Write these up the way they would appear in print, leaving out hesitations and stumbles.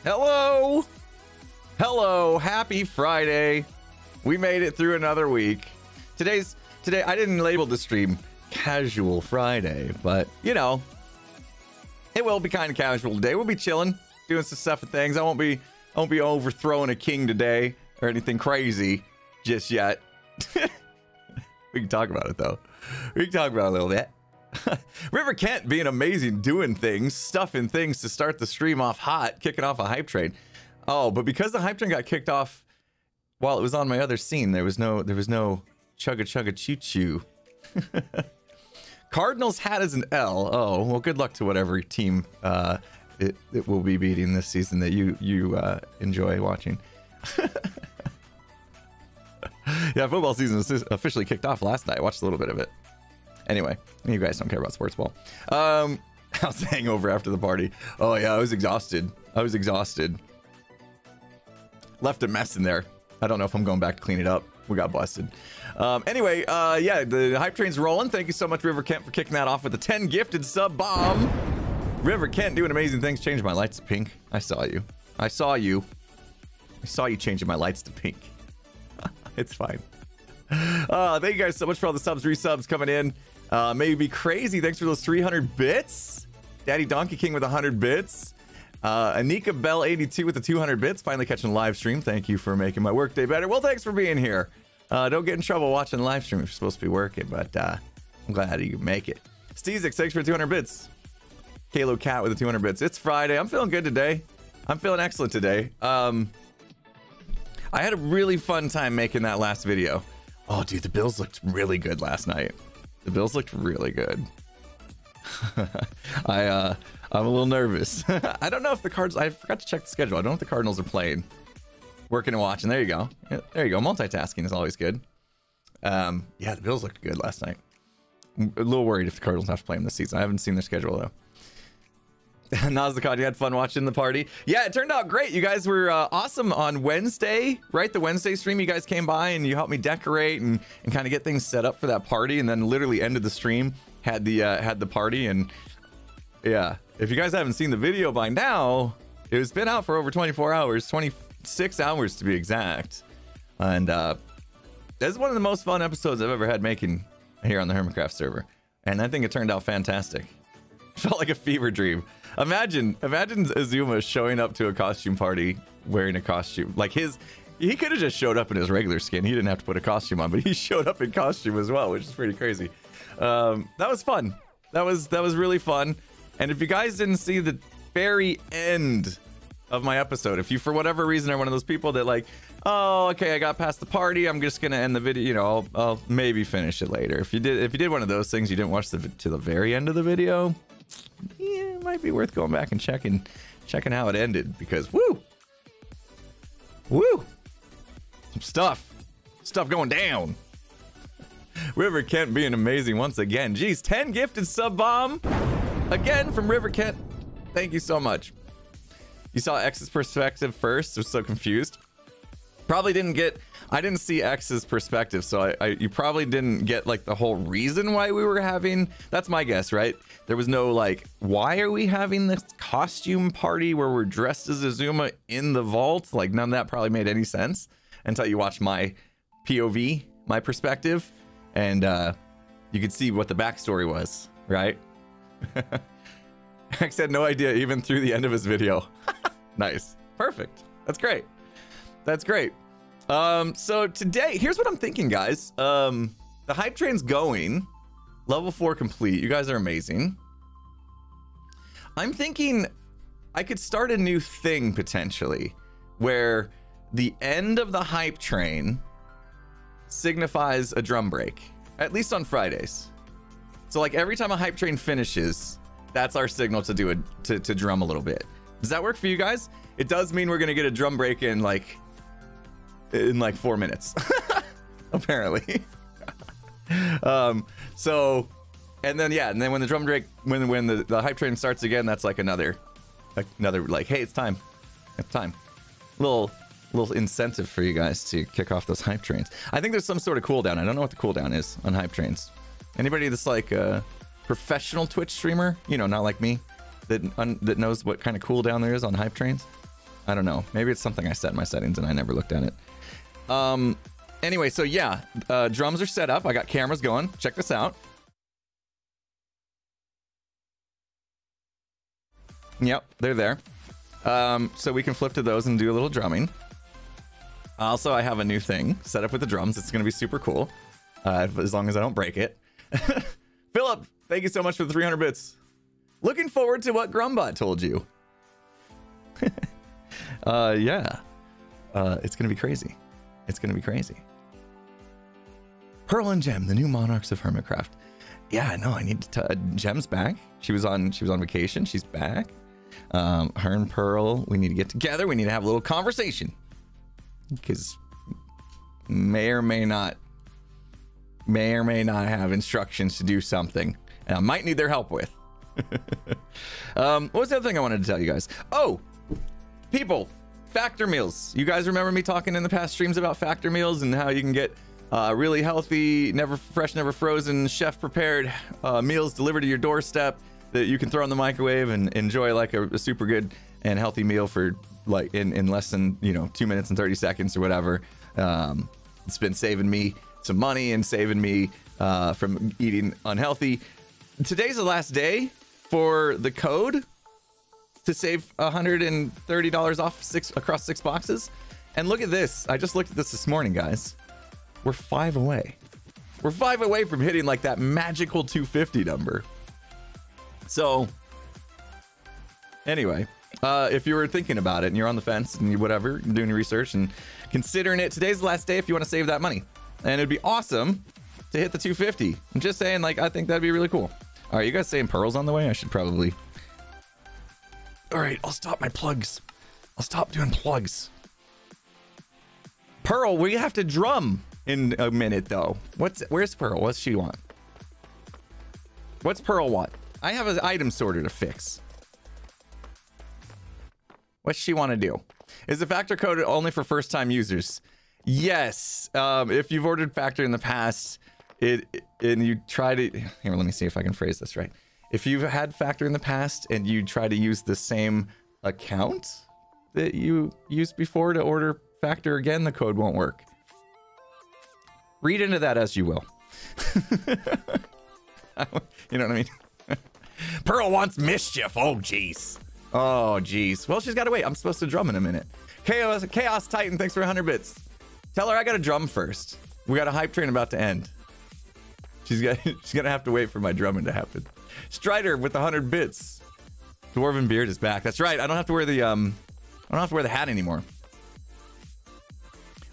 Hello. Hello. Happy Friday. We made it through another week. Today, I didn't label the stream Casual Friday, but you know, it will be kind of casual today. We'll be chilling, doing some stuff and things. I won't be overthrowing a king today or anything crazy just yet. We can talk about it though. We can talk about it a little bit. River Kent being amazing, doing things, stuffing things to start the stream off hot, kicking off a hype train. Oh, but because the hype train got kicked off while it was on my other scene, there was no chugga chugga choo choo. Cardinals hat as an L. Oh, well, good luck to whatever team it will be beating this season that you enjoy watching. Yeah, football season was officially kicked off last night. I watched a little bit of it. Anyway, you guys don't care about sports ball. I was hangover after the party. Oh yeah, I was exhausted. Left a mess in there. I don't know if I'm going back to clean it up. We got busted. Anyway, yeah, the hype train's rolling. Thank you so much, River Kent, for kicking that off with a 10 gifted sub bomb. River Kent doing amazing things. Changing my lights to pink. I saw you. I saw you changing my lights to pink. It's fine. Thank you guys so much for all the subs, resubs coming in. Maybe crazy. Thanks for those 300 bits. Daddy Donkey King with 100 bits. Anika Bell 82 with the 200 bits. Finally catching a live stream. Thank you for making my workday better. Well, thanks for being here. Don't get in trouble watching the live stream if you're supposed to be working, but I'm glad you make it. Steezix, thanks for 200 bits. Kalo Cat with the 200 bits. It's Friday. I'm feeling good today. I'm feeling excellent today. I had a really fun time making that last video. Oh, dude, the Bills looked really good last night. The Bills looked really good. I'm a little nervous. I don't know if the Cards. I forgot to check the schedule. I don't know if the Cardinals are playing. Working and watching. There you go. Yeah, there you go. Multitasking is always good. Yeah, the Bills looked good last night. I'm a little worried if the Cardinals have to play them this season. I haven't seen their schedule though. Nazakad, you had fun watching the party. Yeah, it turned out great. You guys were awesome on Wednesday, right? The Wednesday stream, you guys came by and you helped me decorate and kind of get things set up for that party, and then literally ended the stream, had the party. And yeah, if you guys haven't seen the video by now, it's been out for over 24 hours, 26 hours to be exact. And this is one of the most fun episodes I've ever had making here on the Hermitcraft server. And I think it turned out fantastic. It felt like a fever dream. Imagine Azuma showing up to a costume party wearing a costume. Like he could have just showed up in his regular skin. He didn't have to put a costume on, but he showed up in costume as well, which is pretty crazy. That was fun. That was really fun. And if you guys didn't see the very end of my episode, if you for whatever reason are one of those people that like, oh, okay, I got past the party, I'm just gonna end the video, you know, I'll maybe finish it later. If you did one of those things, you didn't watch to the very end of the video, yeah, it might be worth going back and checking how it ended, because woo, some stuff going down. River Kent being amazing once again. Geez, 10 gifted sub bomb again from River Kent. Thank you so much. You saw X's perspective first. I was so confused. Probably didn't get. I didn't see X's perspective, so you probably didn't get like the whole reason why we were having. That's my guess, right? There was no like, why are we having this costume party where we're dressed as Azuma in the vault? Like none of that probably made any sense until you watch my POV, my perspective, and you could see what the backstory was, right? X had no idea even through the end of his video. Nice. Perfect. That's great. That's great. So today, here's what I'm thinking, guys. The hype train's going. Level 4 complete. You guys are amazing. I'm thinking I could start a new thing potentially where the end of the hype train signifies a drum break, at least on Fridays. So like every time a hype train finishes, that's our signal to do it, to drum a little bit. Does that work for you guys? It does mean we're gonna get a drum break in like 4 minutes, apparently. So, and then yeah, and then when the drum break, when the hype train starts again, that's like another like, hey, it's time, little incentive for you guys to kick off those hype trains. I think there's some sort of cooldown. I don't know what the cooldown is on hype trains. Anybody that's like a professional Twitch streamer, you know, not like me, that knows what kind of cooldown there is on hype trains? I don't know. Maybe it's something I set in my settings and I never looked at it. Anyway, so yeah, drums are set up. I got cameras going. Check this out. Yep, they're there. So we can flip to those and do a little drumming. Also, I have a new thing set up with the drums. It's going to be super cool, as long as I don't break it. Philip, thank you so much for the 300 bits. Looking forward to what Grumbot told you. Yeah. It's going to be crazy. It's going to be crazy. Pearl and Gem, the new monarchs of Hermitcraft. Yeah, I know. I need to. Gem's back. She was on vacation. She's back. Her and Pearl, we need to get together. We need to have a little conversation. Because may or may not have instructions to do something. And I might need their help with. What was the other thing I wanted to tell you guys? Oh, people, factor meals. You guys remember me talking in the past streams about factor meals and how you can get really healthy, never fresh, never frozen, chef prepared meals delivered to your doorstep that you can throw in the microwave and enjoy like a super good and healthy meal for like in less than 2 minutes and 30 seconds or whatever. It's been saving me some money and saving me from eating unhealthy. Today's the last day for the code to save $130 off across 6 boxes. And look at this. I just looked at this morning, guys. We're 5 away. We're 5 away from hitting like that magical 250 number. So anyway, if you were thinking about it and you're on the fence and whatever, you're doing your research and considering it, today's the last day if you want to save that money. And it'd be awesome to hit the 250. I'm just saying, like, I think that'd be really cool. All right, you guys saying Pearl's on the way? I should probably... All right, I'll stop my plugs. I'll stop doing plugs. Pearl, we have to drum in a minute, though. Where's Pearl? What's she want? What's Pearl want? I have an item sorter to fix. What's she want to do? Is the factor code only for first-time users? Yes. If you've ordered factor in the past, and you try to... Here, let me see if I can phrase this right. If you've had factor in the past and you try to use the same account that you used before to order factor again, the code won't work. Read into that as you will. You know what I mean? Pearl wants mischief. Oh, jeez. Oh, jeez. Well, she's got to wait. I'm supposed to drum in a minute. Chaos Titan, thanks for 100 bits. Tell her I got to drum first. We got a hype train about to end. She's gonna have to wait for my drumming to happen. Strider with 100 bits. Dwarven beard is back. That's right. I don't have to wear the I don't have to wear the hat anymore.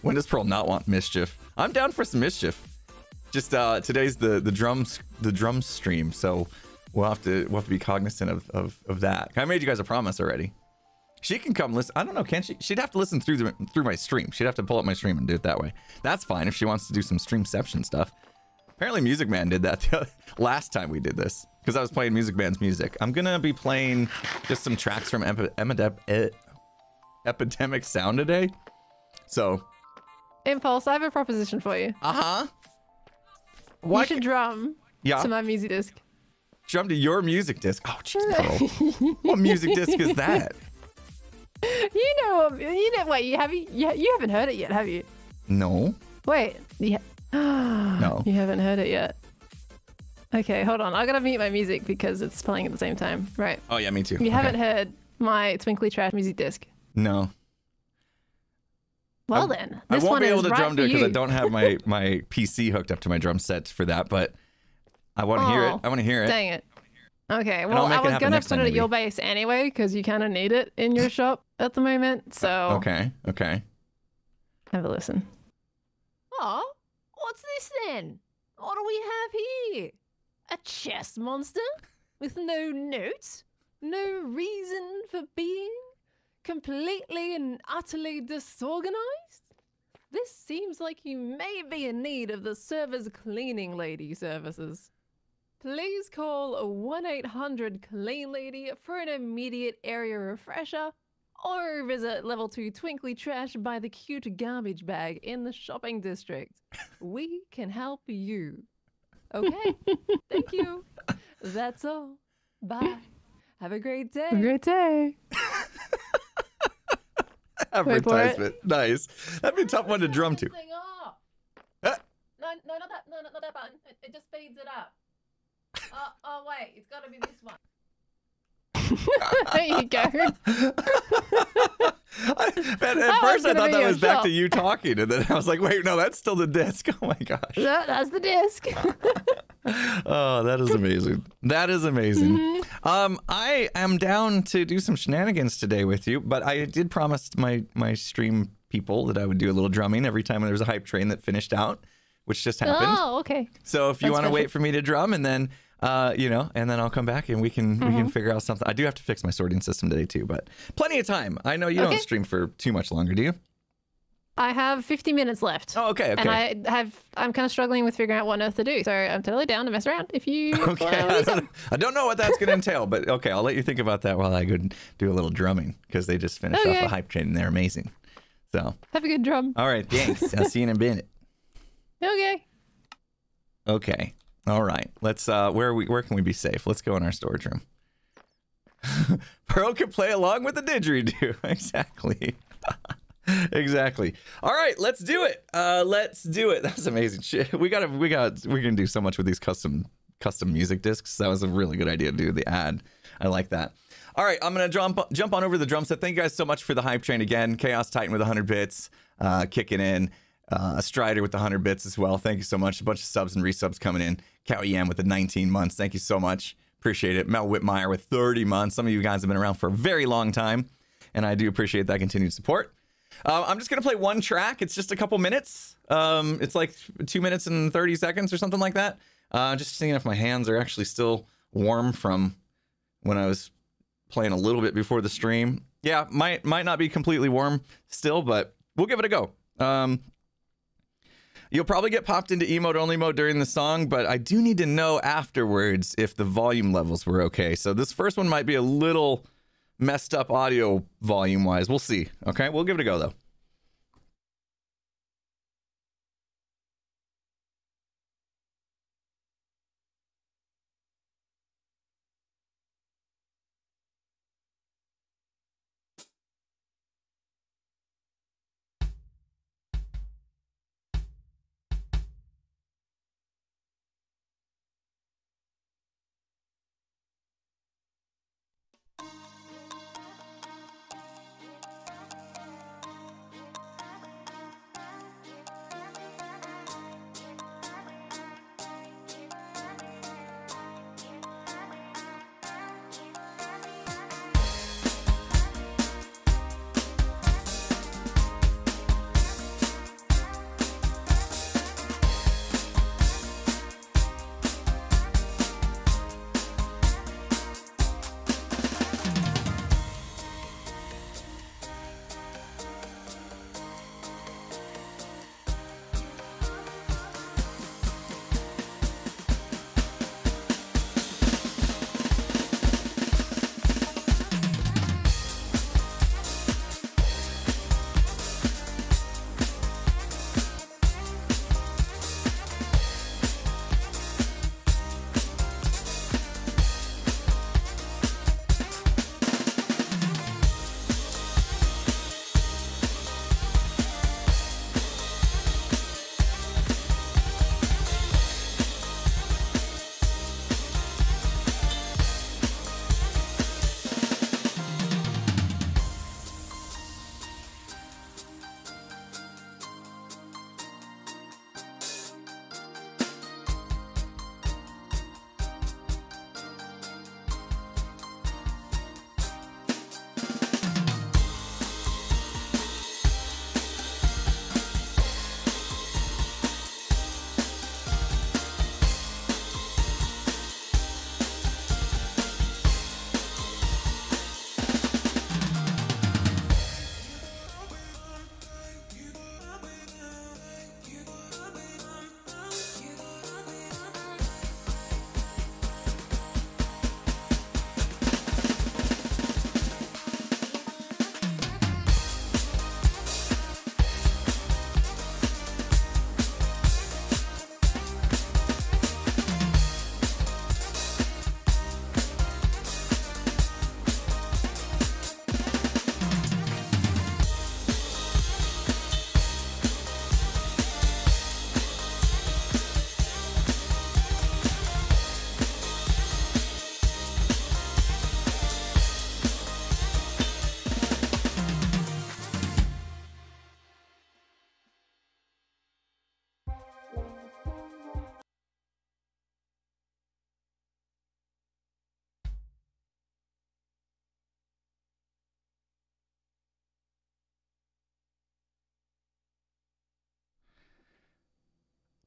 When does Pearl not want mischief? I'm down for some mischief. Just today's the drum stream, so we'll have to be cognizant of that. I made you guys a promise already. She can come listen. I don't know, can she? She'd have to listen through my stream. She'd have to pull up my stream and do it that way. That's fine if she wants to do some streamception stuff. Apparently Music Man did that last time we did this because I was playing Music Man's music. I'm gonna be playing just some tracks from Epidemic Sound today. So, Impulse, I have a proposition for you. Uh-huh. You should drum to my music disc. Drum to your music disc. Oh, jeez, Pearl. What music disc is that? You know. Wait, you haven't heard it yet, have you? No. Wait. Yeah. No. You haven't heard it yet. Okay, hold on. I gotta mute my music because it's playing at the same time. Right. Oh yeah, me too. You haven't heard my Twinkly Trash music disc? No. Well then, I won't be able to right drum to it because I don't have my PC hooked up to my drum set for that, but I want to hear it. I want to hear it. Dang it. Okay, well, I was gonna put it at your base anyway because you kind of need it in your shop at the moment. So okay. Have a listen. Oh, what's this then? What do we have here? A chess monster with no notes, no reason for being, completely and utterly disorganized? This seems like you may be in need of the server's cleaning lady services. Please call 1-800-CLEAN-LADY for an immediate area refresher, or visit level 2 Twinkly Trash by the cute garbage bag in the shopping district. We can help you. Okay, thank you. That's all. Bye. Have a great day. Have a great day. Advertisement. Nice. That'd be a tough one to drum to. No, not that button. It just speeds it up. Oh wait, it's got to be this one. There you go. At first I thought that was back to you talking, and then I was like, wait, no, that's still the disc. Oh my gosh. That's the disc. Oh, that is amazing. That is amazing. I am down to do some shenanigans today with you, but I did promise my stream people that I would do a little drumming every time there was a hype train that finished out, which just happened. Oh, okay. So if you want to wait for me to drum, and then and then I'll come back and we can figure out something. I do have to fix my sorting system today too, but plenty of time. I know you don't stream for too much longer, do you? I have 50 minutes left. Oh, okay. And I'm kind of struggling with figuring out what on earth to do, so I'm totally down to mess around if you. Okay. I don't know what that's going to entail, but okay, I'll let you think about that while I go do a little drumming because they just finished off a hype train and they're amazing. So have a good drum. All right, thanks. I'll see you in a minute. Okay. Okay. All right. Let's where can we be safe? Let's go in our storage room. Pearl can play along with the didgeridoo. Exactly. Exactly. All right, let's do it. Let's do it. That's amazing shit. We're gonna do so much with these custom music discs. That was a really good idea to do the ad. I like that. All right, I'm gonna jump on over the drum set. Thank you guys so much for the hype train again. Chaos Titan with 100 bits, kicking in. Strider with the 100 bits as well. Thank you so much. A bunch of subs and resubs coming in. Cow Yam with the 19 months. Thank you so much. Appreciate it. Mel Whitmire with 30 months. Some of you guys have been around for a very long time, and I do appreciate that continued support. I'm just going to play one track. It's just a couple minutes. It's like 2 minutes and 30 seconds or something like that. Just seeing if my hands are actually still warm from when I was playing a little bit before the stream. Yeah, might not be completely warm still, but we'll give it a go. You'll probably get popped into emote only mode during the song, but I do need to know afterwards if the volume levels were okay. So this first one might be a little messed up audio volume wise. We'll see. Okay, we'll give it a go though.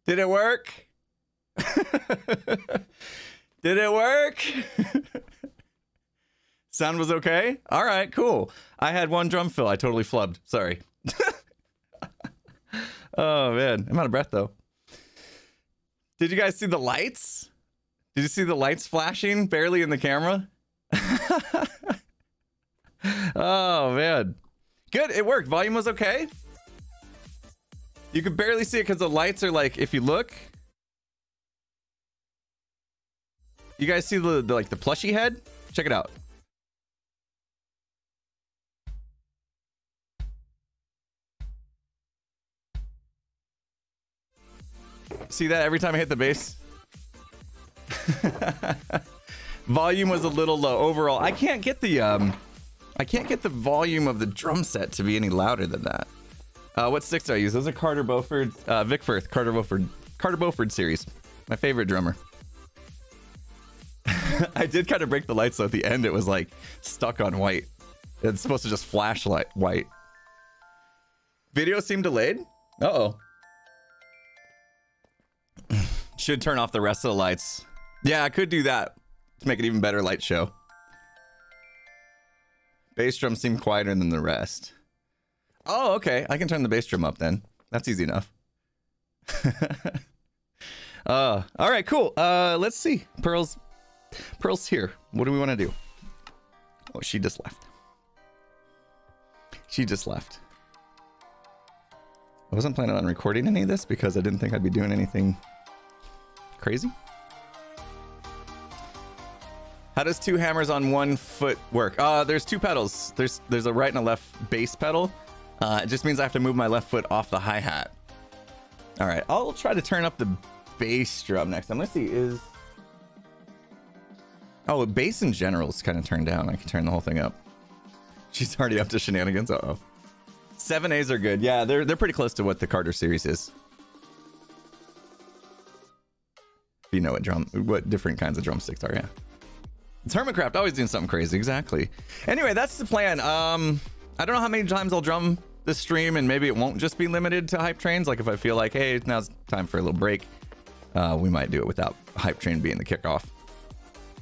Did it work? Did it work? Sound was okay? All right, cool. I had one drum fill. I totally flubbed. Sorry. Oh, man. I'm out of breath, though. Did you guys see the lights? Did you see the lights flashing barely in the camera? Oh, man. Good. It worked. Volume was okay. You could barely see it because the lights are like, if you look. You guys see the like the plushy head? Check it out. See that every time I hit the bass? Volume was a little low overall. I can't get the volume of the drum set to be any louder than that. What sticks do I use? Those are Carter Beauford, Vic Firth, Carter Beauford series. My favorite drummer. I did kind of break the lights, so at the end it was like stuck on white. It's supposed to just flash white. Video seemed delayed? Uh-oh. Should turn off the rest of the lights. Yeah, I could do that to make it even better light show. Bass drum seemed quieter than the rest. Oh, okay. I can turn the bass drum up then. That's easy enough. All right, cool. Let's see. Pearl's here. What do we want to do? Oh, she just left. She just left. I wasn't planning on recording any of this because I didn't think I'd be doing anything crazy. How does 2 hammers on 1 foot work? There's 2 pedals. There's a right and a left bass pedal. It just means I have to move my left foot off the hi-hat. All right, I'll try to turn up the bass drum next time. Let's see, oh, bass in general is kind of turned down. I can turn the whole thing up. She's already up to shenanigans. Uh-oh. 7As are good. Yeah, they're pretty close to what the Carter series is. You know what different kinds of drumsticks are, yeah. It's Hermitcraft, always doing something crazy, exactly. Anyway, that's the plan. I don't know how many times I'll drum this stream, and maybe it won't just be limited to hype trains. Like if I feel like, hey, now's time for a little break, we might do it without hype train being the kickoff.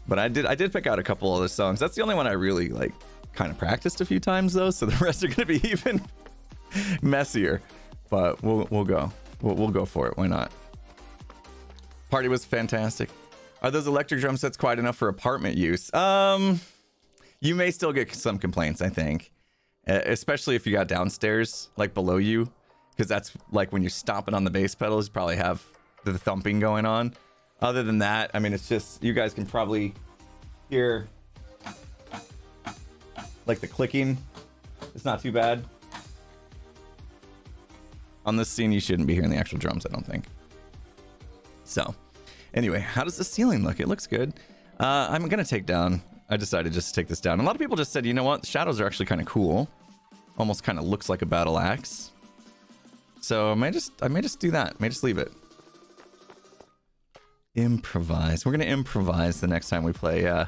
But I did pick out a couple other songs. That's the only one I really like kind of practiced a few times though, so the rest are gonna be even messier. But we'll go. We'll go for it. Why not? Party was fantastic. Are those electric drum sets quiet enough for apartment use? You may still get some complaints, I think. Especially if you got downstairs, like below you. Because that's like when you're stomping on the bass pedals, you probably have the thumping going on. Other than that, I mean, it's just, you guys can probably hear like the clicking. It's not too bad. On this scene, you shouldn't be hearing the actual drums, I don't think. So, anyway, how does the ceiling look? It looks good. I'm gonna take down. I decided just to take this down. A lot of people just said, you know what? The shadows are actually kind of cool. Almost kind of looks like a battle axe. So I may just do that. I may just leave it. Improvise. We're gonna improvise the next time we play. Love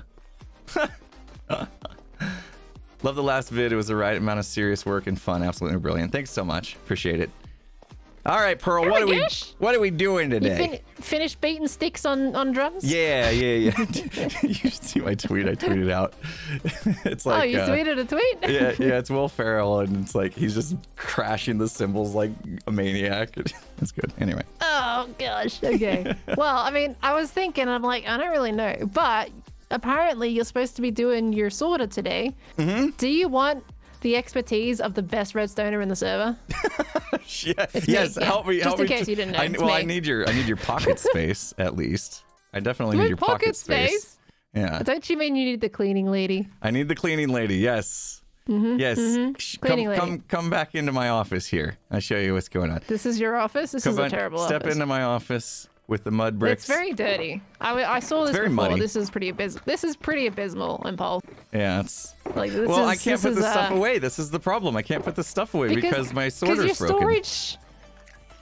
the last vid. It was the right amount of serious work and fun. Absolutely brilliant. Thanks so much. Appreciate it. All right, Pearl. What are we doing today? You finished beating sticks on drums? Yeah. You should see my tweet. I tweeted out. It's like, oh, you tweeted a tweet? yeah. It's Will Ferrell, and it's like he's just crashing the cymbals like a maniac. That's good. Anyway. Oh gosh. Okay. Well, I mean, I was thinking, I'm like, I don't really know, but apparently you're supposed to be doing your sorter today. Mm-hmm. Do you want the expertise of the best redstoner in the server? Yes, help me. Just in case you didn't know. I need your pocket space at least. I definitely need your pocket space. Yeah. Don't you mean you need the cleaning lady? I need the cleaning lady. Yes. Mm-hmm, yes. Mm-hmm. Cleaning lady. Come back into my office here. I'll show you what's going on. This is your office? This is a terrible office. Step into my office with the mud bricks. It's very dirty. I saw this before. Muddy. This is pretty abysmal, Impulse. Yeah, it's like I can't put the stuff away. This is the problem. I can't put the stuff away because my sorter's broken. Storage,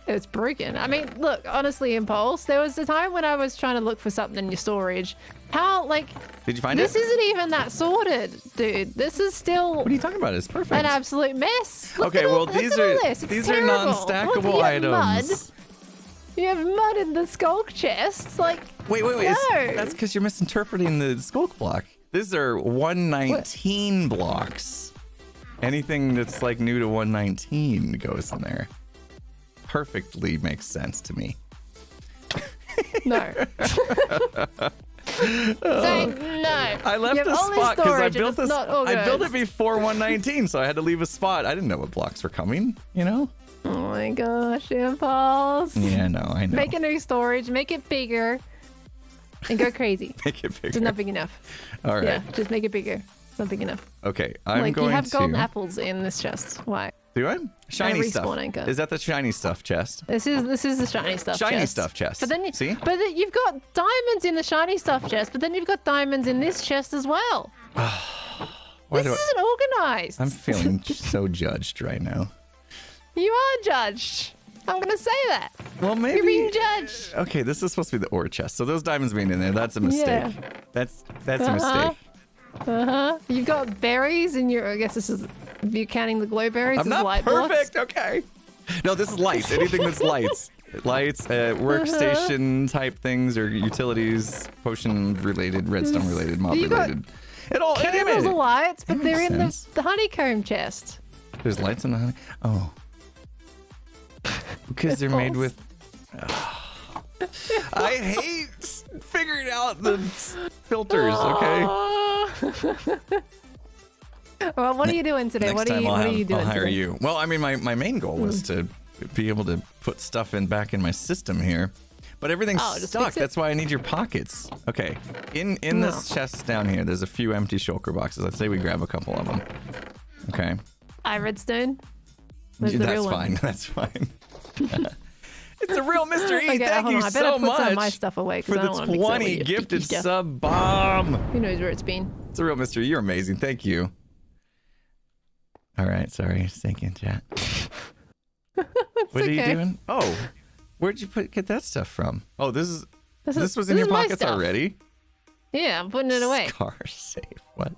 it's broken. I mean, look, honestly, Impulse, there was a time when I was trying to look for something in your storage. How, like, did you find it? This isn't even that sorted, dude. This is still. What are you talking about? It's perfect. An absolute mess. Okay, well, these are non-stackable items. You have mud in the skulk chests. Like, wait. No. That's because you're misinterpreting the skulk block. These are 119 blocks. Anything that's like new to 119 goes in there. Perfectly makes sense to me. No. Say no. I left the spot because I built this. I built it before 119, so I had to leave a spot. I didn't know what blocks were coming. You know. Oh my gosh, Impulse. Yeah, no, I know. Make a new storage. Make it bigger. And go crazy. Make it bigger. It's not big enough. All right. Yeah, just make it bigger. It's not big enough. Okay, I'm like, going to... you have golden apples in this chest. Why? Do I? Shiny stuff. Anchor. Is that the shiny stuff chest? This is the shiny stuff chest. Shiny stuff chest. But then See? But then you've got diamonds in the shiny stuff chest, but then you've got diamonds in this chest as well. This isn't organized. I'm feeling so judged right now. You are judged. I'm going to say that. Well, maybe... You're being judged. Okay, this is supposed to be the ore chest. So those diamonds being in there, that's a mistake. Yeah. That's a mistake. You've got berries in your... I guess this is... If you're counting the glow berries I'm as not light perfect, blocks. okay. No, this is lights. Anything that's lights. Lights, workstation type things or utilities, potion related, redstone related, mob related. It all candles are lights, but they're in sense. the honeycomb chest. There's lights in the honey. Oh. Because they're made with... I hate figuring out the filters, okay? Well, what are you doing today? Next What are you doing I'll hire today? you. Well, I mean, my main goal was to be able to put stuff back in my system here. But everything's stuck. That's why I need your pockets. Okay. In this chest down here, there's a few empty shulker boxes. Let's say we grab a couple of them. Okay. Redstone? That's fine. That's fine. It's a real Mr. E. Okay, Thank you I better so put much some of my stuff away for I don't the want to 20 gifted sub bomb. Who knows where it's been? It's a real Mr. E. You're amazing. Thank you. All right. Sorry. Thank you, chat. What are you doing? Oh, where'd you get that stuff from? Oh, this was in your pockets already? Yeah, I'm putting it away. Scar safe. What?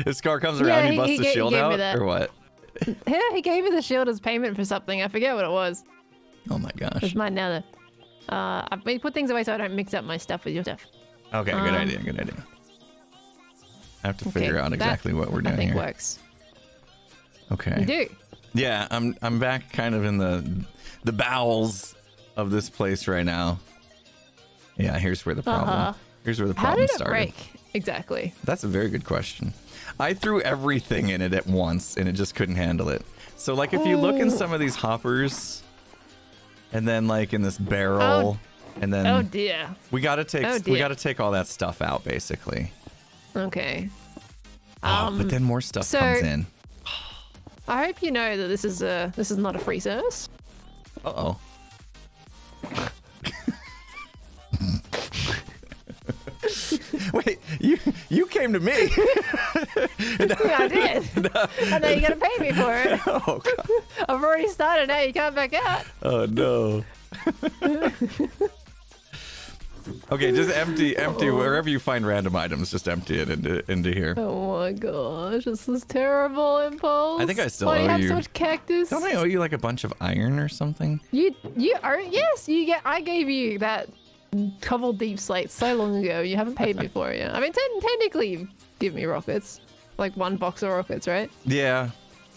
If Scar comes around, he busts the shield out, or what? Yeah, he gave me the shield as payment for something. I forget what it was. Oh my gosh. It's mine now, though. I put things away so I don't mix up my stuff with your stuff. Okay, good idea. Good idea. I have to figure out exactly what we're doing here. I think works. Okay. You do. Yeah, I'm back kind of in the bowels of this place right now. Yeah, here's where the problem. Here's where the problem started. How did it break? Exactly. That's a very good question. I threw everything in it at once and it just couldn't handle it. So like if you look in some of these hoppers and then like in this barrel and then oh dear. We got to take all that stuff out basically. Okay. But then more stuff comes in. I hope you know that this is not a free service. Uh-oh. Wait, you came to me. Yeah, I did. And now you gotta pay me for it. Oh, God. I've already started. Now you can't back out. Oh no. Okay, just empty wherever you find random items. Just empty it into here. Oh my gosh, this is terrible, Impulse. I think I still Why owe do you have you. so much cactus? Don't I owe you like a bunch of iron or something? You are yes. You get. I gave you that couple deep slates so long ago. You haven't paid me for it yet. I mean, technically, you give me rockets, like one box of rockets, right? Yeah,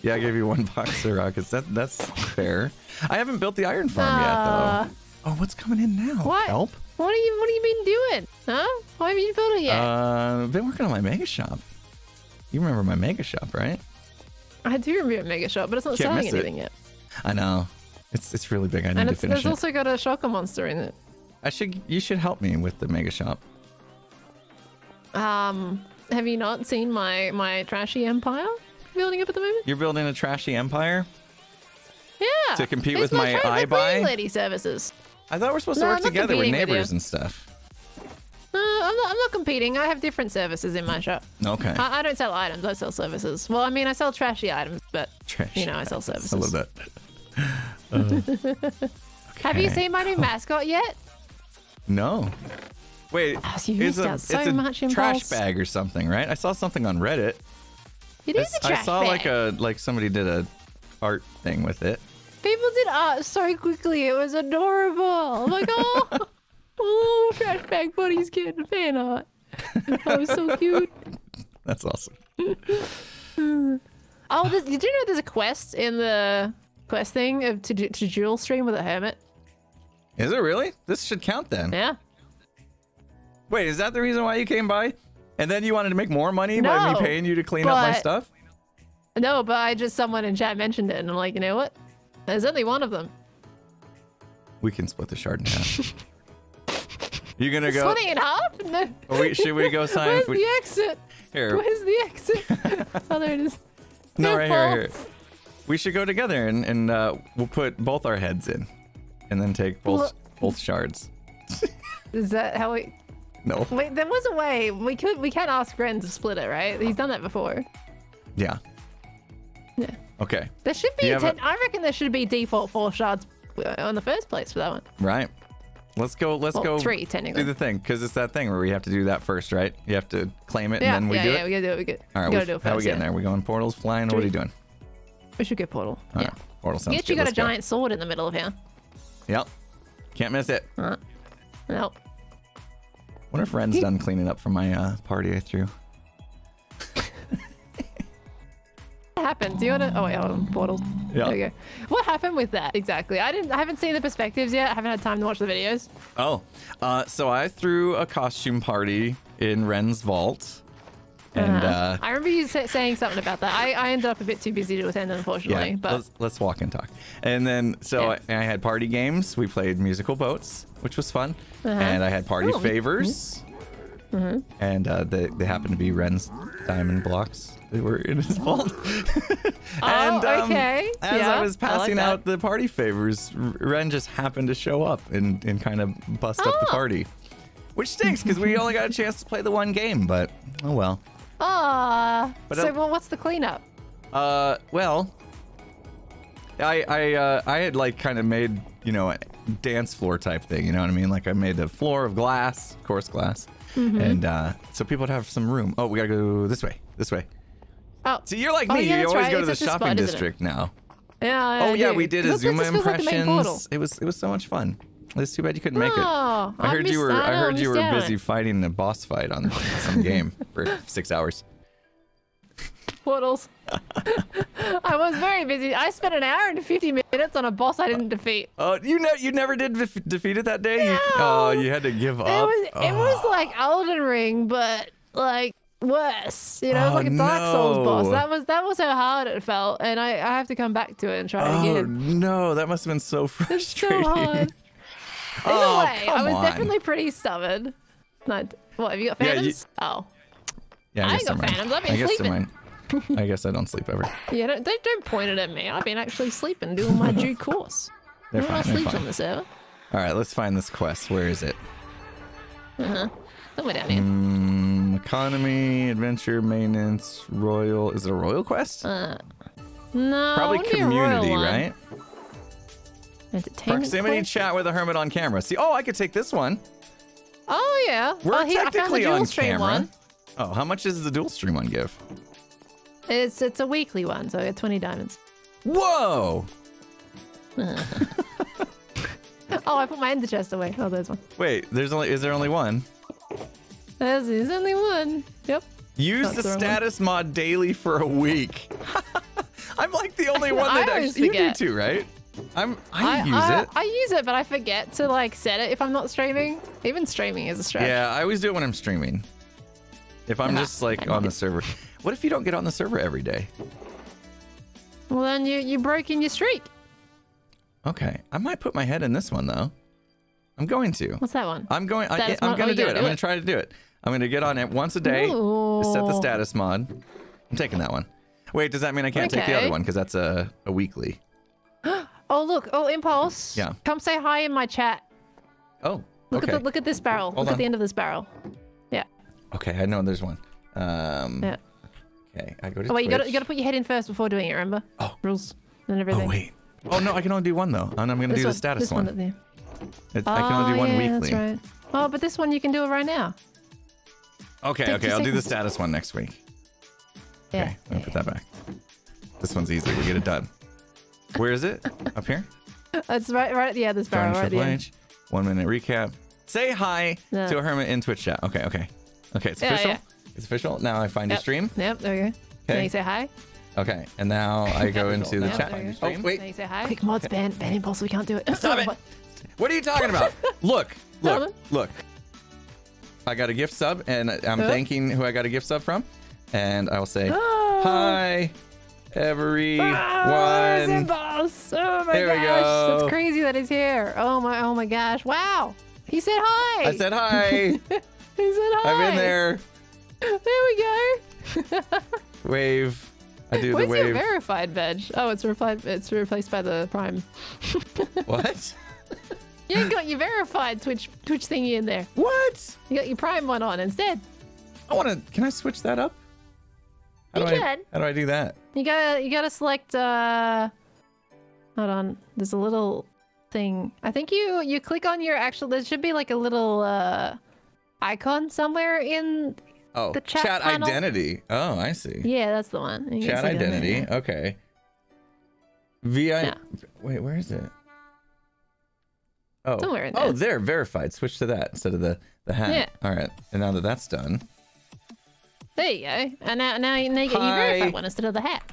I gave you one box of rockets. That's fair. I haven't built the iron farm yet, though. Oh, what's coming in now? What? Help? What have you been doing? Huh? Why haven't you built it yet? I've been working on my mega shop. You remember my mega shop, right? I do remember Mega Shop, but it's not selling anything yet. I know. It's really big. I need to finish it. There's also got a shocker monster in it. You should help me with the mega shop. Have you not seen my trashy empire building up at the moment? You're building a trashy empire? Yeah. To compete with my iBuy? Lady services. I thought we're supposed to work together with neighbors and stuff. I'm not competing. I have different services in my shop. Okay. I don't sell items. I sell services. Well, I mean, I sell trashy items, but I sell services. A little bit. Okay. Have you seen my new mascot yet? No. Wait, you missed out so much, Impulse. Trash bag or something, right? I saw something on Reddit. It is a trash bag. I saw like somebody did a art thing with it. People did art so quickly. It was adorable. I'm like, oh, oh, trash bag buddy's getting fan art. That was so cute. That's awesome. Oh, did you know there's a quest in the quest thing of to dual stream with a hermit? Is it really? This should count then. Yeah. Wait, is that the reason why you came by? And then you wanted to make more money by me paying you to clean up my stuff? No, but someone in chat mentioned it, and I'm like, you know what? There's only one of them. We can split the shard in half. You gonna go? Splitting in half? No. Should we go sign? Where's the exit? Here. Where's the exit? Oh, there it is. No, right here. We should go together and we'll put both our heads in, and then take both shards. Is that how we? No. Wait, there was a way we can ask Ren to split it, right? He's done that before. Yeah. Yeah. Okay. There should be. I reckon there should be default 4 shards in the first place for that one. Right. Let's go. Go. 3 technically. Do the thing, because it's that thing where we have to do that first, right? You have to claim it, and then we do it. Yeah, we gotta do it. We gotta All right. do it first. How are we getting there? We going portals, flying, or what are you doing? We should get portal. All right. Portal sounds good. You got a giant sword in the middle of here. Yep. Can't miss it. Nope. Wonder if Ren's done cleaning up from my party I threw. What happened? Do you want to? Oh wait, hold on. Portal. Yeah. There we go. What happened with that exactly? I haven't seen the perspectives yet. I haven't had time to watch the videos. Oh, so I threw a costume party in Ren's vault, and I remember you saying something about that. I ended up a bit too busy to attend, unfortunately. yeah, but let's walk and talk. And then I had party games. We played musical boats, which was fun, and I had party favors. And they happened to be Ren's diamond blocks. They were in his vault. And okay. As I was passing out the party favors, Ren just happened to show up and kind of bust up the party. Which stinks, because we only got a chance to play the one game, but oh well. What's the cleanup? Well, I had like kind of made, a dance floor type thing, you know what I mean? Like I made a floor of glass, coarse glass. And so people would have some room. Oh, we gotta go this way. Oh, see, you're like me. You always go to the shopping district now. Yeah. Oh yeah, we did Azuma impressions. It was so much fun. It's too bad you couldn't make it. I heard you were busy fighting a boss fight on some game for 6 hours. Portals. I was very busy. I spent an hour and 50 minutes on a boss I didn't defeat. Oh, you never did defeat it that day? No. You had to give up? It was like Elden Ring, but like worse. Like a Dark Souls boss. That was how hard it felt, and I have to come back to it and try it again. Oh no, that must have been so frustrating. It's so hard. Either way, I was definitely pretty stubborn. What, have you got phantoms? Yeah, I ain't got phantoms. I've been sleeping. I guess I don't sleep ever. Yeah, don't point it at me. I've been actually sleeping, doing my due course. They're fine. Sleeps on the server. All right, let's find this quest. Where is it? Somewhere down here. Economy, adventure, maintenance, royal. Is it a royal quest? No. Probably community, right? Entertainment Proximity quest? chat with a hermit on camera. See, I could take this one. Oh yeah. We're technically on camera. One. Oh, how much does the dual stream one give? It's a weekly one, so I get 20 diamonds. Whoa! Oh, I put my ender chest away. Oh, there's one. Wait, is there only one? There's only one. Yep. Use the status mod daily for a week. I'm like the only one that actually you do too, right? I use it. I use it, but I forget to like set it if I'm not streaming. Even streaming is a stretch. Yeah, I always do it when I'm streaming. If I'm just like on the server. What if you don't get on the server every day? Well, then you broke in your streak. Okay, I might put my head in this one though. I'm going to. What's that one? I'm going to do it. I'm going to try to do it. I'm going to get on it once a day. To set the status mod. I'm taking that one. Wait, does that mean I can't take the other one because that's a weekly? Oh look! Oh, Impulse. Yeah. Come say hi in my chat. Oh. Look at this barrel. Look at the end of this barrel. Yeah. Okay, I know there's one. Yeah. Okay, I go to. Oh wait, Twitch. you gotta put your head in first before doing it. Remember? Oh. Rules and everything. Oh wait. Oh no, I can only do one though, and I'm gonna do the status this one. At the... I can only do one weekly. That's right. Oh, but this one you can do it right now. Okay, 50 I'll do the seconds. status one next week. Yeah. Okay, let me put that back. This one's easy. We get it done. Where is it? Up here? That's right. Yeah, this barrel right there. 1 minute recap. Say hi to a hermit in Twitch chat. Okay. It's official. Yeah. It's official. Now I find your stream. Yep, there you go. Now you say hi. Okay, and now I go into the chat. Oh, wait. Now you say hi. Quick, mods, ban impulse. We can't do it. Stop it. What are you talking about? Look. I got a gift sub, and I'm thanking who I got a gift sub from. And I will say, hi, everyone. Impulse. Oh my there gosh. We go. That's crazy that he's here. Oh my gosh. Wow. He said hi. I said hi. He said hi. I'm in there. There we go. Wave. I do Where's the wave. your verified badge? Oh, it's replaced by the Prime. What? You got your verified Twitch thingy in there. What? You got your Prime one on instead. Can I switch that up? How You do can. How do I do that? You gotta select. Hold on. There's a little thing. I think you click on your actual. There should be like a little icon somewhere in. Oh, the chat panel. identity. Oh, I see. Yeah, that's the one. You Chat can click on identity. there. Okay. Yeah. Wait, where is it? Oh. Somewhere in there. Oh, there. Verified. Switch to that instead of the hat. Yeah. All right. And now that that's done. There you go. And now you get your verified one instead of the hat.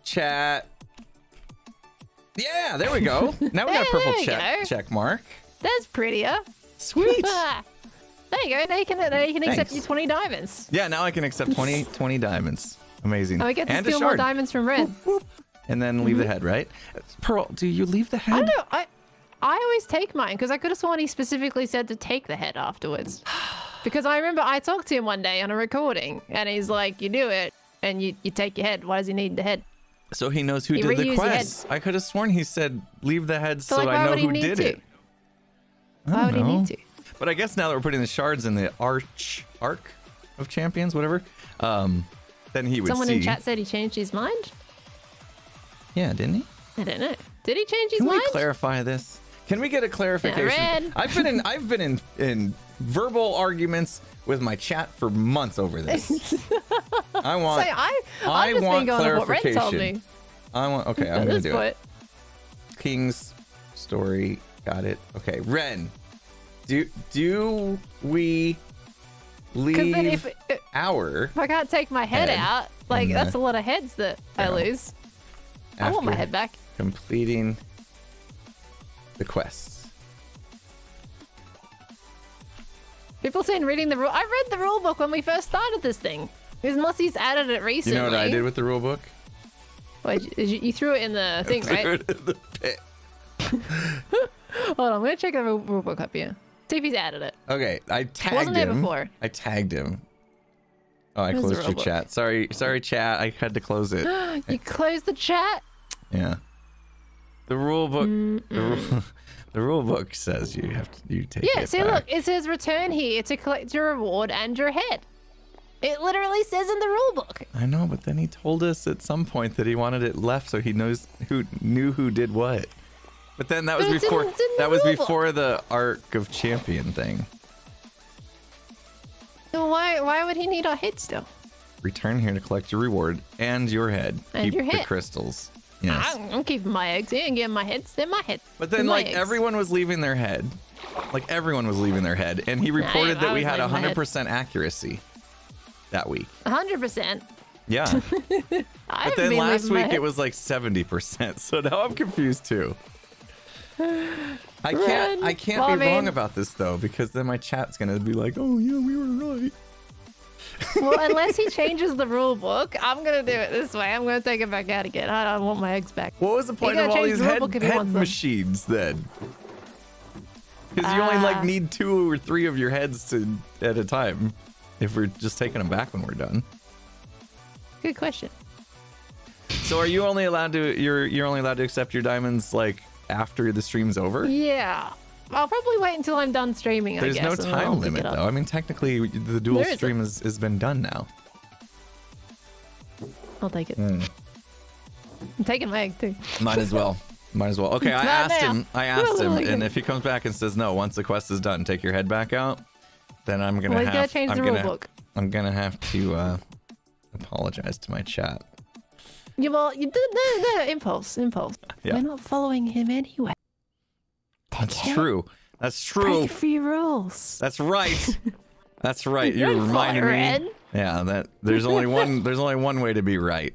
Chat. Yeah, there we go. Now we got a purple check mark. That's prettier. Sweet. There you go. Now you can accept your 20 diamonds. Yeah, now I can accept 20 diamonds. Amazing. Oh, we get to and steal more diamonds from Red. And then leave the head, right? Pearl, do you leave the head? I don't know. I always take mine because I could have sworn he specifically said to take the head afterwards. Because I remember I talked to him one day on a recording and he's like, you do it and you take your head. Why does he need the head? So he knows who did the quest. I could have sworn he said leave the head so I know who did it. Why would he need to? But I guess now that we're putting the shards in the arc of champions, whatever, then he would Someone see. in chat said he changed his mind. Yeah, didn't he? I don't know. Did he change his Can mind? we clarify this? Can we get a clarification? Red. I've been in verbal arguments with my chat for months over this. I want. I've just been going with what Red told me. I want. Okay, I'm gonna do it. King's story. Got it. Okay, Ren. Do we leave if I can't take my head out, like that's a lot of heads that I lose. I want my head back. Completing the quests. People saying reading the rule. I read the rule book when we first started this thing. Unless he's added it recently. You know what I did with the rule book? Well, you threw it in the thing, right? Threw it in the pit. Hold on, I'm gonna check the rule book up here. See if he's added it. Okay, I tagged him. Wasn't there before. I tagged him. Oh, I closed your chat. Sorry, chat. I had to close it. You closed the chat? Yeah. The rule book. The rule book says you take. Yeah. See, look, it says return here to collect your reward and your head. It literally says in the rule book. I know, but then he told us at some point that he wanted it left so he knew who did what. But then that was before the Arc of Champion thing. So why would he need our head still? Return here to collect your reward and your head. And Keep the crystals. Yes. I'm keeping my eggs here and getting my heads. They're my head. But then, everyone was leaving their head. Like, everyone was leaving their head. And he reported that we had 100% accuracy that week. 100%? Yeah. But then last week it was like 70%. So now I'm confused too. I can't be wrong about this though, because then my chat's gonna be like, oh yeah, we were right. Well, unless he changes the rule book, I'm gonna do it this way. I'm gonna take it back out again. I don't want my eggs back. What was the point of all these head machines then? Because you only need 2 or 3 of your heads at a time. If we're just taking them back when we're done. Good question. So are you only allowed to? You're only allowed to accept your diamonds like after the stream's over? Yeah. I'll probably wait until I'm done streaming, There's I guess. no time limit, though. I mean, technically, the dual stream has been done now. I'll take it. I'm taking my egg, too. Might as well. Okay, I asked him, and if he comes back and says, no, once the quest is done, take your head back out, then I'm going to change the rule book. I'm going to have to apologize to my chat. well, you did no, impulse. Yeah. We're not following him anyway. That's true. That's true. Break free rules. That's right. That's right. You're Don't reminding follow me. Red. Yeah, that there's only one way to be right.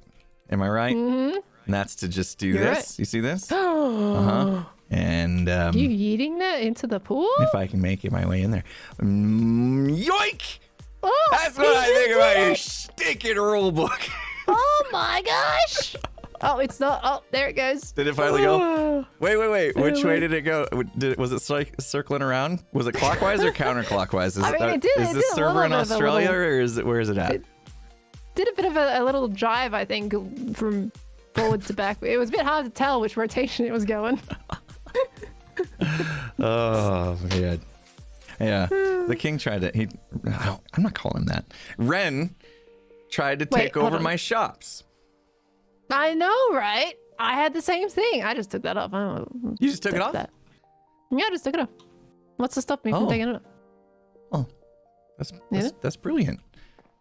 Am I right? Mm-hmm. And that's to just do You're this. right. You see this? Oh. And You yeeting that into the pool? if I can make it my way in there. Yoink! Oh, That's what I think about your stinking rule book. Oh my gosh! Oh, it's not. Oh, there it goes. Did it finally go? Wait. Which way did it go? Was it circling around? Was it clockwise or counterclockwise? It did. Is It this did a server in little bit of a Australia little- or is it? Where is it at? Did a bit of a little drive, I think, from forward to back. It was a bit hard to tell which rotation it was going. Oh man. Yeah. The king tried to. I'm not calling him that. Ren tried to take hold over on. my shops. I know, right? I had the same thing. I just took that off. I don't know. You just took it off? That. Yeah, I just took it off. What's to stop me from Oh. taking it off? Oh, that's brilliant.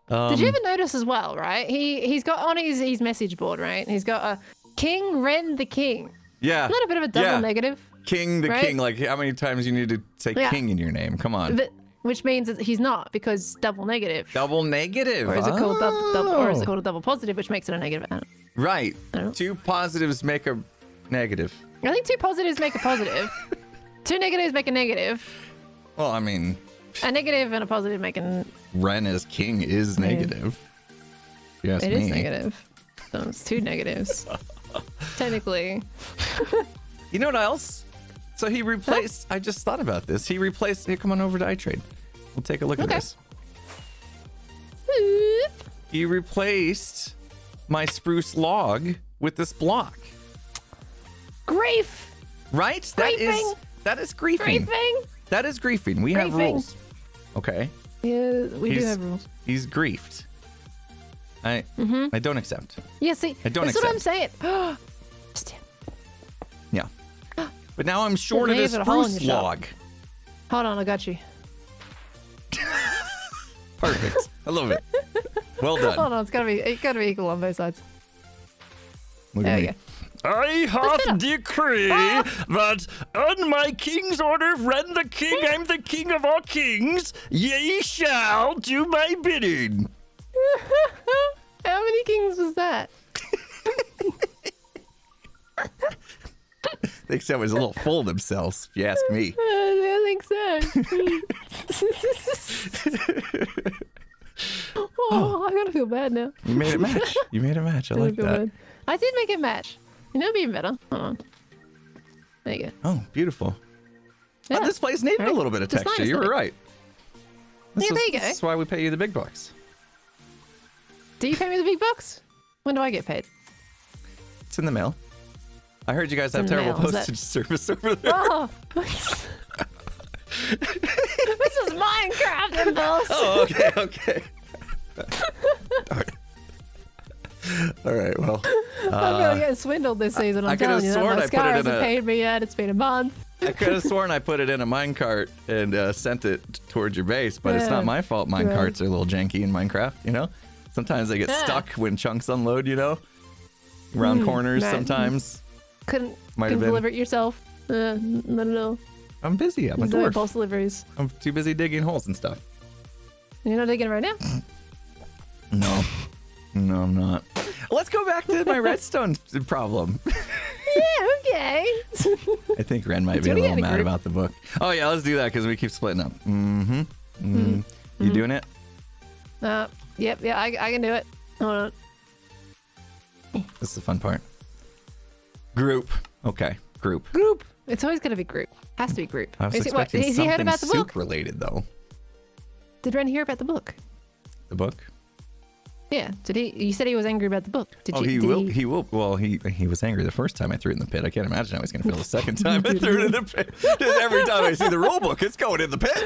Did you ever notice as well, right? He's got on his message board, right? He's got a King Ren the King. Yeah. Isn't that a bit of a double negative? King the right? king. Like how many times you need to say Yeah. king in your name? Come on. Which means that he's not because double negative. Double negative. Or is it called or is it Oh. called a double positive, which makes it a negative? I don't know. Right. I don't know. Two positives make a negative. I think two positives make a positive. Two negatives make a negative. Well, I mean, A negative and a positive make a... Ren as king is negative. Yes, It me. is negative. So it's two negatives. Technically. You know what else? So he replaced. I just thought about this. He replaced. Here, come on over to iTrade. We'll take a look at Okay. this. He replaced my spruce log with this block. Grief! Right? Griefing. That is griefing. Griefing! That is griefing. We have Griefing. rules. Okay. Yeah, we do He's- have rules. He's griefed. I don't accept. Yeah, see, I don't that's what I'm saying. Yeah. But now I'm short of leave a it a hole in spruce your shop. log. Hold on, I got you. Perfect. I love it. Well done. Hold on, it's gotta be equal on both sides. Look There at we me. go. I better. have decree that on my king's order, Ren the king, I'm the king of all kings, ye shall do my bidding. How many kings was that? I think someone's a little full of themselves, if you ask me. I think so. Oh, I gotta feel bad now. You made it match. You made it match. I like feel that. bad. I did make it match. You know, it'd be even better. Hold on. There you go. Oh, beautiful. Yeah. Oh, this place needed Right? a little bit of Just texture. nice, You were like- right. Yeah, there you go. That's why we pay you the big bucks. Do you pay me the big bucks? When do I get paid? It's in the mail. I heard you guys have in the terrible mail. Is that- postage service over there. Oh! This is Minecraft impulse! Oh, okay. All right, well. I'm really getting swindled this season. I I'm could've telling you. sworn I put it Mascara in hasn't a- paid me yet. It's been a month. I could have sworn I put it in a minecart and sent it towards your base, but it's Yeah. not my fault. Minecarts are a little janky in Minecraft, you know? Sometimes they get Yeah. stuck when chunks unload, you know? Around corners right. sometimes. Couldn't Might have been. deliver it yourself. Not at all. I'm busy. I'm a There's no dwarf. impulse deliveries. I'm too busy digging holes and stuff. You're not digging right now? No. No, I'm not. Let's go back to my redstone problem. Yeah, okay. I think Ren might be a what he little had in mad group. about the book. Oh, yeah, let's do that because we keep splitting up. Mm-hmm. You doing it? Yep, yeah, I can do it. Hold on. This is the fun part. Group. Okay, group. Group. It's always going to be group. Has to be group. I was Is it, what, expecting has he something heard about the book? soup related, though. Did Ren hear about the book? The book? Yeah. Did he? You said he was angry about the book. Did Oh, you? he did will. He will. Well, he was angry the first time I threw it in the pit. I can't imagine how he's going to feel the second time I threw it in the pit. Just every time I see the rule book, it's going in the pit.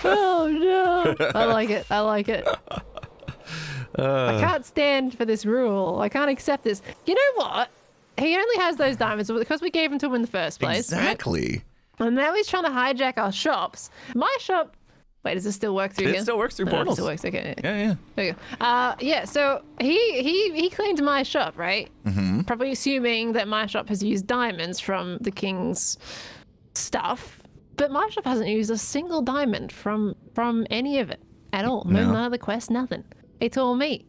Oh no! I like it. I like it. I can't stand for this rule. I can't accept this. You know what? He only has those diamonds because we gave them to him in the first place. Right? Exactly. And now he's trying to hijack our shops. My shop Wait, does this still work through It here? still works through No, it portals. still works. Okay. Yeah. There you go. Yeah. So he cleaned my shop, right? Mm-hmm. Probably assuming that my shop has used diamonds from the king's stuff, but my shop hasn't used a single diamond from any of it at all. No, No. none of the quests, nothing. He told me.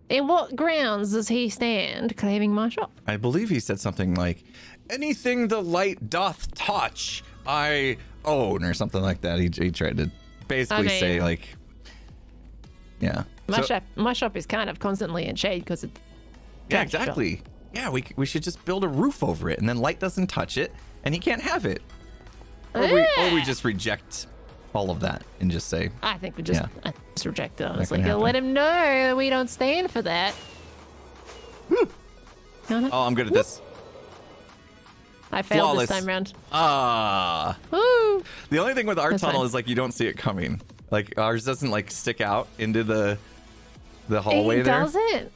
In what grounds does he stand claiming my shop? I believe he said something like, anything the light doth touch, I own, or something like that. He tried to basically Okay. say, like, yeah. My shop is kind of constantly in shade because it's Yeah, Gotcha. exactly. Yeah, we should just build a roof over it, and then light doesn't touch it, and he can't have it. Or we just reject all of that and just say, I think we just, Yeah. I just reject it, can honestly. happen. Let him know that we don't stand for that. No, no. oh, I'm good at this. I failed flawless. this time round. Ah. Woo! The only thing with our That's tunnel fine. is, like, you don't see it coming. Like, ours doesn't, like, stick out into the hallway It there. doesn't.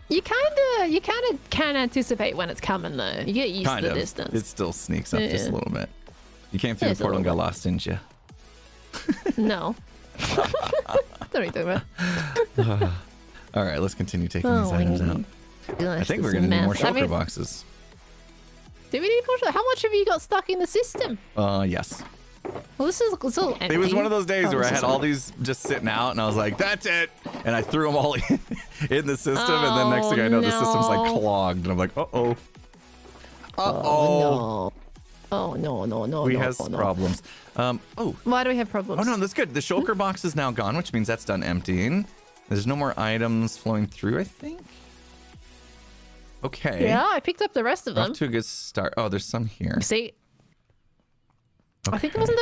You kind of can anticipate when it's coming, though. You get used Kind to the of. distance. It still sneaks up just a Yeah. little bit. You came through Yeah, the just a portal and got little lost, didn't you? No. What are you talking about? All right, let's continue taking Oh, these items my out. Gosh, I think this we're gonna need more mess. I shulker mean, boxes. do we need more? How much have you got stuck in the system? Yes. Well, it's all empty. It was one of those days Oh, where I this had is all weird. these just sitting out, and I was like, "That's it," and I threw them all in the system, and then next thing I know, the system's like no. clogged, and I'm like, "Uh oh, Oh, no. we no, has no. problems." Oh Why do we have problems? no, that's good. The shulker box is now gone, which means that's done emptying. There's no more items flowing through, I think. Okay. Yeah, I picked up the rest of Off them. to a good start. Oh, there's some here. See, I think it Okay. wasn't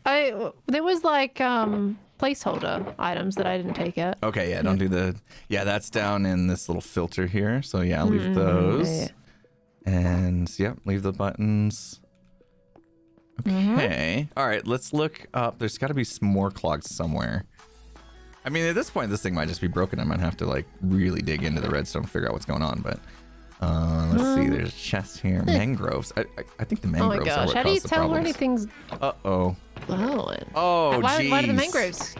those. There was like placeholder items that I didn't take out. Okay, yeah, don't do the. Yeah, that's down in this little filter here. So yeah, leave those. yeah. And yeah, leave the buttons. Okay. All right, let's look up. There's got to be some more clogs somewhere. I mean, at this point, this thing might just be broken. I might have to like really dig into the redstone to figure out what's going on. But let's see. There's a chest here. Mangroves. I think the Oh mangroves my are gosh, what how do you caused the tell where problems. anything's Uh-oh. blowing? Oh, why are the jeez. mangroves?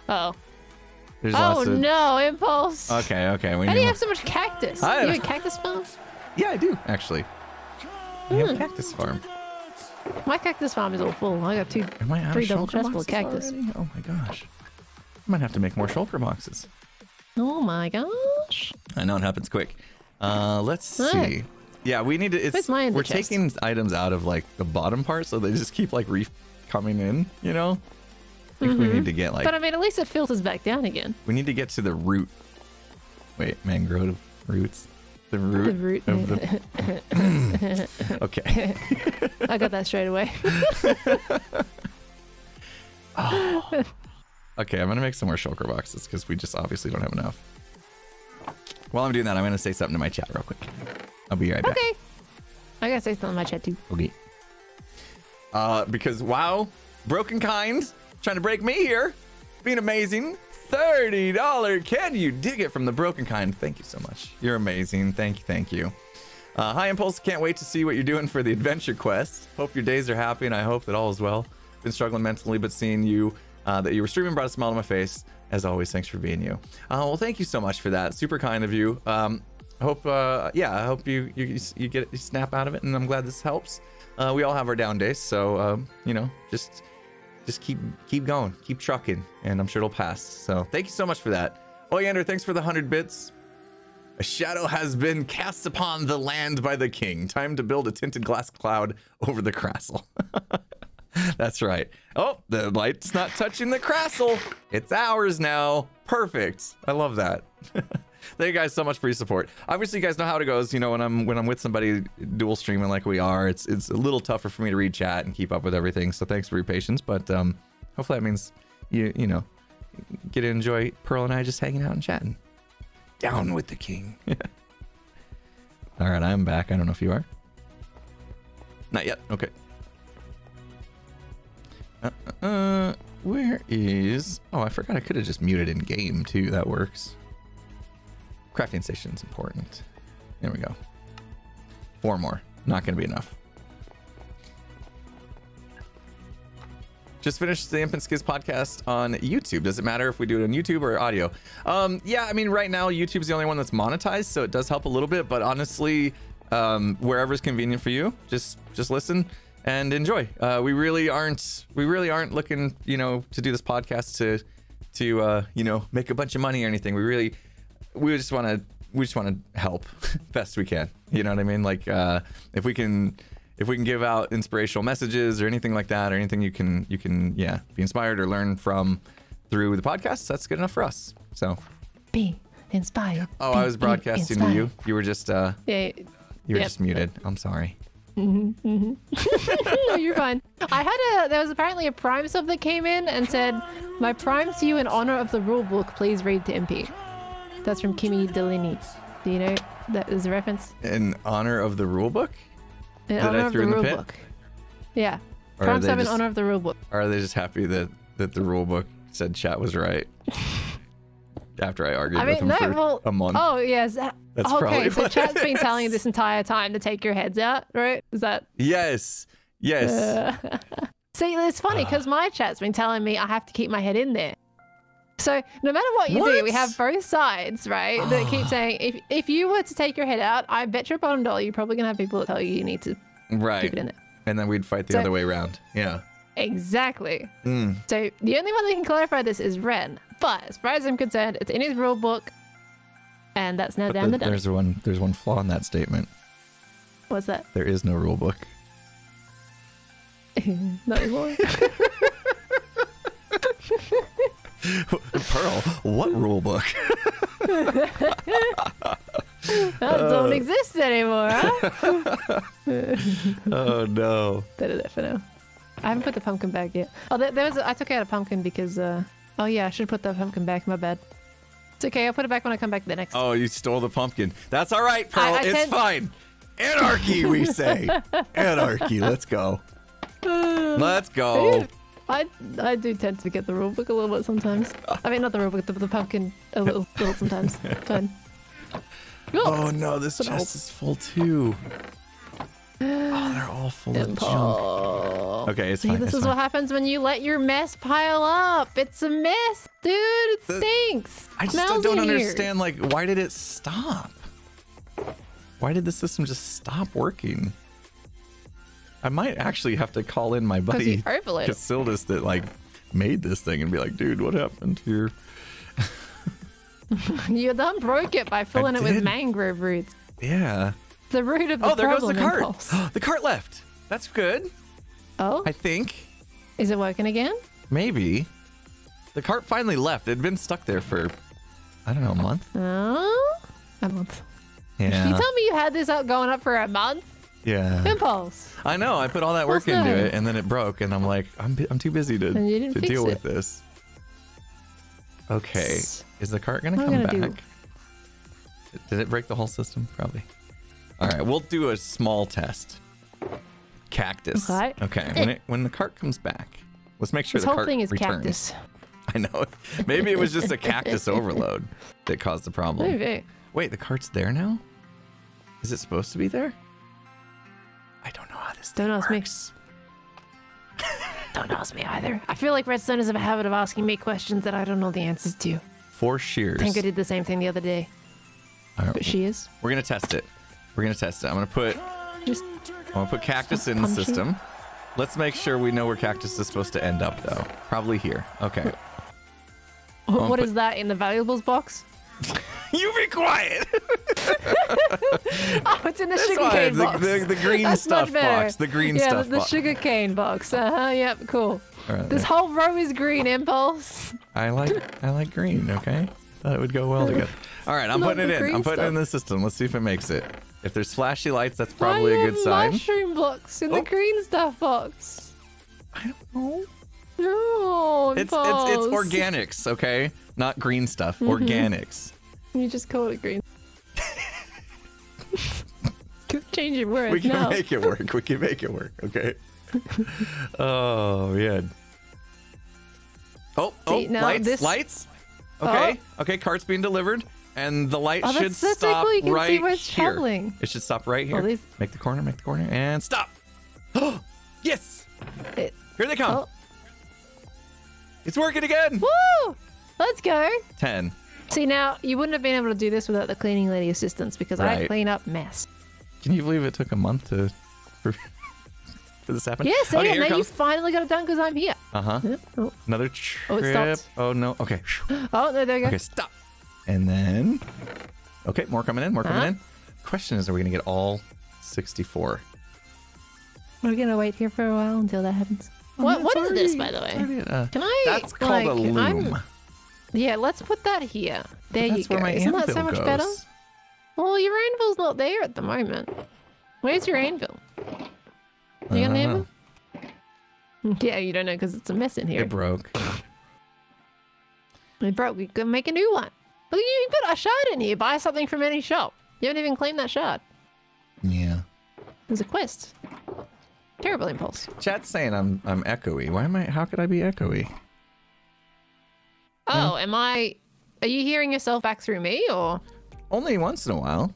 Oh. There's Oh lots of... no, impulse. Okay, okay. We How need do you more- have so much cactus? I- You have a cactus farm? Yeah, I do, actually. We have a cactus farm. My cactus farm is all full. I got Am I out three of double shulker chests full of boxes cactus. already? Oh my gosh. I might have to make more shulker boxes. Oh my gosh. I know it happens quick. Let's Alright. see. Yeah, we need to. Where's my ender We're chest? taking items out of like the bottom part, so they just keep like coming in. You know, I think we need to get like But I mean, at least it filters back down again. we need to get to the root. Wait, mangrove roots. The root. The root. Of the... Okay. I got that straight away. Okay, I'm gonna make some more shulker boxes because we just obviously don't have enough. While I'm doing that, I'm gonna say something to my chat real quick. I'll be right back. Okay. I gotta say something in my chat too. Okay. Because wow, Broken Kind trying to break me here, being amazing. $30. Can you dig it from the Broken Kind? Thank you so much. You're amazing. Thank you. Hi Impulse, can't wait to see what you're doing for the adventure quest. Hope your days are happy, and I hope that all is well. Been struggling mentally, but seeing you that you were streaming brought a smile to my face. As always, thanks for being you. Well, thank you so much for that. Super kind of you. I hope you snap out of it, and I'm glad this helps. We all have our down days, so you know, just keep going, keep trucking, and I'm sure it'll pass. So thank you so much for that. Oyander, thanks for the 100 bits. A shadow has been cast upon the land by the king. Time to build a tinted glass cloud over the castle. That's right. Oh, the light's not touching the castle. It's ours now. Perfect. I love that. Thank you guys so much for your support. Obviously, you guys know how it goes. You know, when I'm with somebody dual streaming like we are, it's a little tougher for me to read chat and keep up with everything. So thanks for your patience. But hopefully that means you know get to enjoy Pearl and I just hanging out and chatting. Down with the king. All right, I'm back. I don't know if you are. Not yet. Okay. Where is... Oh, I forgot I could have just muted in game too. That works. Crafting station's important. There we go. 4 more. Not going to be enough. just finished the Imp and Skiz podcast on YouTube. Does it matter if we do it on YouTube or audio? Yeah, I mean, right now YouTube's the only one that's monetized, so it does help a little bit. But honestly, wherever's convenient for you, just listen and enjoy. We really aren't looking, to do this podcast to make a bunch of money or anything. We just want to help best we can. You know what I mean? Like, if we can give out inspirational messages or anything like that, or anything you can be inspired or learn from through the podcast, that's good enough for us. So Be inspired. Oh, I was broadcasting to you. You were just Yeah. you were just muted. I'm sorry. No, you're fine. There was apparently a Prime sub that came in and said, "My Prime to you in honor of the rule book. Please read to MP." That's from Kimmy Delaney. Do you know that is a reference? In honor of the rule book? In That I honor of threw the in the rule pit? book. Yeah. Or are Prime they sub in just- honor of the rule book. Or are they just happy that the rule book said chat was right? After I argued with him for a month. Oh, yes. That's okay, probably so what chat's it been telling you is. this entire time to take your heads out, right? Is that... Yes. See, it's funny because my chat's been telling me I have to keep my head in there. So no matter what you do, we What? have both sides, right? That keep saying, if you were to take your head out, I bet your bottom dollar you're probably going to have people that tell you you need to Right. keep it in there. And then we'd fight the So- other way around. Yeah. Exactly. Mm. So the only one that can clarify this is Ren. But as far as I'm concerned, it's in his rule book. And that's now down the dump. There's one flaw in that statement. What's that? There is no rule book. Not anymore. Pearl, what rule book? That don't exist anymore, huh? Oh no. That is it for now. I haven't put the pumpkin back yet. Oh, I took out a pumpkin because, oh yeah, I should put the pumpkin back, my bad. It's okay, I'll put it back when I come back to the next. Oh, you stole the pumpkin. That's all right, Pearl. I It's tend- fine. Anarchy, we say. Anarchy. Let's go. Let's go. I do tend to forget the rule book a little bit sometimes. I mean, not the rule book, the pumpkin a little sometimes. Fine. Oh no, this chest is full too. Oh, they're all full of junk. Okay, it's See, fine. this it's is fine. what happens when you let your mess pile up. It's a mess, dude. It stinks. I just Smells don't in here. understand, like, why did it stop? Why did the system just stop working? I might actually have to call in my buddy you overloaded. Casildus that like made this thing and be like, dude, what happened here? You done broke it by filling it with did. mangrove roots. Yeah. The root of the Oh, there goes the problem, cart. Impulse. The cart left. That's good. Oh, I think. is it working again? Maybe. The cart finally left. It had been stuck there for, I don't know, a month. Oh, a month. Yeah. You tell me you had this up going up for a month? Yeah. Impulse. I know. I put all that work What's into that? it, and then it broke, and I'm like, I'm too busy to And you didn't fix deal it. with this. Okay. Is the cart gonna What come am I gonna back? Did it break the whole system? Probably. All right. We'll do a small test. Cactus. Okay. Okay. When the cart comes back, let's make sure This the whole cart thing is returns. cactus. I know. Maybe it was just a cactus overload that caused the problem. Maybe. Wait, the cart's there now? Is it supposed to be there? I don't know how this thing Don't ask me. works. Don't ask me either. I feel like Redstone is a habit of asking me questions that I don't know the answers to. 4 shears. I think I did the same thing the other day. All right, But she is. we're gonna test it. We're gonna test it. I'm gonna put cactus in the Punching. system. Let's make sure we know where cactus is supposed to end up, though. Probably here. Okay. What put- is that in the valuables box? You be quiet. Oh, it's in the That's sugar fine. cane The- box. the green That's stuff much better. box. The green yeah, stuff the box. sugar cane box. Yep, cool. All right, This whole row is green, Impulse. I like green. Okay. Thought it would go well together. All right, I'm Love putting it the in. green I'm putting it in stuff. the system. Let's see if it makes it. If there's flashy lights, that's Why probably you a good have sign. mushroom blocks in Oh. the green stuff box. I don't know. No, It's Impulse. organics, okay? Not green stuff. Mm-hmm. Organics. You just call it green. Change your words We can now. make it work. We can make it work, okay? Oh, man. Oh, See, now lights, this- lights. Okay, okay, cart's being delivered, and the light Oh, should that's so stop cool. You can see right where it's here. traveling. It should stop right here. Oh, these- Make the corner, and stop. It- Yes! It- Here they come. Oh. It's working again. Woo! Let's go. 10. See, now, you wouldn't have been able to do this without the cleaning lady assistance because I Right. clean up mess. Can you believe it took a month for this to happen? Yeah, see, Okay, and here it now you comes. finally got it done because I'm here. Uh-huh. Yeah. Oh. Another Oh, it trip. stopped. Oh, no. Okay. Oh, there we go. Okay, stop. And then... Okay, more coming in. More coming in. Question is, are we going to get all 64? We're going to wait here for a while until that happens. What is this, by the way? Can I... That's called a loom. Yeah, let's put that here. There you That's go. where my Isn't that so anvil much goes. better? Well, your anvil's not there at the moment. Where's your anvil? You got an anvil? Yeah, you don't know because it's a mess in here. It broke. It broke. We could make a new one. Look, you put a shard in here. Buy something from any shop. You haven't even claimed that shard. Yeah. There's a quest. Terrible impulse. Chat's saying I'm echoey. Why am I? How could I be echoey? Oh, am I... Are you hearing yourself back through me, or...? Only once in a while.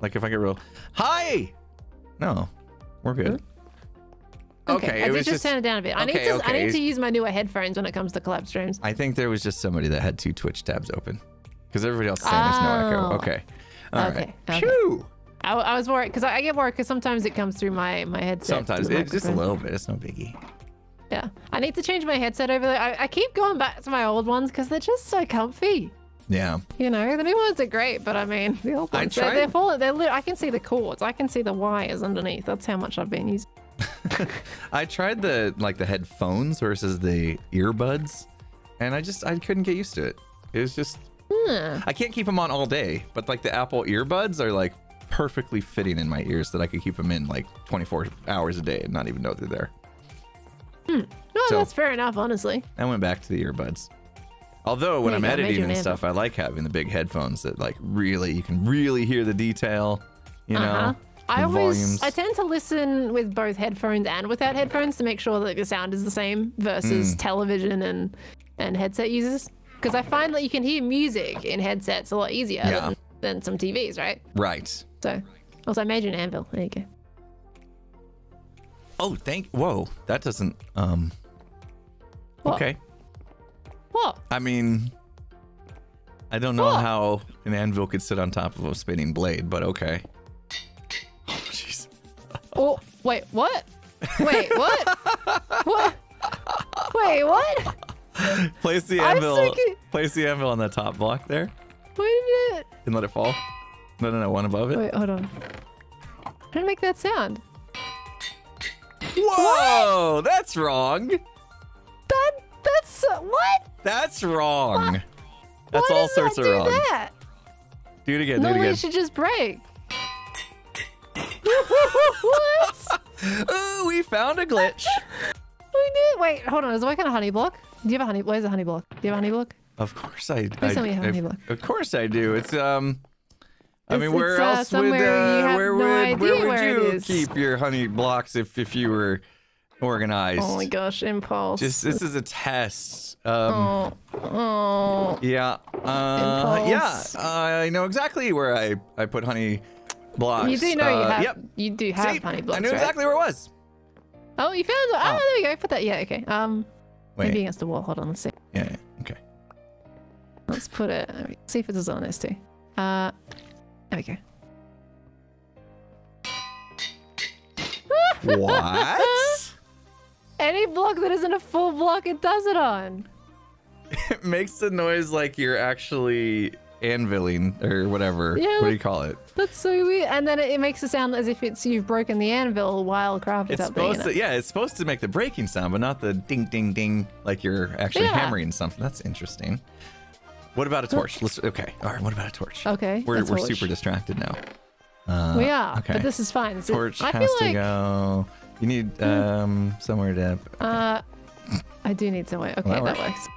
Like if I get real... Hi! No. We're good. Okay, I it did was just turn it down a bit. I need to use my newer headphones when it comes to collab streams. I think there was just somebody that had 2 Twitch tabs open. Because everybody else is saying there's no echo. Oh. Okay. All right. Okay. Phew! I was worried, because I get worried, because sometimes it comes through my headset. Sometimes. to the It's just a microphone. little bit. It's no biggie. Yeah. I need to change my headset over there. I keep going back to my old ones, because they're just so comfy. Yeah. You know, the new ones are great, but I mean, the old ones, tried- they're full. I can see the cords. I can see the wires underneath. That's how much I've been using. I tried the headphones versus the earbuds, and I couldn't get used to it. It was just I can't keep them on all day, but like the Apple earbuds are like perfectly fitting in my ears that I could keep them in like 24 hours a day and not even know they're there. No, So- that's fair enough, honestly. I went back to the earbuds. Although when There I'm you go, made editing you and an stuff, I like having the big headphones that like you can really hear the detail, you know. I the always volumes. I tend to listen with both headphones and without headphones to make sure that the sound is the same versus television and headset users. Because I find that you can hear music in headsets a lot easier than some TVs, right? Right. So, also I made you an anvil. There you go. Oh, whoa, that doesn't What? Okay. What? I mean, I don't know how an anvil could sit on top of a spinning blade, but okay. Oh, jeez. Oh, wait, what? Wait, what? What? Wait, what? Place the I'm anvil. so cu- Place the anvil on the top block there, Wait a minute. and let it fall. No, one above it. Wait, hold on. How did I make that sound? Whoa, that's wrong. That's what? That's wrong. That's Why all does sorts that of do wrong. That? Do it again. Do it Normally again. it should just break. What? Ooh, we found a glitch. We did. Wait, hold on. Is it working a honey block? Do you have a honey? Where's a honey block? Do you have a honey block? Of course I. Please tell me you have a honey block. Of course I do. It's I mean, It's- where it's, else would somewhere you have where no would idea where would where it you is. keep your honey blocks if you were organized? Oh my gosh, impulse. This is a test. Oh. Yeah. Impulse. I know exactly where I put honey blocks. You do know you have. Yep. You do have See, honey blocks, I knew right? exactly where it was. Oh, you found it. Oh, there we go. Put that. Yeah. Okay. Wait. Maybe against the wall. Hold on. Let's see. Yeah. Okay. Let's put it. See if it does on this too. There we go. What? Any block that isn't a full block, it does it on. It makes the noise like you're actually anviling or whatever. Yeah, What do you call it? That's so weird. And then it makes it sound as if you've broken the anvil while crafting It's something. supposed to, yeah, it's supposed to make the breaking sound, but not the ding, ding, ding, like you're actually Yeah. hammering something. That's interesting. What about a torch? Okay. All right. What about a torch? Okay. We're a torch. super distracted now. We are, okay. but this is fine. So Torch I has feel to like go. You need somewhere to. I do need to wait. Okay, Well, that that works.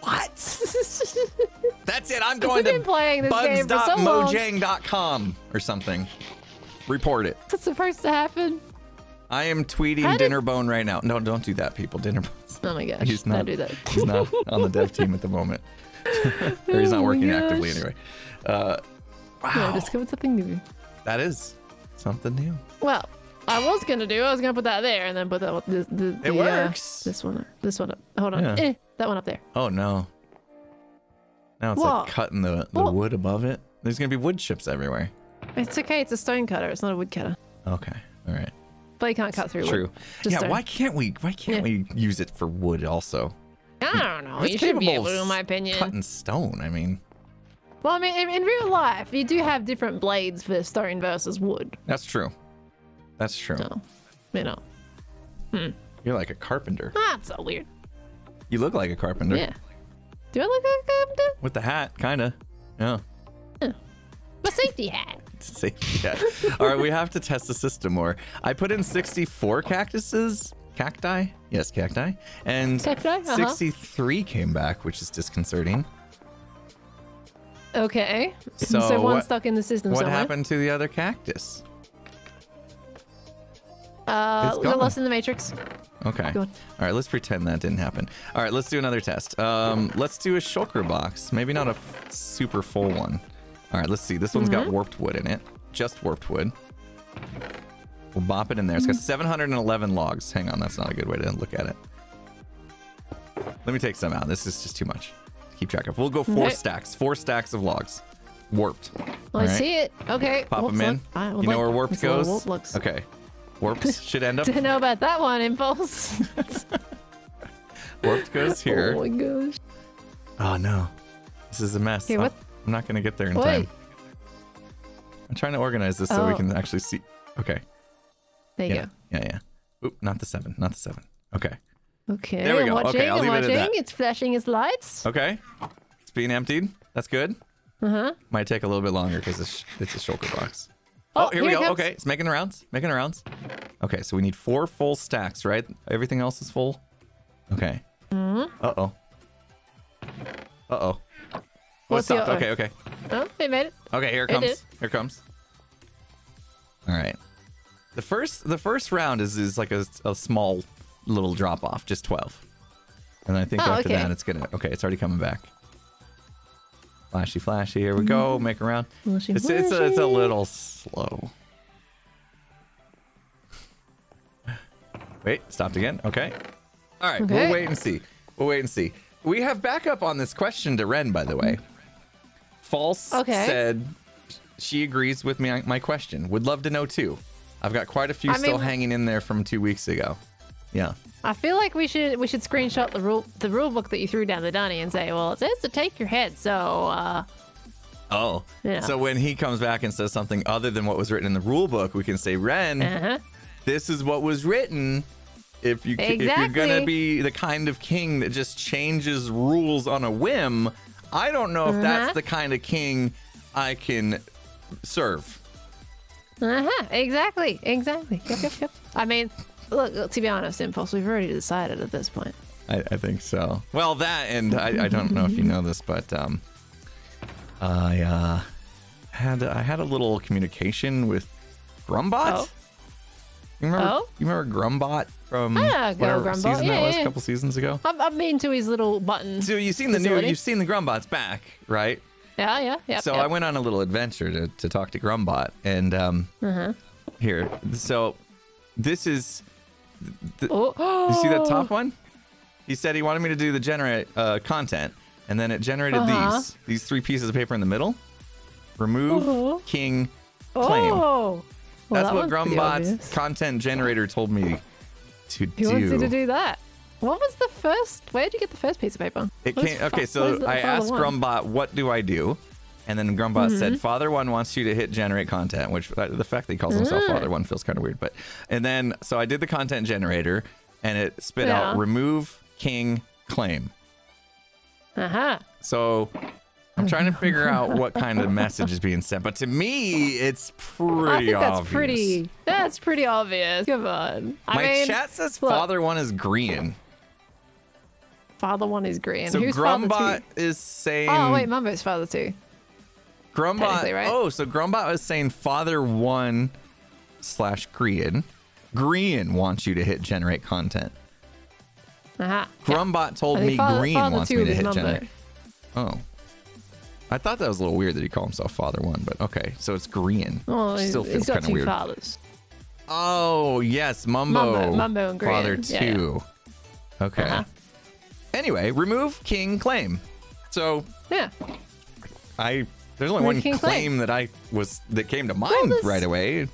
What? That's it. I'm We've going been to playing this game for so long. bugs.mojang.com or something. Report it. What's supposed to happen? I am tweeting How did- Dinnerbone right now. No, don't do that, people. Dinnerbone. Oh my gosh! He's not. Don't do that. He's not on the dev team at the moment, or he's not Oh my working gosh. actively anyway. Yeah, I Wow, discovered something new. that is something new. Well, I was gonna put that there and then put that It works. This one up. Hold on. Yeah. That one up there. Oh no. Now it's What? like cutting the What? wood above it. There's gonna be wood chips everywhere. It's okay. It's a stone cutter. It's not a wood cutter. Okay. All right. But you can't cut through True. wood. Just Yeah. stone. Why can't we use it for wood also? I don't know. It's You should be capable able to, of in my opinion. Cutting stone. I mean, Well, I mean, in real life, you do have different blades for stone versus wood. that's true. That's true. So, you know. You're like a carpenter. That's so weird. You look like a carpenter. Yeah. Do I look like a carpenter? With the hat, kinda. Yeah. My safety hat. Safety hat. All right, we have to test the system more. I put in 64 cacti. Yes, cacti. And Cacti? Uh-huh. 63 came back, which is disconcerting. Okay. So one what- stuck in the system What somewhere. happened to the other cactus? Got gone. lost in the matrix. Okay. Go All on. right, let's pretend that didn't happen. All right, let's do another test. Let's do a shulker box. Maybe not a super full one. All right, let's see. This one's got warped wood in it. Just warped wood. We'll bop it in there. It's got 711 logs. Hang on, that's not a good way to look at it. Let me take some out. This is just too much to keep track of. We'll go 4 Okay. stacks. 4 stacks of logs. Warped. I All right. see it. Okay. Pop them in. You know where warped goes? Warp looks. Okay. Warped should end up. Didn't know about that one, Impulse. Warped goes here. Oh my gosh. Oh no, this is a mess. Here, what? I'm not gonna get there in Wait. time. I'm trying to organize this so we Oh. can actually see. Okay. There you Yeah. Yeah. Oop, not the 7. Not the 7. Okay. go. Okay. There we go. I'm Okay, watching. I'll I'm leave it at watching. that. It's flashing its lights. Okay. It's being emptied. That's good. Uh-huh. Might take a little bit longer because it's a shulker box. Oh, here we here it go. comes. Okay, it's making the rounds. Making the rounds. Okay, so we need 4 full stacks, right? Everything else is full. Okay. Uh-oh. Uh-oh. Oh, it What's the stopped. uh-oh? Okay. Oh, it made it. Okay, here it It comes. did. Here it comes. All right. The first round is like a small little drop off, just 12. And I think Oh, after okay. that it's gonna it's already coming back. Flashy, flashy. Here we go. Make a round. Flashy, It's a flashy. little slow. Wait, stopped again. Okay. All right. Okay. We'll wait and see. We'll wait and see. We have backup on this question to Ren, by the way. False Okay. said she agrees with me on my question. Would love to know too. I've got quite a few I still mean- hanging in there from 2 weeks ago. Yeah. I feel like we should screenshot the rule book that you threw down the dunny and say, well, it says to take your head, so Oh. Yeah. So when he comes back and says something other than what was written in the rule book, we can say, Ren, uh-huh. this is what was written. If you're gonna Exactly. be the kind of king that just changes rules on a whim, I don't know if that's the kind of king I can serve. Uh-huh. Exactly. Yep. I mean, look, to be honest, Impulse, we've already decided at this point. I think so. Well, that, and I don't know if you know this, but I had a little communication with Grumbot. Oh. You remember? Oh? You remember Grumbot from Ah, go whatever Grumbot. season Yeah, that was yeah. a couple seasons ago? I've been to his little button. So you've seen facility. you've seen the Grumbots back, right? Yeah. So I went on a little adventure to talk to Grumbot, and here. So this is. Oh. You see that top one? He said he wanted me to do the generate content, and then it generated these 3 pieces of paper in the middle. Remove, king, claim. Oh. Well, That's that what one's pretty Grumbot's obvious. content generator told me to He wants you to do. do that. What was the first? Where did you get the first piece of paper? It What is came, fa- okay, what so is the I Father asked one? Grumbot, what do I do? And then Grumbot said, Father One wants you to hit generate content, which the fact that he calls himself Father One feels kind of weird. But and then so I did the content generator, and it spit out Yeah. remove, king, claim. Uh-huh. So I'm trying to figure out what kind of message is being sent. But to me, it's pretty I think obvious. that's pretty obvious. Come on. My I mean, chat says look. Father One is green. Father one is green. So Who's Grumbot Father is saying. two? Oh wait, Mumbo's Father two. Grumbot. technically, right? Oh, so Grumbot is saying Father One / Grian. Grian wants you to hit generate content. Uh-huh. Grumbot told I think me Father- Green Father wants two me to is hit Mumbo. generate. Oh. I thought that was a little weird that he called himself Father One, but okay. So it's Grian. Oh, Still he's feels got kind of 2 weird. fathers. Oh, yes, Mumbo. Mumbo and Grian. Father Yeah, 2. Okay. Anyway, remove king claim. So Yeah. there's only one King claim that came to mind right away.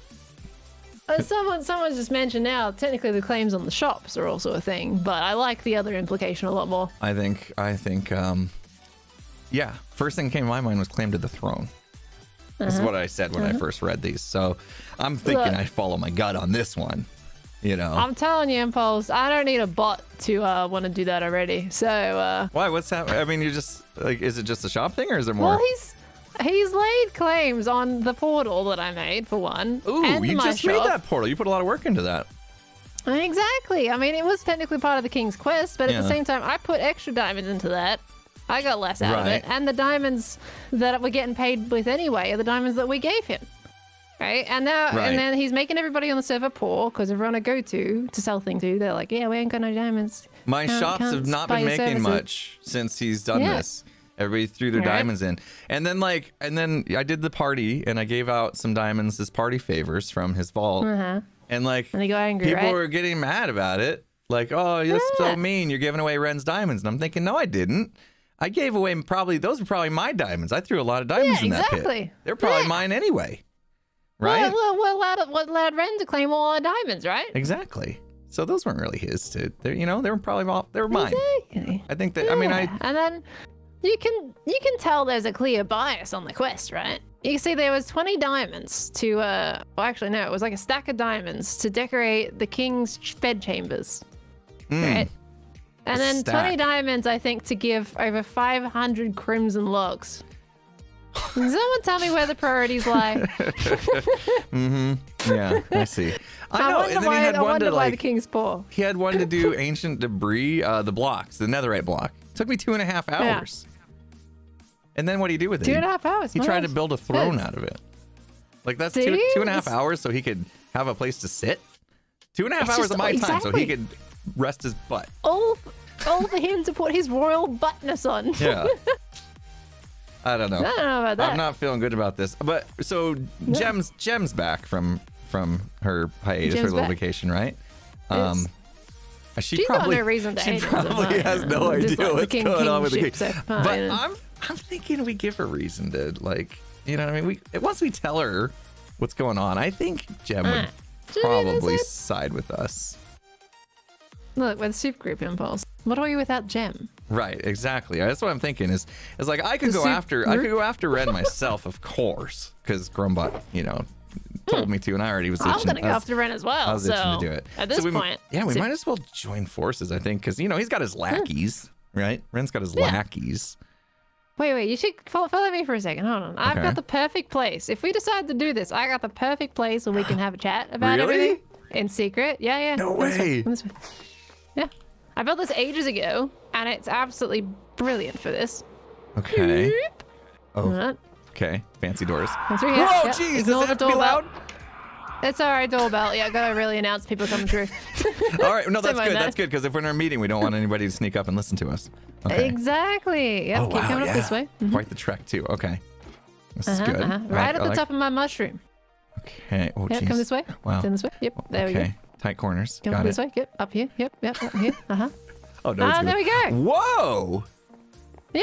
Someone's just mentioned now, technically the claims on the shops are also a thing, but I like the other implication a lot more. I think, yeah, first thing that came to my mind was claim to the throne. This is what I said when I first read these. So I'm thinking I follow my gut on this one, you know. I'm telling you, Impulse, I don't need a bot to want to do that already. So, Why? What's that? I mean, you just, like, is it just a shop thing or is there more? well, he's laid claims on the portal that I made, for one. Ooh, and you my just made shop. that portal. You put a lot of work into that. Exactly. I mean, it was technically part of the King's Quest, but at Yeah. the same time, I put extra diamonds into that. I got less out of Right. it. And the diamonds that we're getting paid with anyway are the diamonds that we gave him. Right? And now, Right. and then he's making everybody on the server poor because everyone I go to sell things to, they're like, yeah, we ain't got no diamonds. My shops can't have not buy been your making services. much since he's done Yeah. this. Everybody threw their Right. diamonds in. And then I did the party and I gave out some diamonds as party favors from his vault. And like And they got angry, people right? were getting mad about it. Like, oh, that's so Yeah. mean. You're giving away Ren's diamonds. And I'm thinking, no, I didn't. I gave away those were probably my diamonds. I threw a lot of diamonds Yeah, in that exactly. pit. They're probably Yeah. mine anyway. Right? Well, what allowed Ren to claim all our diamonds, right? Exactly. So those weren't really his. They were probably they were mine. Exactly. I think that. I mean, Yeah. And then you can tell there's a clear bias on the quest, right? You can see there was 20 diamonds to well, actually no, it was like a stack of diamonds to decorate the king's bed chambers, right? And then stack. 20 diamonds, I think, to give over 500 crimson logs. Can someone tell me where the priorities lie? Yeah, I see. I know. wonder And then he had I one wonder to why the like. king's poor. He had one to do ancient debris, the blocks, the netherite block. Took me 2.5 hours. And then what do you do with it? 2.5 hours. He tried to nice. build a throne Good. out of it. Like that's See? 2.5 hours so he could have a place to sit. 2.5 It's hours just- of my time so he exactly. could rest his butt. all for him to put his royal buttness on. Yeah. I don't know. I don't know about that. I'm not feeling good about this. But so Gem's back from her hiatus, her Gem's little back. vacation, right? Yes. She She's probably got no reason to she hate it, probably has no just idea like the what's king going on with the king. ship, so, But you know. I'm thinking we give her reason to like, you know what I mean? Once we tell her what's going on, I think Gem would probably That's it. side with us. Look, with Soup Group Impulse, what are we without Gem? Right, exactly. That's what I'm thinking is like I could The go soup after Ren myself, of course, because Grumbot, told me to, and I already was itching. I'm gonna go after Ren as well. I was so itching to do it. At this we point, might as well join forces, I think, because he's got his lackeys, right? Ren's got his lackeys. Wait, you should follow me for a second. Hold on. I've Okay. got the perfect place. If we decide to do this, I got the perfect place where we can have a chat about Really? everything in secret. Yeah. No Come this way. Come this way. Yeah. I built this ages ago, and it's absolutely brilliant for this. Okay. Oh, Alright. okay. Fancy doors. That's right here. Whoa, Yep. jeez, does Ignore it the have to be doorbell. loud? It's all right, doorbell. Yeah, gotta really announce people coming through. All right, no, that's Don't mind good. that. That's good because if we're in a meeting, we don't want anybody to sneak up and listen to us. Okay. Exactly. Yep. Oh, Keep wow, coming yeah. up this way. Quite the trek too. Okay. This is good. Right at the top of my mushroom. Okay. Oh, Yep. jeez. Come this way. Wow. Turn this way. Yep. There we go. Okay. Tight corners. Come Got this it. way. Yep. Up here. Yep. Up here. Oh no. it's There we go. Whoa. Yeah.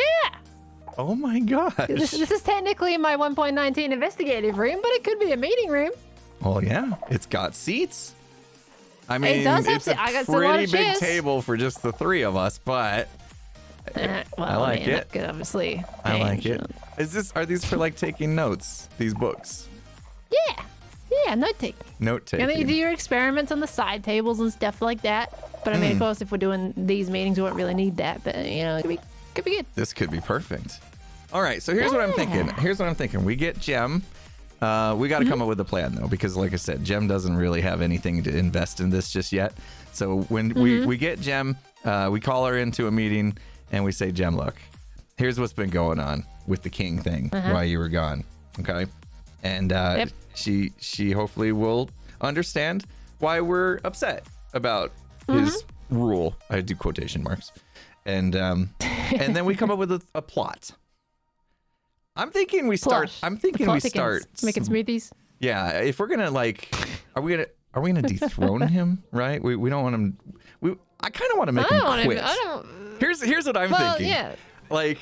Oh my gosh. This is technically my 1.19 investigative room, but it could be a meeting room. Well, yeah. It's got seats. I mean, does have it's seats. a I got a lot pretty of big chairs. table for just the three of us, but Well, I like mean, it. that could obviously. I like change. it. Are these for like taking notes? These books? Yeah. Yeah. Note take. Note And then you taking. do your experiments on the side tables and stuff like that. But I mean, of course, if we're doing these meetings, we won't really need that. But it could be good. This could be perfect. All right, so here's what I'm thinking. We get Gem. We got to come up with a plan though, because like I said, Gem doesn't really have anything to invest in this just yet. So when we get Gem, we call her into a meeting and we say, Gem, look, here's what's been going on with the king thing while you were gone. Okay, and she hopefully will understand why we're upset about his rule. I do quotation marks, and then we come up with a plot. I'm thinking we start. Plush. I'm thinking The we plot start thickens. Making smoothies. Yeah, if we're gonna like, are we are we gonna dethrone him? Right? We don't want him. I kind of want to make him quit. Here's what I'm thinking. Yeah. Like,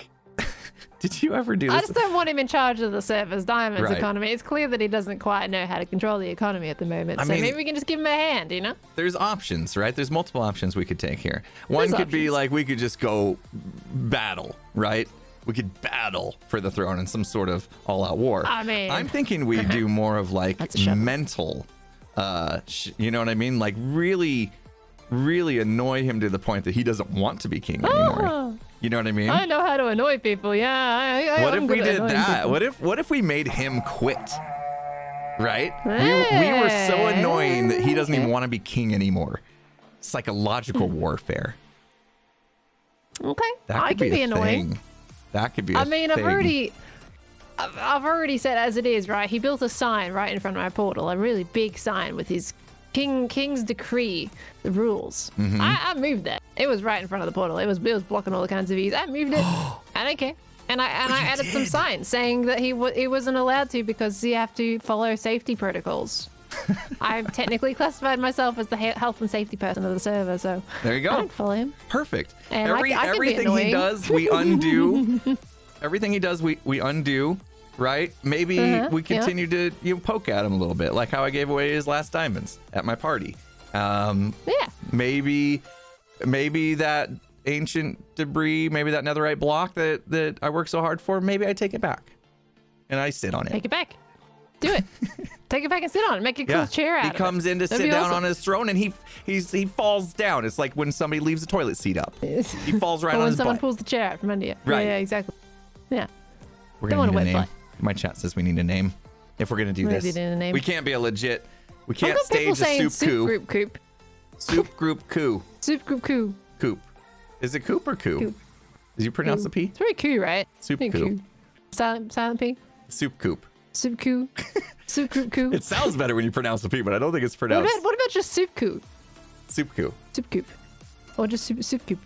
did you ever do this? I just don't want him in charge of the server's diamonds Right. economy. It's clear that he doesn't quite know how to control the economy at the moment. I So mean- maybe we can just give him a hand, you know? There's options, right? There's multiple options we could take here. One There's could be options. like we could just go battle, right? We could battle for the throne in some sort of all-out war. I mean- I'm thinking we do more of like That's a shovel. mental, you know what I mean? Like really annoy him to the point that he doesn't want to be king anymore. Oh. You know what I mean? I know how to annoy people. Yeah. What I'm if we good at did annoying that? people. What if we made him quit? Right? We were so annoying that he doesn't even want to be king anymore. Psychological warfare. Okay. That I could can be a annoying. thing. That could be. I mean, I've already said as it is, right? He built a sign right in front of my portal, a really big sign with his king's decree, the rules. Mm-hmm. I moved that. It was right in front of the portal. It was blocking all the kinds of views. I moved it. I don't care. And I added some signs saying that he wasn't allowed to because you have to follow safety protocols. I've technically classified myself as the health and safety person of the server, so There you go. I don't follow him. Perfect. And I can be Everything he annoying. does, we undo. Everything he does, we undo. Right? Maybe we yeah. continue to poke at him a little bit, like how I gave away his last diamonds at my party. Yeah. Maybe that ancient debris, maybe that netherite block that I worked so hard for, maybe I take it back and I sit on it. Take it back. Do it. Take it back and sit on it. Make a cool chair out He of comes it. in to That'd sit be down awesome. on his throne and he falls down. It's like when somebody leaves the toilet seat up. He falls right Or on when his someone butt. pulls the chair out from under you. Right. Yeah, exactly. Yeah. We're Don't gonna want need a a wet name. My chat says we need a name if we're gonna do We this. need a name. We can't be a legit. We I've can't got people stage a saying soup coup. group coop. Soup group coup. Soup group coup. Coop. Is it coop or coup? Coop. Did you pronounce the P? It's very coup, right? Soup Very coup. Silent P. Soup coop. Soup coup. Soup group coup. It sounds better when you pronounce the P, but I don't think it's What pronounced about just soup coup? soup coup. Soup coop. Or just soup coop.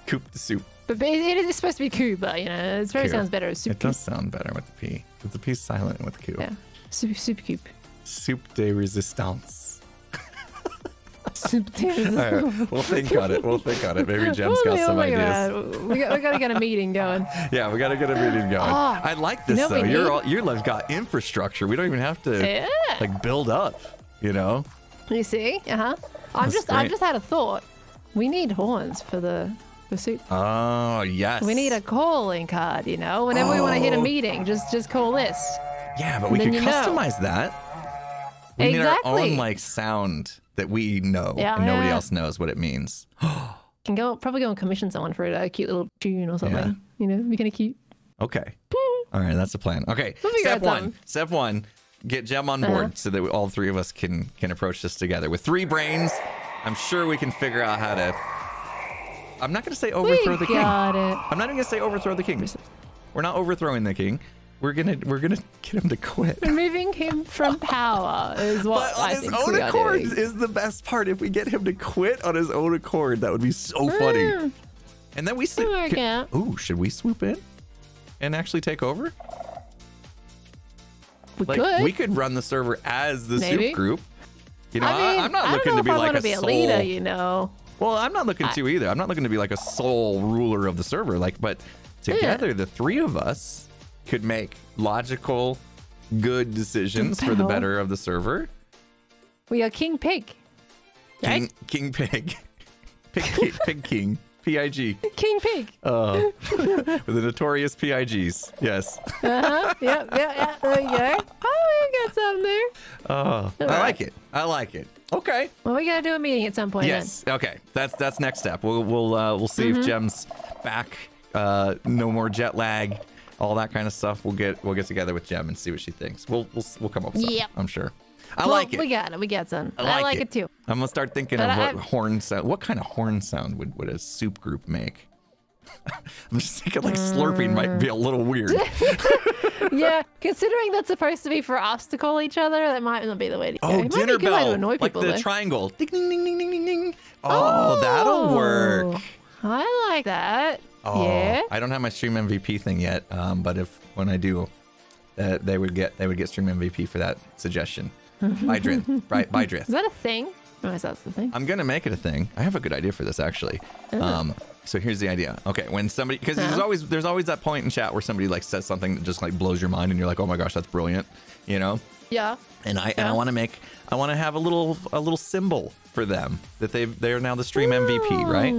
Coop the soup. But it is supposed to be coup, but it very Coup. sounds better as soup It coop. does sound better with the P. Because the P's silent with the Q. Yeah. Soup coop. Soup de resistance. Soup All right, we'll think on it. Maybe Jem's got some ideas. We got to get a meeting going. Yeah, we got to get a meeting going. Oh, I like this you know though. what we You're like got infrastructure. We don't even have to Yeah. like build up. You know. You see? I've That's just great. had a thought. We need horns for soup. Oh yes. We need a calling card, whenever we want to hit a Oh. meeting, just call this. Yeah, but we Then could you know. customize that. We need our Exactly. own like sound that we know Yeah, and nobody yeah. else knows what it means. Can probably go and commission someone for a cute little tune or something. Be kind of cute. Okay. All right, that's the plan. Okay. We'll figure Step out one. something. Step one. Get Gem on board so that all three of us can approach this together. With 3 brains, I'm sure we can figure out how to. I'm not going to say overthrow the king. Got it. I'm not even going to say overthrow the king. We're not overthrowing the king. We're gonna get him to quit. Removing him from power is what But on I his think own we are accord doing. is the best part. If we get him to quit on his own accord, that would be so funny. And then we work out. Ooh, should we swoop in and actually take over? We Like could. we could run the server as the Maybe. soup group. I'm not I looking don't know to be if I like want a to be a sole. leader, Well, I'm not looking to either. I'm not looking to be like a sole ruler of the server. But together, the 3 of us could make logical, good decisions for the Power. better of the server. We are King Pig. Right? King Pig. Pig King. PIG. King Pig. With the notorious PIGs. Yes. Yeah. There you go. Oh, we got some there. I like it. I like it. Okay. Well, we gotta do a meeting at some point. Yes. Okay. That's next step. We'll see if Gem's back. No more jet lag. All that kind of stuff. We'll get together with Gem and see what she thinks. We'll come up with something. Yep. I'm sure. I Well, like it. We got it. We got some. I like it too. I'm gonna start thinking But of what I- horn sound. What kind of horn sound would a soup group make? I'm just thinking like slurping might be a little weird. Yeah, considering that's supposed to be for us to call each other, that might not be the way to go. Oh, It might be dinner a good way to bell, annoy like people, the though. triangle. Ding ding ding ding ding ding ding. Oh, that'll work. I like that. Oh, Yeah. I don't have my stream MVP thing yet, but when I do, they would get stream MVP for that suggestion. Bydrith. Right, Bydrith. Is that a thing? Oh, that's the thing. I'm gonna make it a thing. I have a good idea for this actually. So here's the idea. Okay, when somebody, because there's always that point in chat where somebody like says something that just like blows your mind, and you're like, oh my gosh, that's brilliant, you know? Yeah. And I want to have a little symbol for them that they're now the stream MVP, right?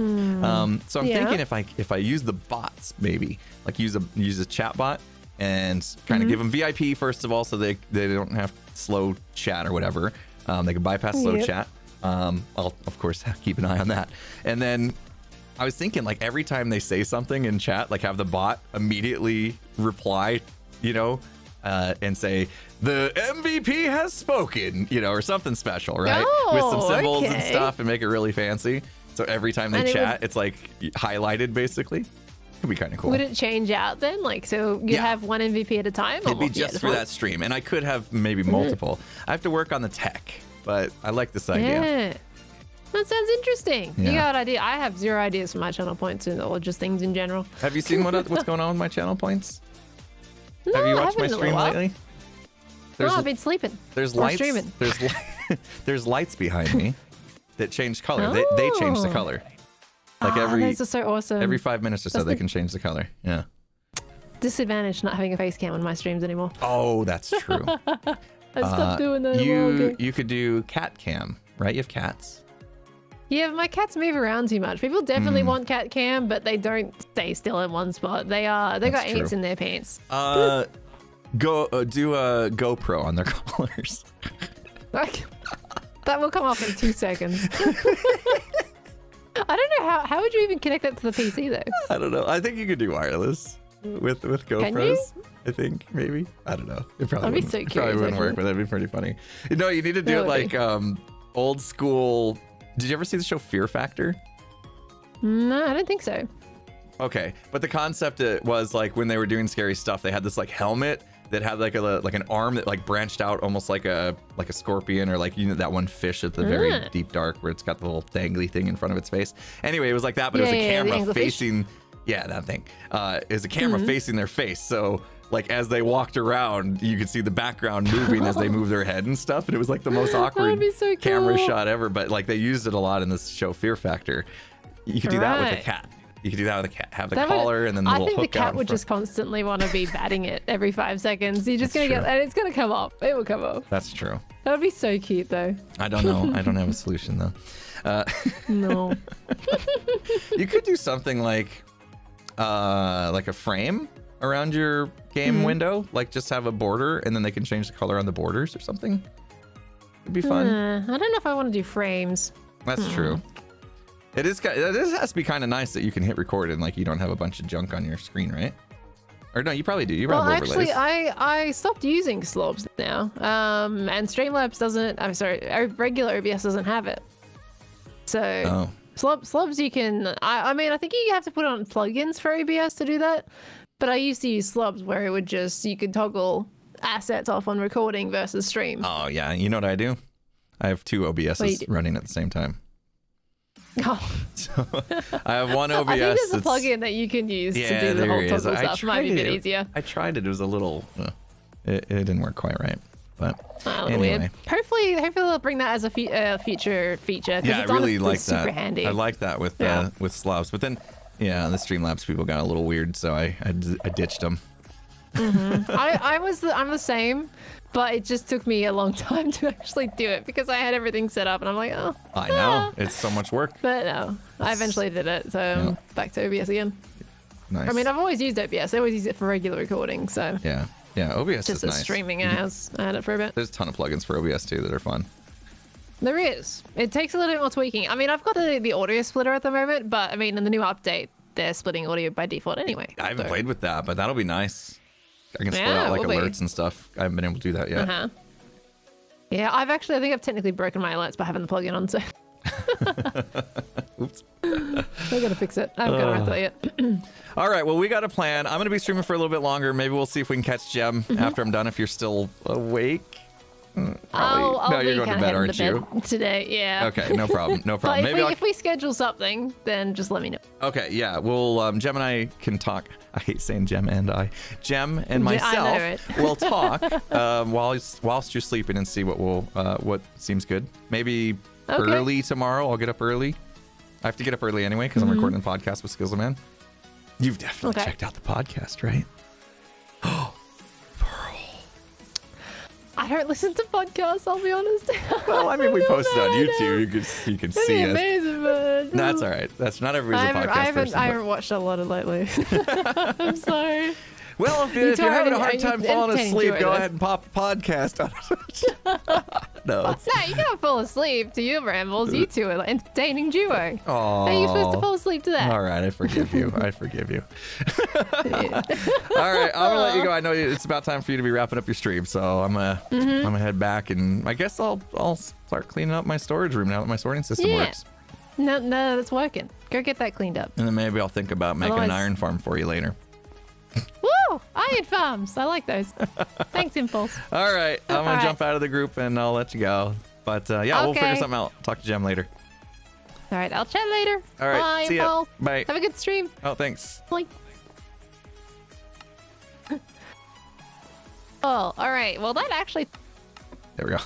So I'm thinking if I use the bots, maybe like use a chat bot and kind of give them VIP first of all, so they don't have slow chat or whatever. They can bypass slow chat. I'll of course keep an eye on that. And then I was thinking like every time they say something in chat, like have the bot immediately reply, you know, and say the MVP has spoken, you know, or something special, right? With some symbols and stuff, and make it really fancy. So every time they chat, it's like highlighted basically. It'd be kind of cool. Would it change out then? Like, so you have one MVP at a time? It'd be just for that stream, and I could have maybe multiple. I have to work on the tech, but I like this idea. Yeah. That sounds interesting. You got an idea. I have 0 ideas for my channel points or just things in general. Have you seen what's going on with my channel points? No, have you I watched my haven't in a stream while. lately? No, I've been sleeping. There's or lights. streaming. There's lights behind me that change color. They change the color. Like those are so awesome. Every 5 minutes or so, they can change the color. Yeah. Disadvantage not having a face cam on my streams anymore. Oh, that's true. I stopped doing that. You could do cat cam, right? You have cats. Yeah, my cats move around too much. People definitely want cat cam, but they don't stay still in one spot. They got ants in their pants. Do a GoPro on their collars. That will come off in 2 seconds. I don't know how would you even connect that to the PC though? I don't know. I think you could do wireless with GoPros. Can you? I think maybe. I don't know. It probably I'd be wouldn't, so it curious, probably wouldn't work, actually. but that'd be pretty funny. You know, you need to do it like old school. Did you ever see the show Fear Factor? No, I don't think so. Okay, but the concept was like when they were doing scary stuff, they had this like helmet that had like an arm that like branched out almost like a scorpion, or like, you know, that one fish at the very deep dark where it's got the little dangly thing in front of its face. Anyway, it was like that, but it was a camera facing. Yeah, that thing. It was a camera facing their face, so like as they walked around, you could see the background moving as they move their head and stuff, and it was like the most awkward so camera cool. shot ever. But like they used it a lot in this show Fear Factor. You could do that with a cat. You could do that with a cat. Have the collar and then the little hook out. I think the cat would just constantly want to be batting it every 5 seconds. You're just gonna get, and it's gonna come off. It will come off. That's true. That would be so cute though. I don't know. I don't have a solution though. No. You could do something like a frame around your game window, like just have a border, and then they can change the color on the borders or something. It'd be fun. I don't know if I want to do frames. That's true. It has to be kind of nice that you can hit record and like you don't have a bunch of junk on your screen, right? Or no, you probably do. You probably have overlays. Actually, I stopped using slobs now. And Streamlabs doesn't. I'm sorry, regular OBS doesn't have it. So slobs you can. I mean, I think you have to put on plugins for OBS to do that. But I used to use slobs where it would just, you could toggle assets off on recording versus stream. Oh yeah, you know what I do? I have 2 OBSs running at the same time. Oh. So I have one OBS. I think there's a plugin that you can use to do the whole toggle stuff. Might be a bit easier. I tried it. It was a little. It didn't work quite right. But anyway. Weird. Hopefully they'll bring that as a future feature. Yeah, I really like that. Super handy. I like that with slobs. But then, yeah, the Streamlabs people got a little weird, so I ditched them. I'm the same, but it just took me a long time to actually do it because I had everything set up, and I'm like, oh. I know it's so much work. But no, I eventually did it, so I'm back to OBS again. Nice. I mean, I've always used OBS. I always use it for regular recording, so. Yeah, OBS just is nice. Just streaming hours. I had it for a bit. There's a ton of plugins for OBS too that are fun. There is. It takes a little bit more tweaking. I mean, I've got the audio splitter at the moment, but I mean, in the new update, they're splitting audio by default anyway. I haven't played with that, but that'll be nice. I can split out like alerts and stuff. I haven't been able to do that yet. Yeah, I think I've technically broken my alerts by having the plugin on, so. Oops. We're gonna fix it. I haven't got around to that yet. All right, well, we got a plan. I'm gonna be streaming for a little bit longer. Maybe we'll see if we can catch Gem after I'm done, if you're still awake. I'll no, be you're going to kinda bed, heading aren't to you? bed today. Yeah. Okay, no problem. No But problem. Maybe if we schedule something, then just let me know. Okay, yeah. Well, Gem and I can talk. I hate saying Gem and I. Gem and myself I know, right? will talk whilst you're sleeping and see what seems good. Maybe early tomorrow. I'll get up early. I have to get up early anyway because I'm recording a podcast with Skills Man. You've definitely checked out the podcast, right? Oh, Pearl. I don't listen to podcasts, I'll be honest. Well, I mean, we posted on YouTube. You can That'd see be us. amazing, man. That's all right. That's not everybody's a podcast person. I but- haven't watched a lot of lately. I'm sorry. Well, if you're having a hard time falling entertaining asleep, Joy, go though. ahead and pop a podcast on it. No, it's... No, you can't fall asleep to your rambles. You two are like entertaining duo. Oh. How are you supposed to fall asleep to that? All right, I forgive you. I forgive you. All right, I'm gonna let you go. I know it's about time for you to be wrapping up your stream, so I'm gonna head back, and I guess I'll start cleaning up my storage room now that my sorting system works. No, that's working. Go get that cleaned up. And then maybe I'll think about making an Otherwise- iron farm for you later. Woo! Iron farms. I like those. Thanks, Impulse. All right, I'm gonna All right. jump out of the group and I'll let you go. But yeah, we'll figure Okay. something out. Talk to Jem later. All right, I'll chat later. All right, Bye, see ya. Paul. Bye. Have a good stream. Oh, thanks. Bye. Oh, all right. Well, that actually. There we go.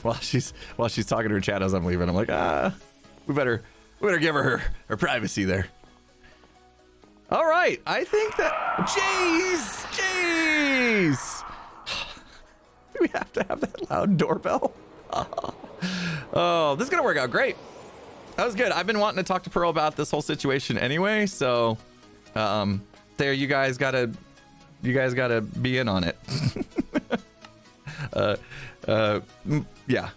while she's talking to her chat as I'm leaving, I'm like, we better give her privacy there. All right, I think that jeez. Do we have to have that loud doorbell? Oh, this is gonna work out great. That was good. I've been wanting to talk to Pearl about this whole situation anyway, so there you guys gotta be in on it. Yeah,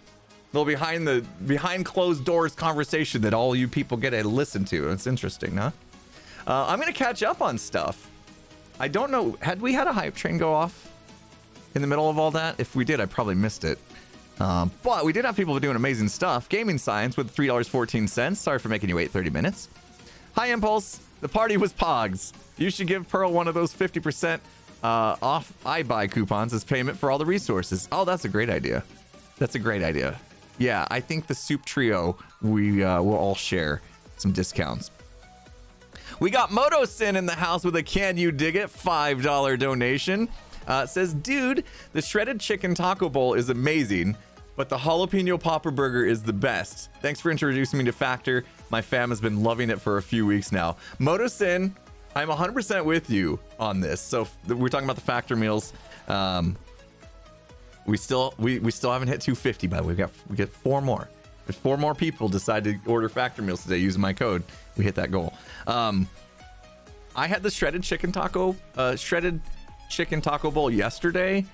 little behind closed doors conversation that all you people get to listen to. It's interesting, huh? I'm gonna catch up on stuff. I don't know, had we had a hype train go off in the middle of all that? If we did, I probably missed it. But we did have people doing amazing stuff. Gaming Science with $3.14. Sorry for making you wait 30 minutes. Hi Impulse, the party was Pogs. You should give Pearl one of those 50% off iBuy coupons as payment for all the resources. Oh, that's a great idea. That's a great idea. Yeah, I think the Soup Trio, we will all share some discounts. We got MotoSin in the house with a Can You Dig It $5 donation. It says, dude, the shredded chicken taco bowl is amazing, but the jalapeno popper burger is the best. Thanks for introducing me to Factor. My fam has been loving it for a few weeks now. MotoSin, I'm 100% with you on this. So we're talking about the Factor meals. We still haven't hit 250, but we get 4 more. If 4 more people decide to order Factor meals today using my code, we hit that goal. I had the shredded chicken taco bowl yesterday.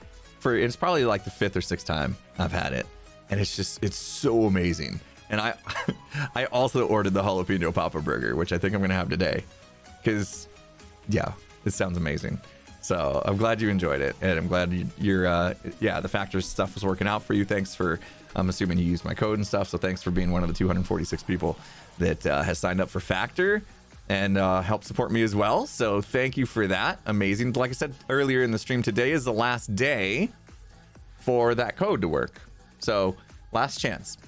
It's probably like the 5th or 6th time I've had it, and it's so amazing. And I also ordered the jalapeno popper burger, which I think I'm gonna have today, because yeah, it sounds amazing. So I'm glad you enjoyed it, and I'm glad the Factor stuff was working out for you. Thanks for, I'm assuming you used my code and stuff, so thanks for being one of the 246 people that has signed up for Factor and helped support me as well. So thank you for that. Amazing. Like I said earlier in the stream, today is the last day for that code to work. So last chance.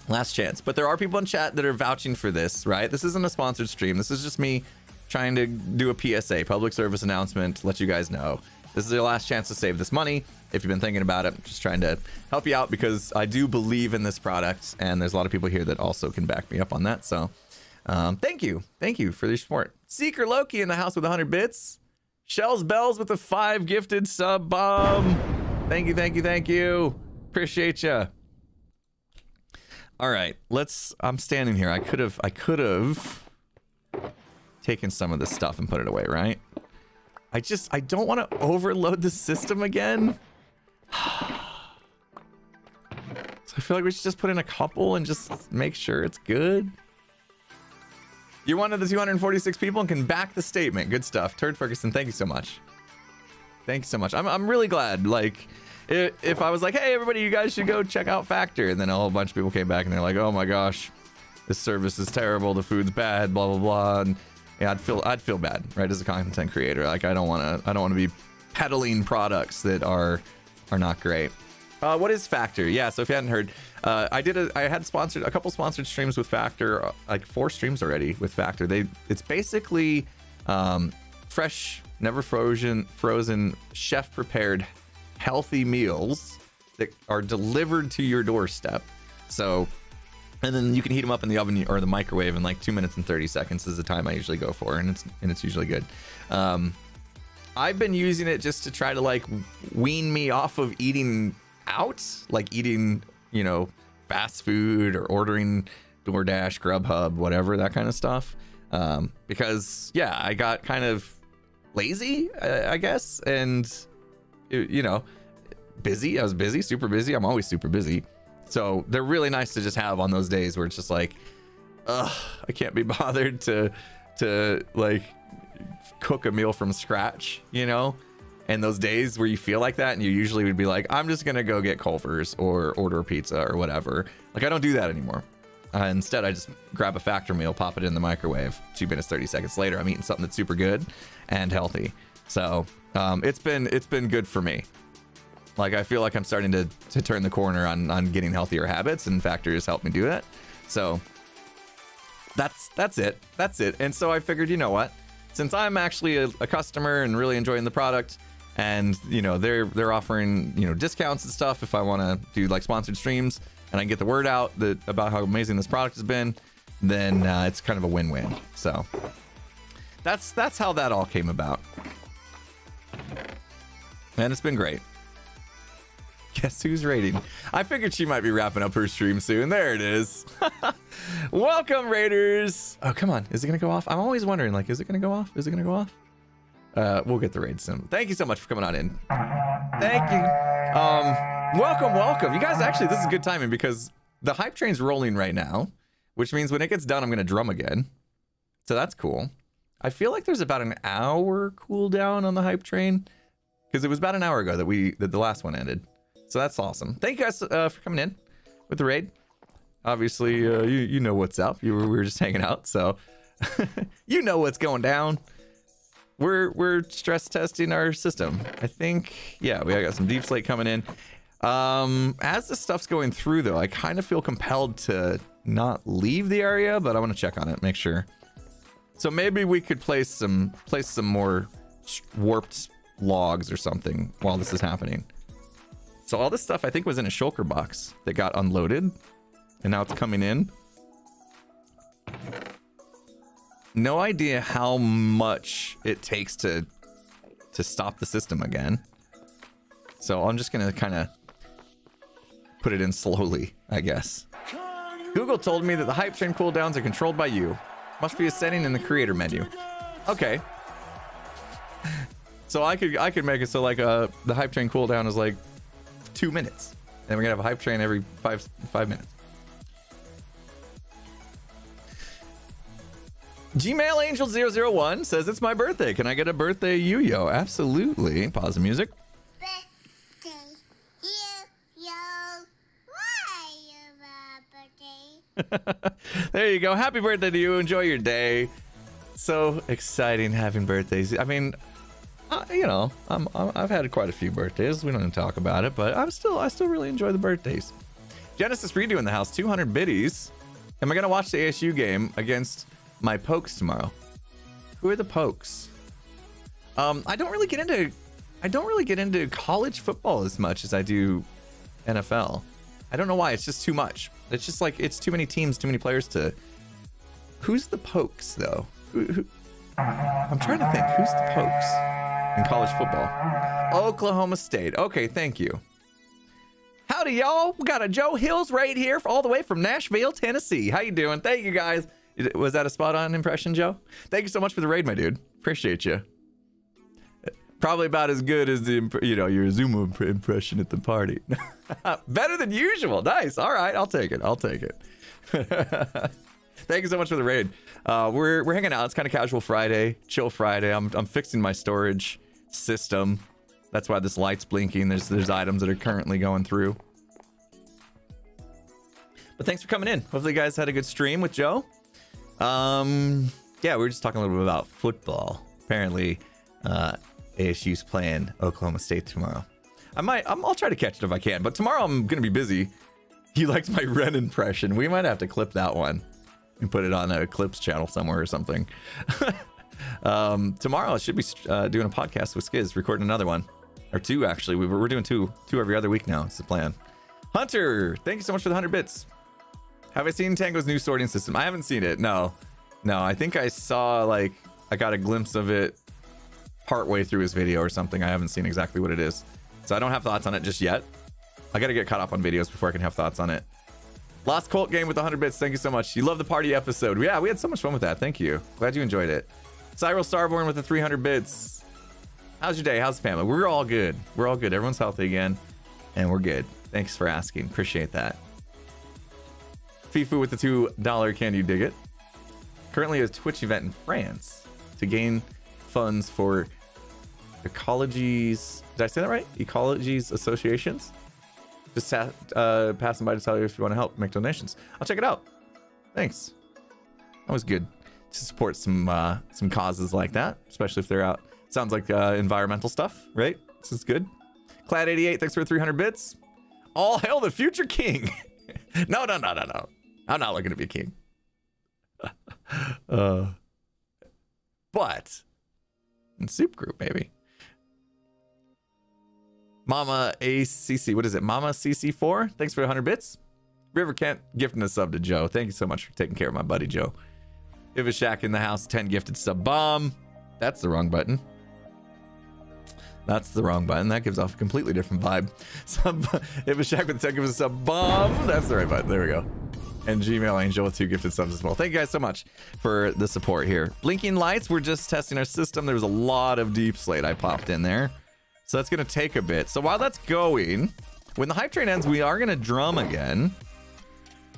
But there are people in chat that are vouching for this, right? This isn't a sponsored stream. This is just me trying to do a PSA, public service announcement, let you guys know. This is your last chance to save this money. If you've been thinking about it, I'm just trying to help you out because I do believe in this product, and there's a lot of people here that also can back me up on that. So thank you for your support. Seeker Loki in the house with 100 bits. Shells Bells with the 5 gifted sub bomb. Thank you. Appreciate you. All right, I'm standing here. I could have taken some of this stuff and put it away, right? I don't want to overload the system again. So I feel like we should just put in a couple and just make sure it's good. You're one of the 246 people and can back the statement. Good stuff. Turd Ferguson, thank you so much. I'm really glad. Like, if I was like, hey, everybody, you guys should go check out Factor, and then a whole bunch of people came back and they're like, oh my gosh, this service is terrible, the food's bad, blah blah blah, and yeah, I'd feel bad, right, as a content creator. Like, I don't want to be peddling products that are not great. What is Factor? Yeah, so if you hadn't heard, I had a couple sponsored streams with Factor, like 4 streams already with Factor. It's basically fresh, never frozen, chef prepared, healthy meals that are delivered to your doorstep. So, and then you can heat them up in the oven or the microwave in like 2 minutes and 30 seconds is the time I usually go for, and it's usually good. I've been using it just to try to like wean me off of eating out, like eating, you know, fast food or ordering DoorDash, Grubhub, whatever, that kind of stuff. Because yeah, I got kind of lazy, I guess, and you know, busy. I was busy, super busy. I'm always super busy. So they're really nice to just have on those days where it's just like, ugh, I can't be bothered to like cook a meal from scratch, you know? And those days where you feel like that, and you usually would be like, I'm just gonna go get Culver's or order a pizza or whatever. Like, I don't do that anymore. Instead, I just grab a Factor meal, pop it in the microwave. 2 minutes, 30 seconds later, I'm eating something that's super good and healthy. So it's been good for me. Like, I feel like I'm starting to turn the corner on getting healthier habits, and Factor has helped me do that. So that's it. And so I figured, you know what? Since I'm actually a customer and really enjoying the product, and you know they're offering, you know, discounts and stuff if I want to do like sponsored streams, and I can get the word out about how amazing this product has been, then it's kind of a win-win. So that's how that all came about, and it's been great. Guess who's raiding? I figured she might be wrapping up her stream soon. There it is. Welcome, Raiders. Oh, come on. Is it going to go off? I'm always wondering, like, is it going to go off? Is it going to go off? We'll get the raid soon. Thank you so much for coming on in. Thank you. Welcome. You guys, actually, this is good timing because the hype train's rolling right now, which means when it gets done, I'm going to drum again. So that's cool. I feel like there's about an hour cooldown on the hype train because it was about an hour ago that the last one ended. So that's awesome. Thank you guys for coming in with the raid. Obviously, you know what's up. We were just hanging out, so you know what's going down. We're stress testing our system. I think, yeah, we got some deep slate coming in. As the stuff's going through, though, I kind of feel compelled to not leave the area, but I want to check on it, make sure. So maybe we could place some more warped logs or something while this is happening. So all this stuff, I think, was in a shulker box that got unloaded, and now it's coming in. No idea how much it takes to stop the system again. So I'm just gonna kind of put it in slowly, I guess. Google told me that the hype train cooldowns are controlled by you. Must be a setting in the creator menu. Okay. So I could make it so like the hype train cooldown is like 2 minutes, and we're gonna have a hype train every five minutes. Gmail Angel 001 says it's my birthday. Can I get a birthday yo? Absolutely. Pause the music. Birthday yo. Why your birthday? There you go. Happy birthday to you. Enjoy your day. So exciting having birthdays. I mean, you know, I've had quite a few birthdays. We don't even talk about it, but I still really enjoy the birthdays. Genesis Redo in the house, 200 biddies. Am I gonna watch the ASU game against my Pokes tomorrow? Who are the Pokes? I don't really get into college football as much as I do NFL. I don't know why. It's just too much. It's just like it's too many teams, too many players to. Who's the Pokes though? Who? I'm trying to think. Who's the Pokes in college football? Oklahoma State. Okay, thank you. Howdy, y'all. We got a Joe Hills right here, all the way from Nashville, Tennessee. How you doing? Thank you, guys. Was that a spot-on impression, Joe? Thank you so much for the raid, my dude. Appreciate you. Probably about as good as your Zuma impression at the party. Better than usual. Nice. All right, I'll take it. Thank you so much for the raid. We're hanging out. It's kind of casual Friday, chill Friday. I'm fixing my storage system. That's why this light's blinking. There's items that are currently going through. But thanks for coming in. Hopefully you guys had a good stream with Joe. Yeah, we were just talking a little bit about football. Apparently, ASU's playing Oklahoma State tomorrow. I'll try to catch it if I can. But tomorrow I'm gonna be busy. He likes my Ren impression. We might have to clip that one and put it on a clips channel somewhere or something. Tomorrow I should be doing a podcast with Skiz, recording another one. Or two, actually. We're doing two every other week now. It's the plan. Hunter, thank you so much for the 100 bits. Have I seen Tango's new sorting system? I haven't seen it. No. I think I saw, like, I got a glimpse of it partway through his video or something. I haven't seen exactly what it is. So I don't have thoughts on it just yet. I got to get caught up on videos before I can have thoughts on it. Lost Colt game with 100 bits. Thank you so much. You love the party episode. Yeah, we had so much fun with that. Thank you. Glad you enjoyed it. Cyril Starborn with the 300 bits. How's your day? How's the family? We're all good. We're all good. Everyone's healthy again. And we're good. Thanks for asking. Appreciate that. Fifu with the $2. Can you dig it? Currently a Twitch event in France to gain funds for ecologies. Did I say that right? Ecologies associations. Just passing by to tell you if you want to help make donations. I'll check it out. Thanks. Always good to support some causes like that, especially if they're out. Sounds like environmental stuff, right? This is good. Clad88, thanks for 300 bits. All hail the future king. No. I'm not looking to be a king. But in Soup Group, maybe. Mama ACC, what is it? Mama CC4, thanks for 100 bits. River Kent gifting a sub to Joe. Thank you so much for taking care of my buddy Joe. Ivashak in the house, 10 gifted sub bomb. That's the wrong button. That's the wrong button. That gives off a completely different vibe. Ivashak with 10 gives us a sub bomb. That's the right button. There we go. And Gmail Angel with 2 gifted subs as well. Thank you guys so much for the support here. Blinking lights, we're just testing our system. There was a lot of deep slate I popped in there. So that's going to take a bit. So while that's going, when the hype train ends, we are going to drum again.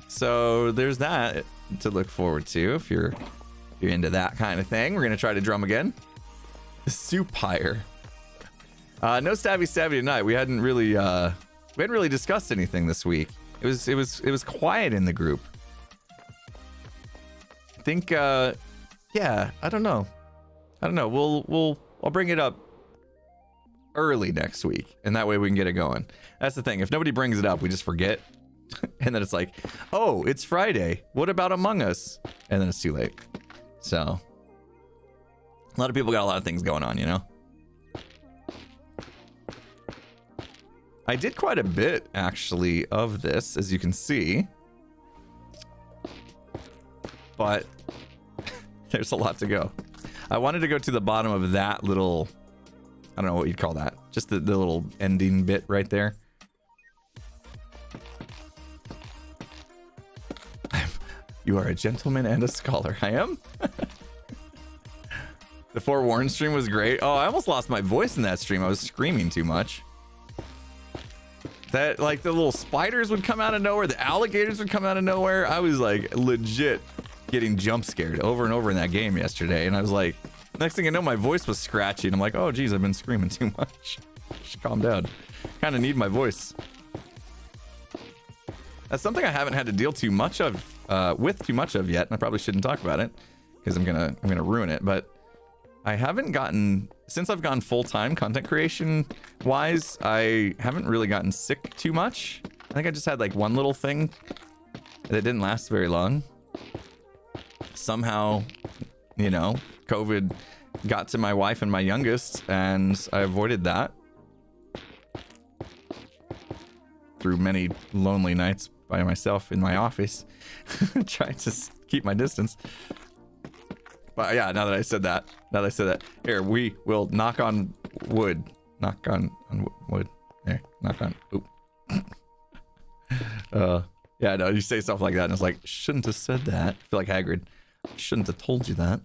So there's that to look forward to if you're into that kind of thing. We're going to try to drum again. Soup hire. No stabby tonight. We hadn't really discussed anything this week. It was quiet in the group. I think yeah, I don't know. I'll bring it up early next week, and that way we can get it going. That's the thing. If nobody brings it up, we just forget. And then it's like, oh, it's Friday. What about Among Us? And then it's too late. So a lot of people got a lot of things going on, you know? I did quite a bit, actually, of this, as you can see. But there's a lot to go. I wanted to go to the bottom of that little... I don't know what you'd call that. Just the little ending bit right there. You are a gentleman and a scholar. I am? The Forewarned stream was great. Oh, I almost lost my voice in that stream. I was screaming too much. That, like, the little spiders would come out of nowhere. The alligators would come out of nowhere. I was, like, legit getting jump scared over and over in that game yesterday. And I was like, next thing I know, my voice was scratchy. And I'm like, oh, geez, I've been screaming too much. Just calm down. Kind of need my voice. That's something I haven't had to deal too much of, with too much of yet. And I probably shouldn't talk about it because I'm gonna ruin it. But I haven't gotten, since I've gone full-time content creation wise, I haven't really gotten sick too much. I think I just had like one little thing that didn't last very long. Somehow, you know, COVID got to my wife and my youngest, and I avoided that through many lonely nights by myself in my office, trying to keep my distance. But yeah, now that I said that, here, we will knock on wood. Knock on wood. There, knock on. Oop. Yeah, no, you say stuff like that, and it's like, shouldn't have said that. I feel like Hagrid. Shouldn't have told you that.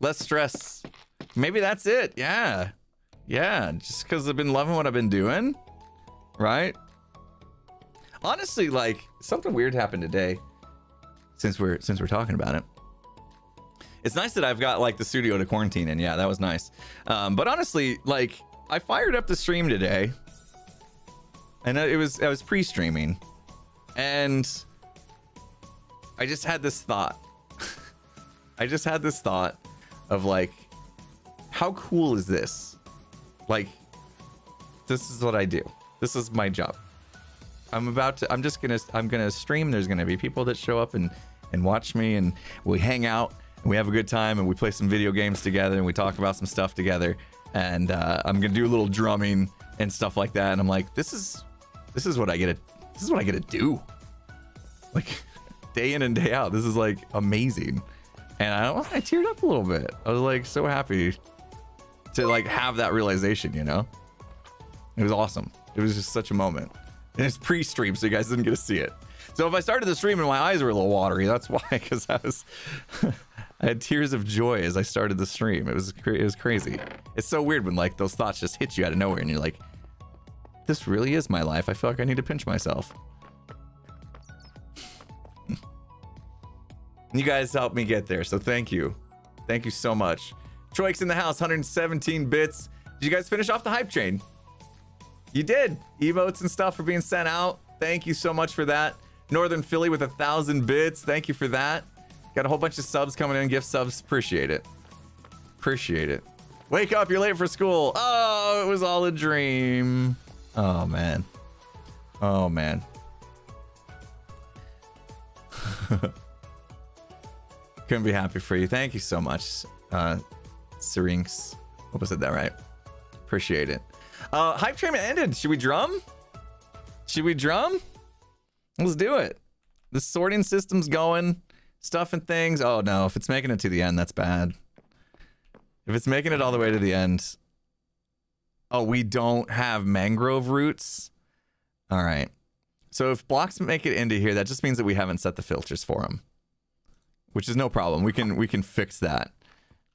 Less stress. Maybe that's it. Yeah. Yeah, just because I've been loving what I've been doing. Right? Honestly, like, something weird happened today. Since we're talking about it. It's nice that I've got, like, the studio to quarantine in. Yeah, that was nice. But honestly, like, I fired up the stream today. And I was pre-streaming. And I just had this thought. I just had this thought of, like, how cool is this? Like, this is what I do. This is my job. I'm gonna stream. There's gonna be people that show up and watch me, and we hang out and we have a good time and we play some video games together and we talk about some stuff together. And I'm gonna do a little drumming and stuff like that. And I'm like, this is what I get to do. Like, day in and day out. This is like amazing. And I teared up a little bit. I was like so happy to like have that realization, you know? It was awesome. It was just such a moment. And it's pre-stream, so you guys didn't get to see it. So if I started the stream and my eyes were a little watery, that's why, because I had tears of joy as I started the stream. It was crazy. It's so weird when like those thoughts just hit you out of nowhere and you're like, this really is my life. I feel like I need to pinch myself. You guys helped me get there, so thank you. Thank you so much. Troik's in the house, 117 bits. Did you guys finish off the hype train? You did. Emotes and stuff are being sent out. Thank you so much for that. Northern Philly with 1,000 bits. Thank you for that. Got a whole bunch of subs coming in, gift subs. Appreciate it. Appreciate it. Wake up, you're late for school. Oh, it was all a dream. Oh, man. Oh, man. Couldn't be happy for you. Thank you so much, Syrinx. Hope I said that right. Appreciate it. Hype train ended. Should we drum? Should we drum? Let's do it. The sorting system's going. Stuff and things. Oh, no. If it's making it to the end, that's bad. If it's making it all the way to the end. Oh, we don't have mangrove roots. All right. So if blocks make it into here, that just means that we haven't set the filters for them. Which is no problem. We can fix that.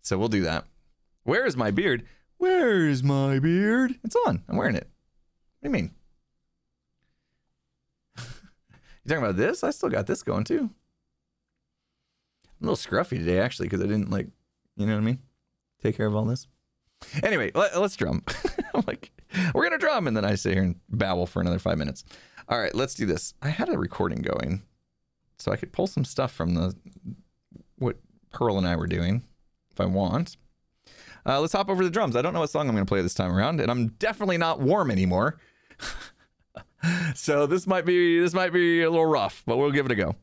So we'll do that. Where is my beard? Where is my beard? It's on. I'm wearing it. What do you mean? You talking about this? I still got this going too. I'm a little scruffy today actually because I didn't like, you know what I mean? Take care of all this. Anyway, let's drum. I'm like, we're going to drum. And then I sit here and babble for another 5 minutes. All right, let's do this. I had a recording going so I could pull some stuff from what Pearl and I were doing if I want. Let's hop over to the drums. I don't know what song I'm going to play this time around, and I'm definitely not warm anymore. So this might be a little rough, but we'll give it a go.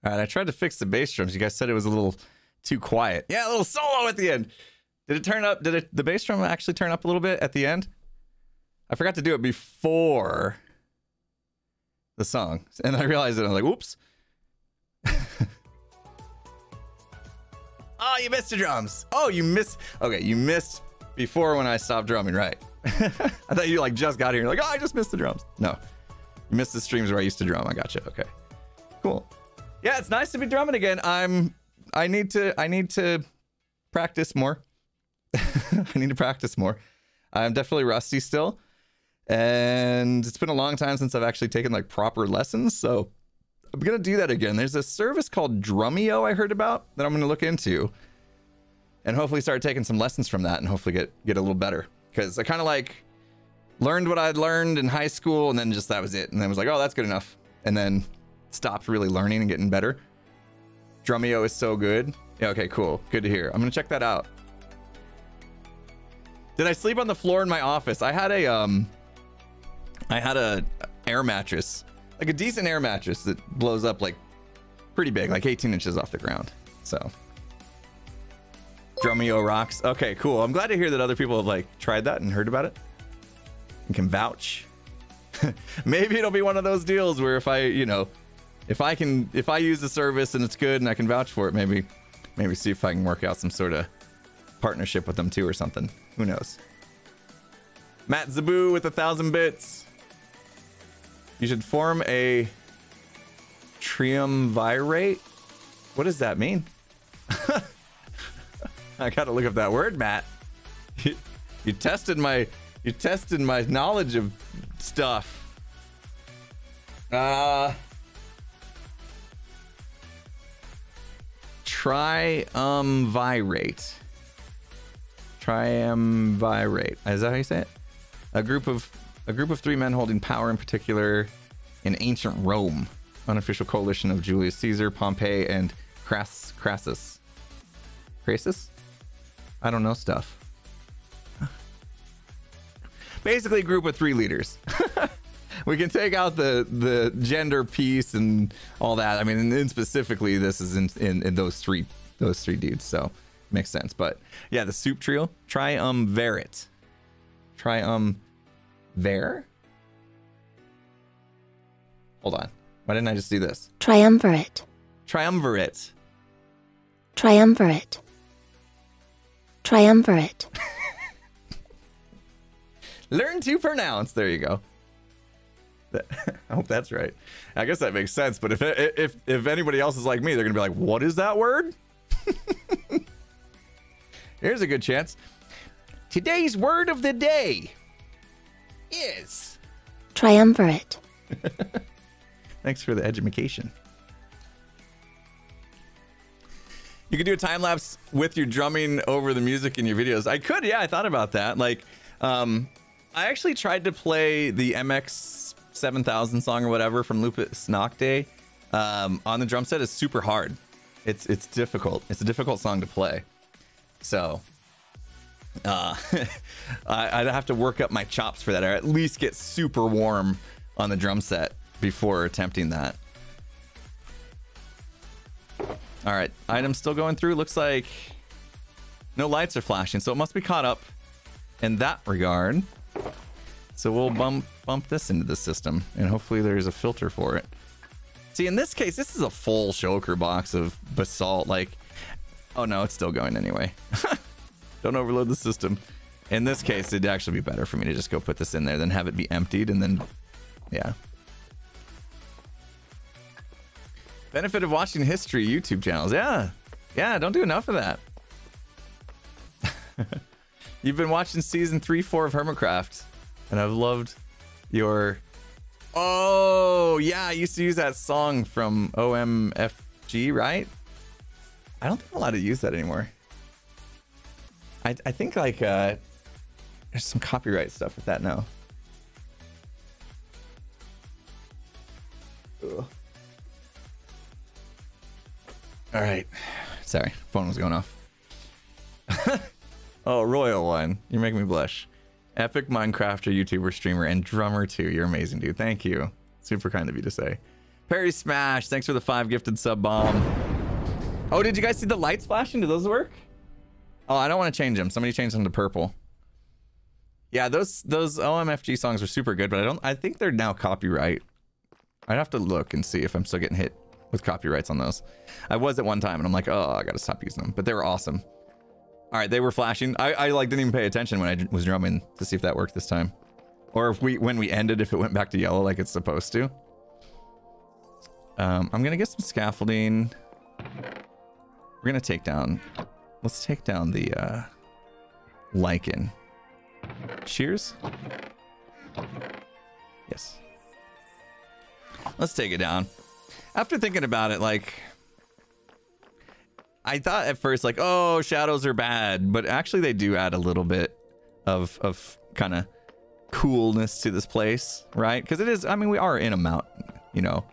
All right, I tried to fix the bass drums. You guys said it was a little too quiet. Yeah, a little solo at the end. Did it turn up? Did the bass drum actually turn up a little bit at the end? I forgot to do it before the song, and I realized it. I was like, "Whoops!" Oh, you missed the drums. Oh, you missed. Okay, you missed before when I stopped drumming, right? I thought you like just got here. You're like, oh, I just missed the drums. No, you missed the streams where I used to drum. I gotcha. Okay, cool. Yeah, it's nice to be drumming again. I need to practice more. I need to practice more. I'm definitely rusty still, and it's been a long time since I've actually taken like proper lessons. So I'm gonna do that again. There's a service called Drumeo I heard about that I'm gonna look into, and hopefully start taking some lessons from that, and hopefully get a little better. Because I kind of like learned what I'd learned in high school, and then just that was it. And then was like, oh, that's good enough, and then stopped really learning and getting better. Drumeo is so good. Yeah, okay, cool. Good to hear. I'm gonna check that out. Did I sleep on the floor in my office? I had a air mattress, like a decent air mattress that blows up like pretty big, like 18 inches off the ground. So Drumeo rocks. Okay, cool. I'm glad to hear that other people have like tried that and heard about it and can vouch. Maybe it'll be one of those deals where if I use the service and it's good and I can vouch for it, maybe see if I can work out some sort of partnership with them too or something. Who knows? Matt Zaboo with 1,000 bits. You should form a triumvirate. What does that mean? I gotta look up that word, Matt. You tested my knowledge of stuff. Triumvirate. Triumvirate. Is that how you say it? A group of three men holding power, in particular in ancient Rome. Unofficial coalition of Julius Caesar, Pompey, and Crassus. Crassus? I don't know stuff. Basically a group of three leaders. We can take out the gender piece and all that. I mean, and specifically this is in those three dudes, so makes sense. But yeah, the soup trio, triumvirate. Triumvir? Hold on. Why didn't I just do this? Triumvirate. Triumvirate. Triumvirate. Triumvirate. Learn to pronounce. There you go. I hope that's right. I guess that makes sense. But if anybody else is like me, they're gonna be like, "What is that word?" Here's a good chance. Today's word of the day is Triumvirate. Thanks for the education. You could do a time lapse with your drumming over the music in your videos. I could, yeah. I thought about that. Like, I actually tried to play the MX 7000 song or whatever from Lupus Nocte on the drum set. Is super hard. It's difficult. It's a difficult song to play. So I'd have to work up my chops for that, or at least get super warm on the drum set before attempting that. All right, items still going through. Looks like no lights are flashing, so it must be caught up in that regard. So we'll bump this into the system, and hopefully there's a filter for it. See, in this case, this is a full shulker box of basalt. Like, oh no, it's still going anyway. Don't overload the system. In this case, it'd actually be better for me to just go put this in there than have it be emptied, and then, yeah. Benefit of watching history YouTube channels. Yeah, don't do enough of that. You've been watching season 3-4 of Hermitcraft, and I've loved your... Oh, yeah, I used to use that song from OMFG, right? I don't think I'm allowed to use that anymore. I think, like, there's some copyright stuff with that now. Ugh. All right. Sorry, phone was going off. Oh, Royal One. You're making me blush. Epic Minecrafter, YouTuber, streamer, and drummer too. You're amazing, dude. Thank you. Super kind of you to say. Perry Smash, thanks for the 5 gifted sub bomb. Oh, did you guys see the lights flashing? Do those work? Oh, I don't want to change them. Somebody changed them to purple. Yeah, those OMFG songs were super good, but I think they're now copyright. I'd have to look and see if I'm still getting hit with copyrights on those. I was at one time, and I'm like, oh, I gotta stop using them. But they were awesome. All right, they were flashing. I like didn't even pay attention when I was drumming to see if that worked this time, or if when we ended, if it went back to yellow like it's supposed to. I'm gonna get some scaffolding. We're gonna take down. Let's take down the lichen. Shears? Yes. Let's take it down. After thinking about it, like, I thought at first, like, oh, shadows are bad, but actually they do add a little bit of kind of coolness to this place, right? Because it is, I mean, we are in a mountain, you know,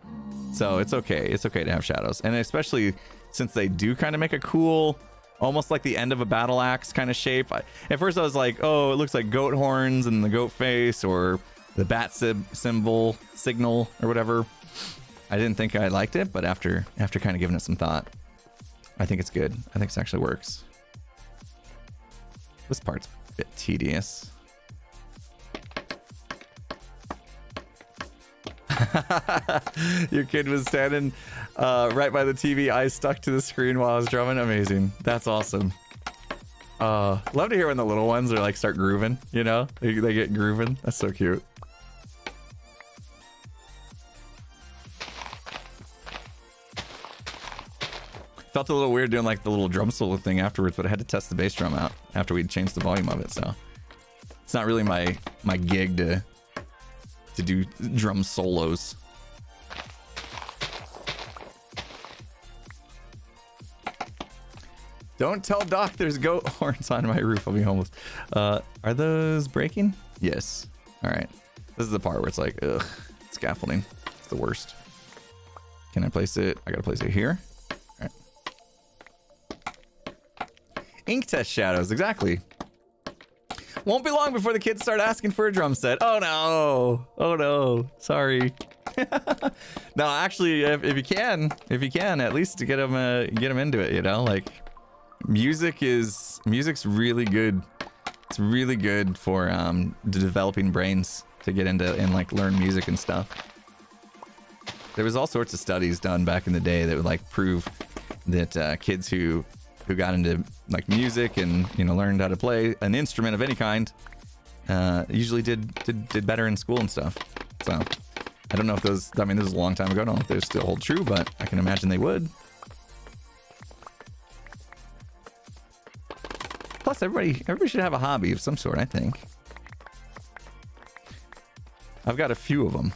so it's okay. It's okay to have shadows, and especially since they do kind of make a cool, almost like the end of a battle axe kind of shape. At first I was like, oh, it looks like goat horns and the goat face, or the bat signal or whatever. I didn't think I liked it, but after kind of giving it some thought, I think it's good. I think it actually works. This part's a bit tedious. Your kid was standing right by the TV, eyes stuck to the screen while I was drumming. Amazing. That's awesome. Love to hear when the little ones are like start grooving, you know? They get grooving. That's so cute. Felt a little weird doing like the little drum solo thing afterwards, but I had to test the bass drum out after we'd changed the volume of it, so it's not really my gig to do drum solos. Don't tell Doc there's goat horns on my roof. I'll be homeless. Are those breaking? Yes. All right. This is the part where it's like, ugh, scaffolding. It's the worst. Can I place it? I gotta place it here. All right. Ink test shadows, exactly. Won't be long before the kids start asking for a drum set. Oh no! Oh no! Sorry. No, actually, if you can, at least to get them into it, you know, like music's really good. It's really good for the developing brains to get into and like learn music and stuff. There was all sorts of studies done back in the day that would like prove that kids who got into like music and, you know, learned how to play an instrument of any kind usually did better in school and stuff. So I don't know if those, I mean, this was a long time ago. I don't know if they still hold true, but I can imagine they would. Plus everybody should have a hobby of some sort, I think. I've got a few of them.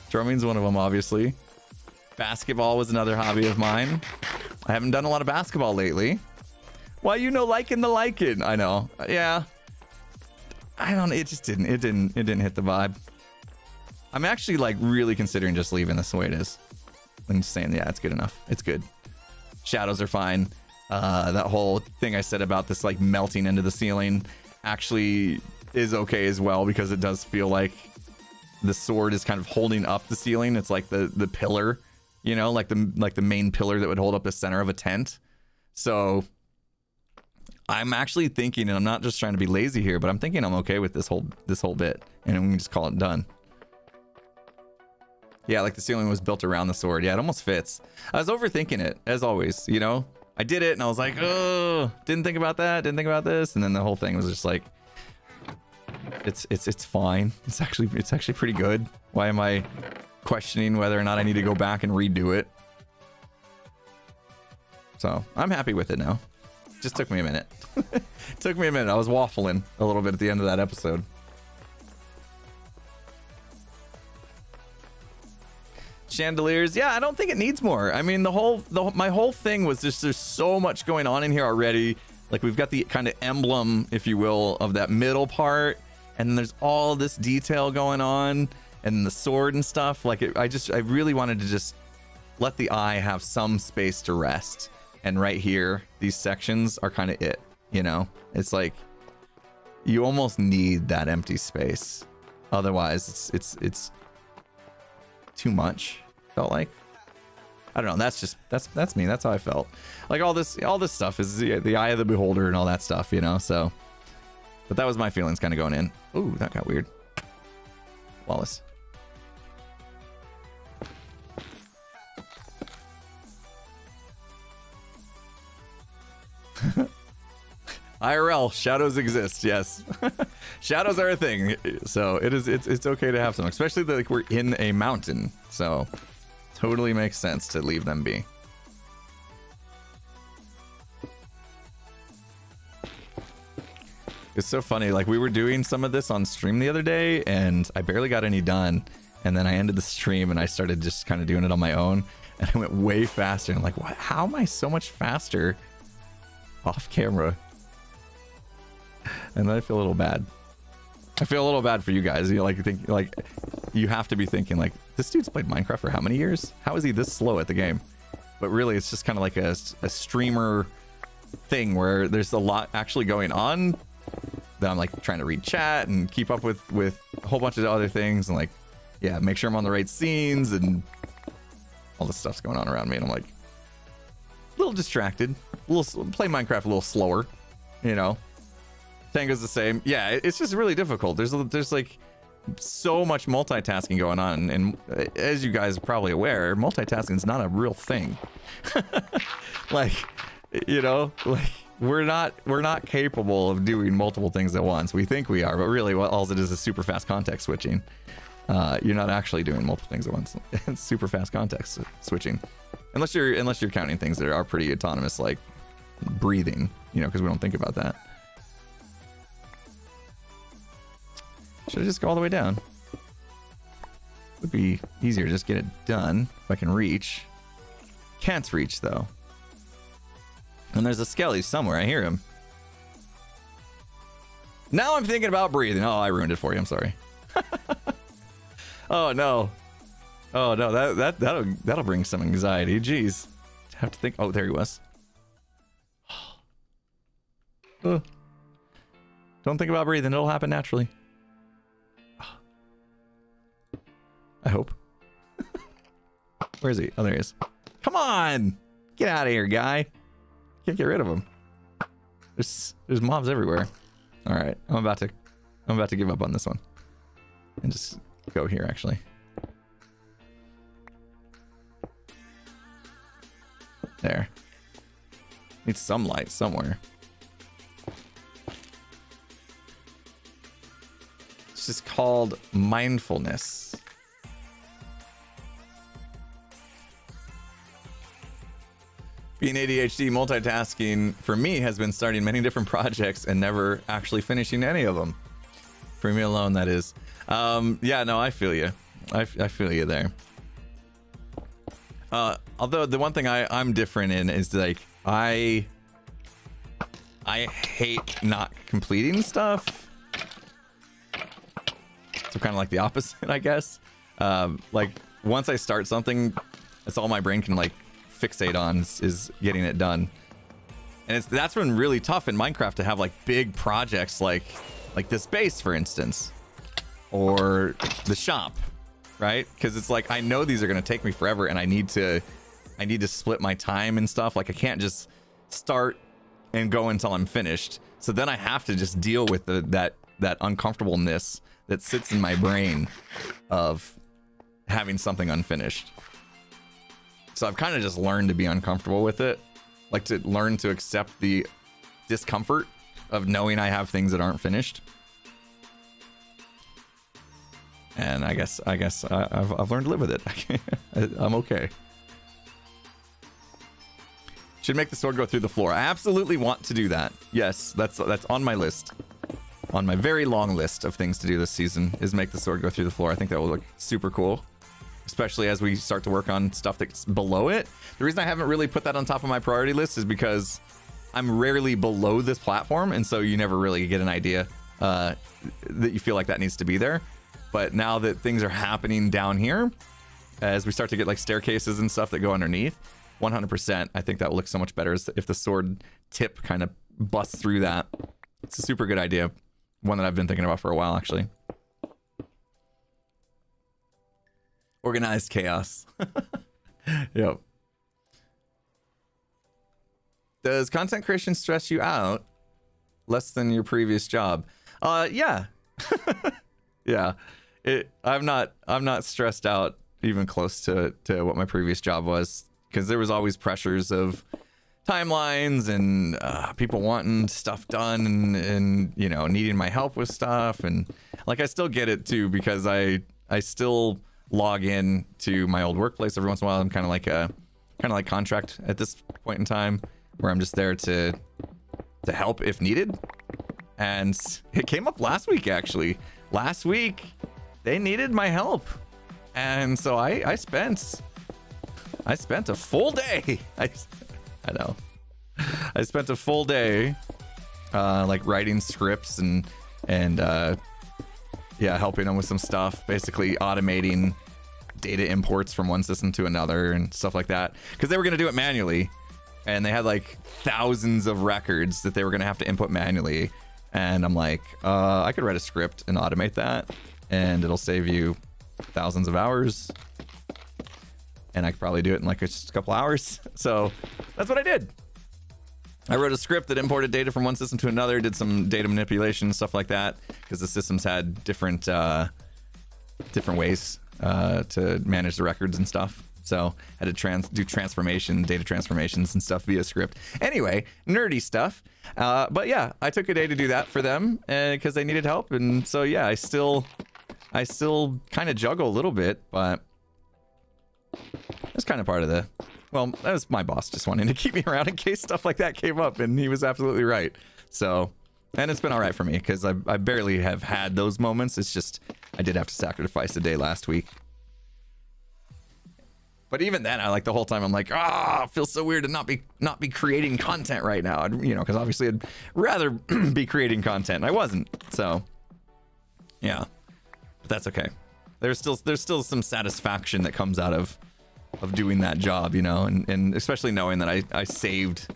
Drumming's one of them, obviously. Basketball was another hobby of mine. I haven't done a lot of basketball lately. Why, you know, liking the lichen? I know. Yeah. I don't know. It just didn't hit the vibe. I'm actually like really considering just leaving this the way it is. I'm just saying, yeah, it's good enough. It's good. Shadows are fine. That whole thing I said about this like melting into the ceiling actually is okay as well, because it does feel like the sword is kind of holding up the ceiling. It's like the pillar, you know, like the main pillar that would hold up the center of a tent. So I'm actually thinking, and I'm not just trying to be lazy here, but I'm thinking I'm okay with this whole bit, and we can just call it done. Yeah, like the ceiling was built around the sword. Yeah, it almost fits. I was overthinking it, as always, you know? I did it, and I was like, oh, didn't think about that, didn't think about this, and then the whole thing was just like, it's fine. It's actually pretty good. Why am I questioning whether or not I need to go back and redo it? So I'm happy with it now. Just took me a minute. Took me a minute. I was waffling a little bit at the end of that episode. Chandeliers, yeah, I don't think it needs more. I mean, my whole thing was just there's so much going on in here already. Like, we've got the kind of emblem, if you will, of that middle part, and then there's all this detail going on, and the sword and stuff. Like, I really wanted to just let the eye have some space to rest. And right here, these sections are kind of it, you know? It's like, you almost need that empty space. Otherwise, it's too much. Felt like. I don't know. That's me. That's how I felt. Like all this stuff is the eye of the beholder and all that stuff, you know. So, but that was my feelings kind of going in. Ooh, that got weird. Flawless. IRL shadows exist. Yes, shadows are a thing. So it's okay to have some, especially that like we're in a mountain. So totally makes sense to leave them be. It's so funny. Like we were doing some of this on stream the other day, and I barely got any done. And then I ended the stream, and I started just kind of doing it on my own, and I went way faster. And I'm like, what? How am I so much faster off camera? And then I feel a little bad. I feel a little bad for you guys. You you have to be thinking like, this dude's played Minecraft for how many years? How is he this slow at the game? But really, it's just kind of like a streamer thing where there's a lot actually going on. That I'm like trying to read chat and keep up with a whole bunch of other things, and like, yeah, make sure I'm on the right scenes, and all this stuff's going on around me, and I'm like a little distracted. Play Minecraft a little slower, you know. Tango's the same. Yeah, it's just really difficult. There's like so much multitasking going on, and as you guys are probably aware, multitasking is not a real thing. Like, you know, like we're not capable of doing multiple things at once. We think we are, but really what all it is super fast context switching. You're not actually doing multiple things at once. It's super fast context switching, unless you're counting things that are pretty autonomous, like breathing, you know, because we don't think about that. Should I just go all the way down? Would be easier to just get it done if I can reach. Can't reach though. And there's a skelly somewhere. I hear him. Now I'm thinking about breathing. Oh, I ruined it for you. I'm sorry. Oh no. Oh no. That'll bring some anxiety. Jeez. I have to think. Oh, there he was. Don't think about breathing. It'll happen naturally. I hope. Where is he? Oh, there he is. Come on! Get out of here, guy. Can't get rid of him. There's mobs everywhere. All right, I'm about to give up on this one and just go here. Actually, there. Need some light somewhere. It's just called mindfulness. Being ADHD, multitasking for me has been starting many different projects and never actually finishing any of them. For me alone, that is. Yeah, no, I feel you. I feel you there. Although the one thing I'm different in is like I hate not completing stuff. So kind of like the opposite, I guess. Like once I start something, that's all my brain can like fixate on is getting it done. And that's been really tough in Minecraft to have like big projects like this base, for instance, or the shop, right? Because it's like I know these are going to take me forever, and I need to split my time and stuff. Like I can't just start and go until I'm finished. So then I have to just deal with that uncomfortableness that sits in my brain of having something unfinished. So I've kind of just learned to be uncomfortable with it, like to learn to accept the discomfort of knowing I have things that aren't finished. And I guess I've learned to live with it. I'm okay. Should make the sword go through the floor. I absolutely want to do that. Yes, that's on my list. On my very long list of things to do this season is make the sword go through the floor. I think that will look super cool. Especially as we start to work on stuff that's below it. The reason I haven't really put that on top of my priority list is because I'm rarely below this platform, and so you never really get an idea that you feel like that needs to be there. But now that things are happening down here, as we start to get like staircases and stuff that go underneath, 100%, I think that will look so much better if the sword tip kind of busts through that. It's a super good idea. One that I've been thinking about for a while, actually. Organized chaos. Yep. Does content creation stress you out less than your previous job? Yeah. Yeah. I'm not stressed out even close to what my previous job was, because there was always pressures of timelines and people wanting stuff done and you know, needing my help with stuff. And like, I still get it too, because I still log in to my old workplace every once in a while. I'm kind of like contract at this point in time, where I'm just there to help if needed. And it came up last week, actually. Last week, they needed my help. And so I spent a full day. I know. I spent a full day like writing scripts and yeah, helping them with some stuff, basically automating data imports from one system to another and stuff like that, because they were going to do it manually, and they had like thousands of records that they were going to have to input manually. And I'm like, I could write a script and automate that, and it'll save you thousands of hours, and I could probably do it in like just a couple hours. So that's what I did. I wrote a script that imported data from one system to another, did some data manipulation, stuff like that, because the systems had different ways to manage the records and stuff. So I had to do data transformations and stuff via script. Anyway, nerdy stuff. But yeah, I took a day to do that for them because they needed help. And so yeah, I still kind of juggle a little bit, but that's kind of part of the... Well, that was my boss just wanting to keep me around in case stuff like that came up, and he was absolutely right. So, and it's been all right for me because I barely have had those moments. It's just I did have to sacrifice a day last week. But even then, I like the whole time I'm like, it feels so weird to not be creating content right now. You know, because obviously I'd rather be creating content, and I wasn't. So, yeah, but that's okay. There's still some satisfaction that comes out of doing that job, you know, and especially knowing that I saved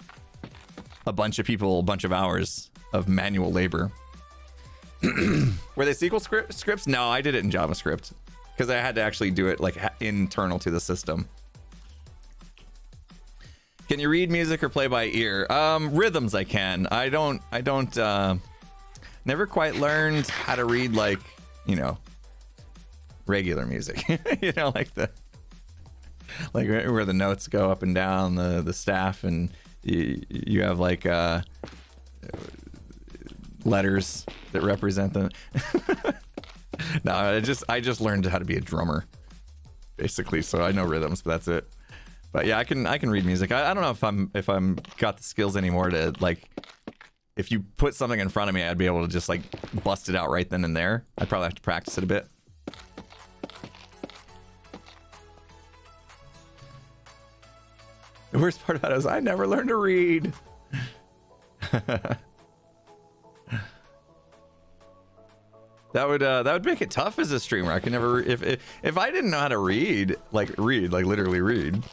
a bunch of people a bunch of hours of manual labor. Were they SQL scripts? No, I did it in JavaScript because I had to actually do it like internal to the system. Can you read music or play by ear? Rhythms I can. I don't never quite learned how to read, like, you know, regular music. You know, like where the notes go up and down the staff, and you have like letters that represent them. No, I just learned how to be a drummer, basically. So I know rhythms, but that's it. But yeah, I can read music. I don't know if I'm got the skills anymore to, like, if you put something in front of me, I'd be able to just like bust it out right then and there. I'd probably have to practice it a bit. The worst part about it is I never learned to read. That would make it tough as a streamer. I could never, if I didn't know how to read, like literally read,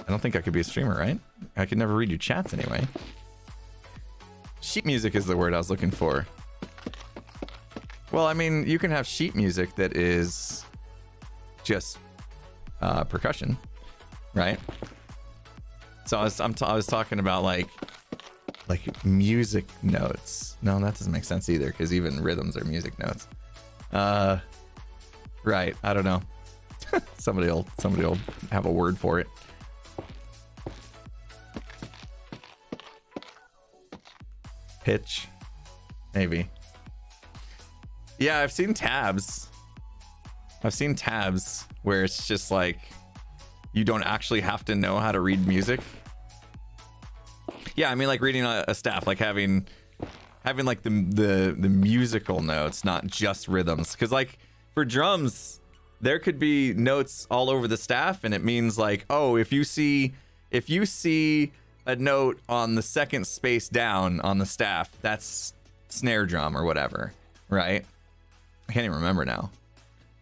I don't think I could be a streamer, right? I could never read your chats anyway. Sheet music is the word I was looking for. Well, I mean, you can have sheet music that is just percussion, right? So I was talking about like music notes. No, that doesn't make sense either, because even rhythms are music notes. Right, I don't know. somebody will have a word for it. Pitch, maybe. Yeah, I've seen tabs where it's just like you don't actually have to know how to read music. Yeah, I mean, like reading a staff, like having like the musical notes, not just rhythms. Because like for drums, there could be notes all over the staff, and it means like, oh, if you see a note on the second space down on the staff, that's snare drum or whatever, right? I can't even remember now.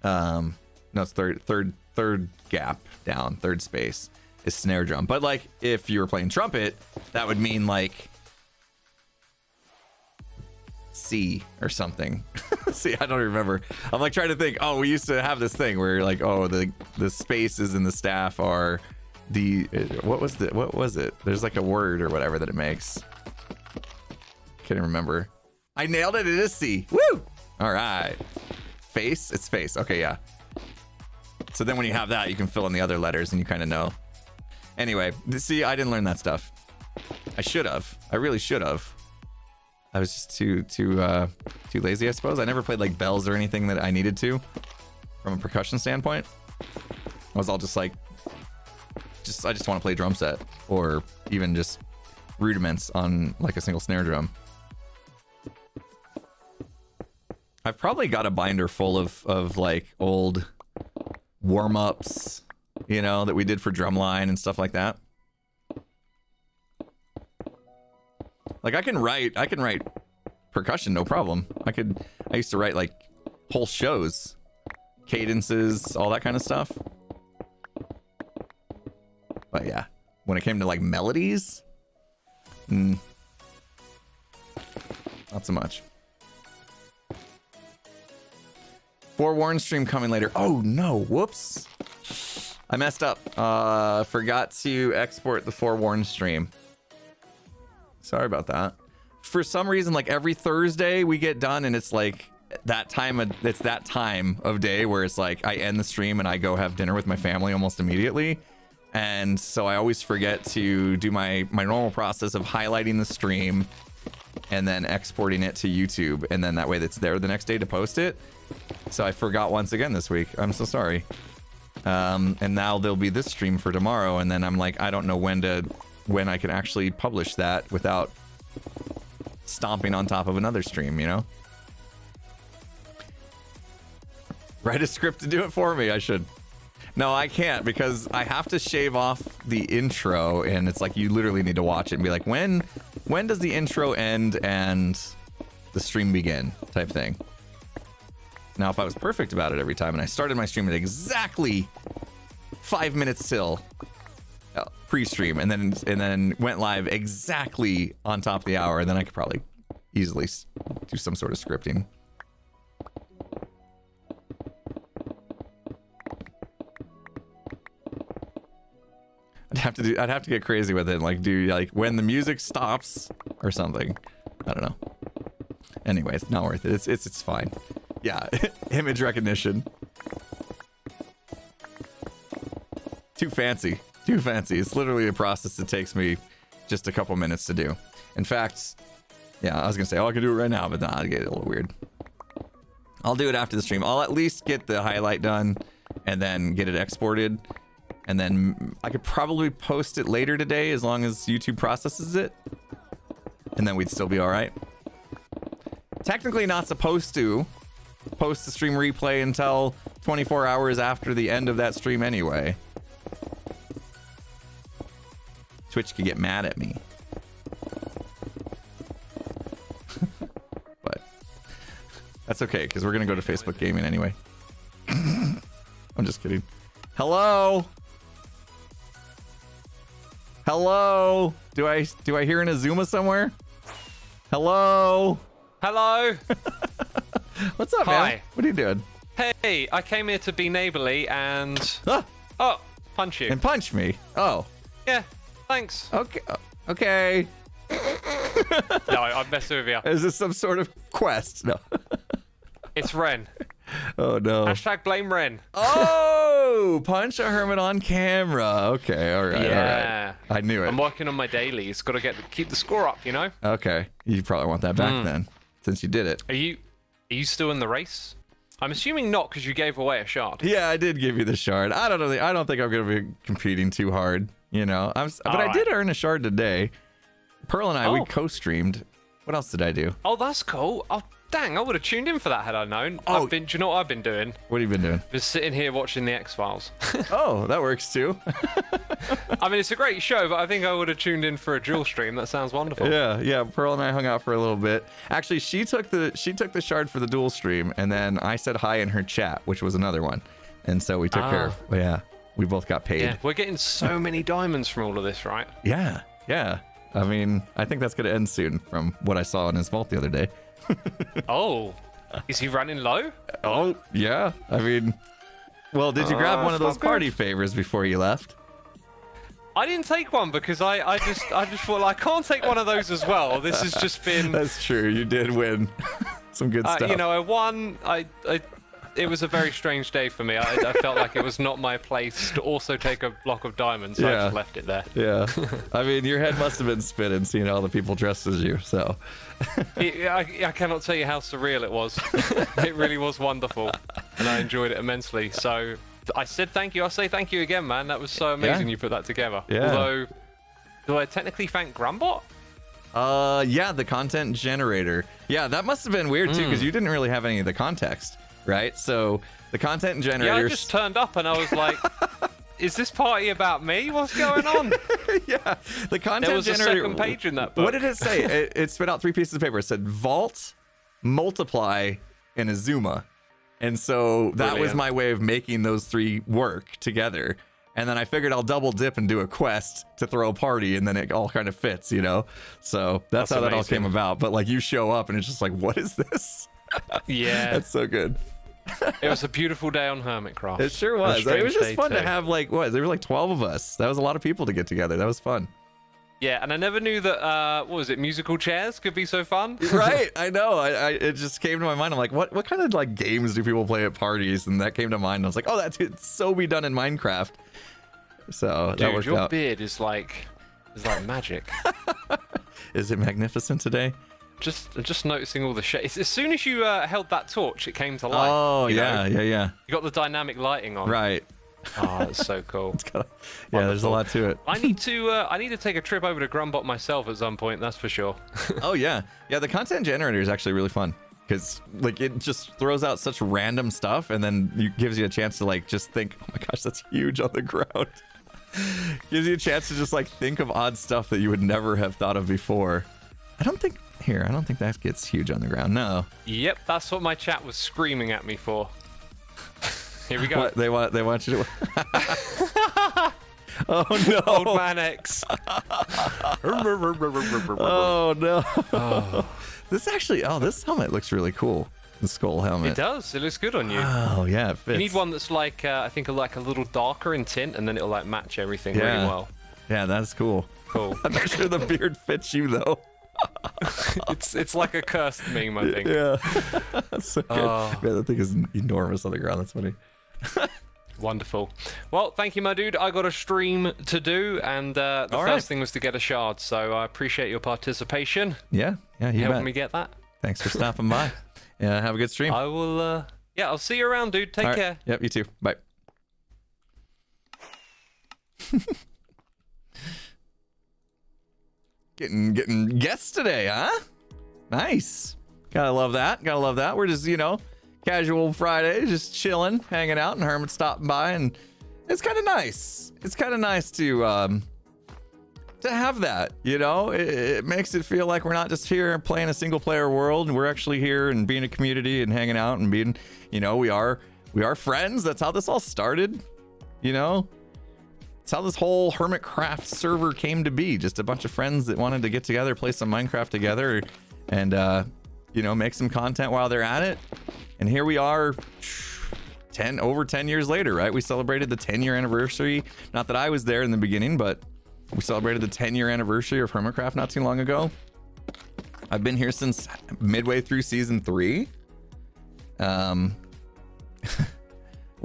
No, it's third gap down, third space is snare drum. But like if you were playing trumpet, that would mean like C or something. See, I don't remember. I'm like trying to think. Oh, we used to have this thing where like, oh, the spaces in the staff are the what was it? There's like a word or whatever that it makes. Can't remember. I nailed it. It is C. Woo! All right. Face. It's face. Okay, yeah. So then when you have that, you can fill in the other letters and you kind of know. Anyway, see, I didn't learn that stuff. I should have. I really should have. I was just too lazy, I suppose. I never played like bells or anything that I needed to from a percussion standpoint. I was all just like, I just want to play drum set or even just rudiments on like a single snare drum. I've probably got a binder full of like old warm-ups, you know, that we did for drumline and stuff like that. Like I can write percussion, no problem. I used to write like whole shows, cadences, all that kind of stuff. But yeah, when it came to like melodies, not so much. Forewarned stream coming later. Oh no, whoops. I messed up. Forgot to export the forewarned stream. Sorry about that. For some reason, like every Thursday we get done and it's like that time of day where it's like I end the stream and I go have dinner with my family almost immediately. And so I always forget to do my normal process of highlighting the stream and then exporting it to YouTube. And then that way it's there the next day to post it. So I forgot once again this week. I'm so sorry. And now there'll be this stream for tomorrow. And then I'm like, I don't know when I can actually publish that without stomping on top of another stream, you know? Write a script to do it for me. I should. No, I can't because I have to shave off the intro and it's like you literally need to watch it and be like, when does the intro end and the stream begin type thing. Now, if I was perfect about it every time and I started my stream at exactly 5 minutes till pre-stream and then went live exactly on top of the hour, then I could probably easily do some sort of scripting. I'd have to get crazy with it, like do like when the music stops or something. I don't know. Anyways, not worth it. It's fine. Yeah, image recognition. Too fancy. Too fancy. It's literally a process that takes me just a couple minutes to do. In fact, yeah, I was gonna say, oh, I can do it right now, but nah, I'll get it a little weird. I'll do it after the stream. I'll at least get the highlight done and then get it exported. And then I could probably post it later today as long as YouTube processes it. And then we'd still be all right. Technically not supposed to post the stream replay until 24 hours after the end of that stream anyway. Twitch could get mad at me. But that's okay, because we're going to go to Facebook Gaming anyway. I'm just kidding. Hello? Hello? Do I hear an Azuma somewhere? Hello? Hello? What's up, Hi. man? What are you doing? Hey, I came here to be neighborly and... Ah, Oh, punch you. and punch me. Oh. Yeah, thanks. Okay. Okay. No, I'm messing with you. Is this some sort of quest? No. It's Ren. Oh, no. Hashtag blame Ren. Oh, punch a hermit on camera. Okay, all right, Yeah. all right. I knew it. I'm working on my dailies. Got to keep the score up, you know? Okay, you probably want that back then, since you did it. Are you still in the race? I'm assuming not, because you gave away a shard. Yeah, I did give you the shard. I don't know. I don't think I'm going to be competing too hard, you know. But I did earn a shard today. Pearl and I, we co-streamed. What else did I do? Oh, that's cool. Oh, dang, I would have tuned in for that had I known. Oh. Do you know what I've been doing? What have you been doing? Been sitting here watching the X-Files. Oh, that works too. I mean, it's a great show, but I think I would have tuned in for a dual stream. That sounds wonderful. Yeah. Pearl and I hung out for a little bit. Actually, she took the shard for the dual stream, and then I said hi in her chat, which was another one, and so we took care of. Yeah, we both got paid. Yeah, we're getting so many diamonds from all of this, right? Yeah. I mean, I think that's gonna end soon, from what I saw in his vault the other day. Oh, Is he running low? Oh, yeah. I mean, well, did you grab one of those party favors before you left? I didn't take one because I just thought I can't take one of those as well. This has just been. That's true. You did win some good stuff. You know, I won. It was a very strange day for me. I felt like it was not my place to also take a block of diamonds, so I just left it there. Yeah. I mean, your head must have been spinning seeing all the people dressed as you, so. I cannot tell you how surreal it was. It really was wonderful, and I enjoyed it immensely. So I said thank you. I'll say thank you again, man. That was so amazing you put that together. Yeah. Although, do I technically thank Grumbot? Yeah, the content generator. Yeah, that must have been weird too, because you didn't really have any of the context, right? So the content generator. Yeah, I just turned up and I was like, is this party about me? What's going on? Yeah, the content there was generator. A second page in that book. What did it say? It spit out 3 pieces of paper. It said Vault, Multiply, and Azuma. And so that was my way of making those 3 work together. And then I figured I'll double dip and do a quest to throw a party, and then it all kind of fits, you know? So that's how that all came about. But like, you show up and it's just like, what is this? Yeah. That's so good. It was a beautiful day on Hermitcraft. It sure was. It was just fun to have, like, there were like 12 of us. That was a lot of people to get together. That was fun. Yeah, and I never knew that, what was it, musical chairs could be so fun? Right, I know. It just came to my mind. I'm like, what kind of like games do people play at parties? And that came to mind. I was like, oh, that could so be done in Minecraft. So Dude, that worked your out. beard is like magic. Is it magnificent today? Just noticing all the shades. As soon as you held that torch, it came to life. Oh, yeah. You got the dynamic lighting on. Right. Oh, that's so cool. There's a lot to it. I need to take a trip over to Grumbot myself at some point. That's for sure. Oh yeah, the content generator is actually really fun because like it just throws out such random stuff and then gives you a chance to like just think, oh my gosh, that's huge on the ground. Gives you a chance to just like think of odd stuff that you would never have thought of before. I don't think that gets huge on the ground. No. Yep, that's what my chat was screaming at me for. Here we go. What, they want you to. Oh no! Old man X. Oh no! Oh. This helmet looks really cool. The skull helmet. It does. It looks good on you. Oh yeah, it fits. You need one that's like I think like a little darker in tint, and then it'll like match everything really well. Yeah, that's cool. Cool. I'm not sure the beard fits you though. It's like a cursed meme, I think. Yeah. That's so good. Man, that thing is enormous on the ground. That's funny. Wonderful. Well, thank you, my dude. I got a stream to do, and the first thing was to get a shard, so I appreciate your participation. Yeah, you helping bet. me get that. Thanks for stopping by. Yeah, have a good stream. I will, I'll see you around, dude. Take care. Yep, you too. Bye. Getting guests today, huh? Nice. Gotta love that. We're just, casual Friday, just chilling, hanging out, and Hermit's stopping by, and it's kind of nice. It's kind of nice to have that, It makes it feel like we're not just here playing a single player world, and we're actually here and being a community and hanging out and being, we are friends. That's how this all started, It's how this whole Hermitcraft server came to be. Just a bunch of friends that wanted to get together, play some Minecraft together, and make some content while they're at it. And here we are, over 10 years later, right? We celebrated the 10-year anniversary. Not that I was there in the beginning, but we celebrated the 10-year anniversary of Hermitcraft not too long ago. I've been here since midway through season 3. We're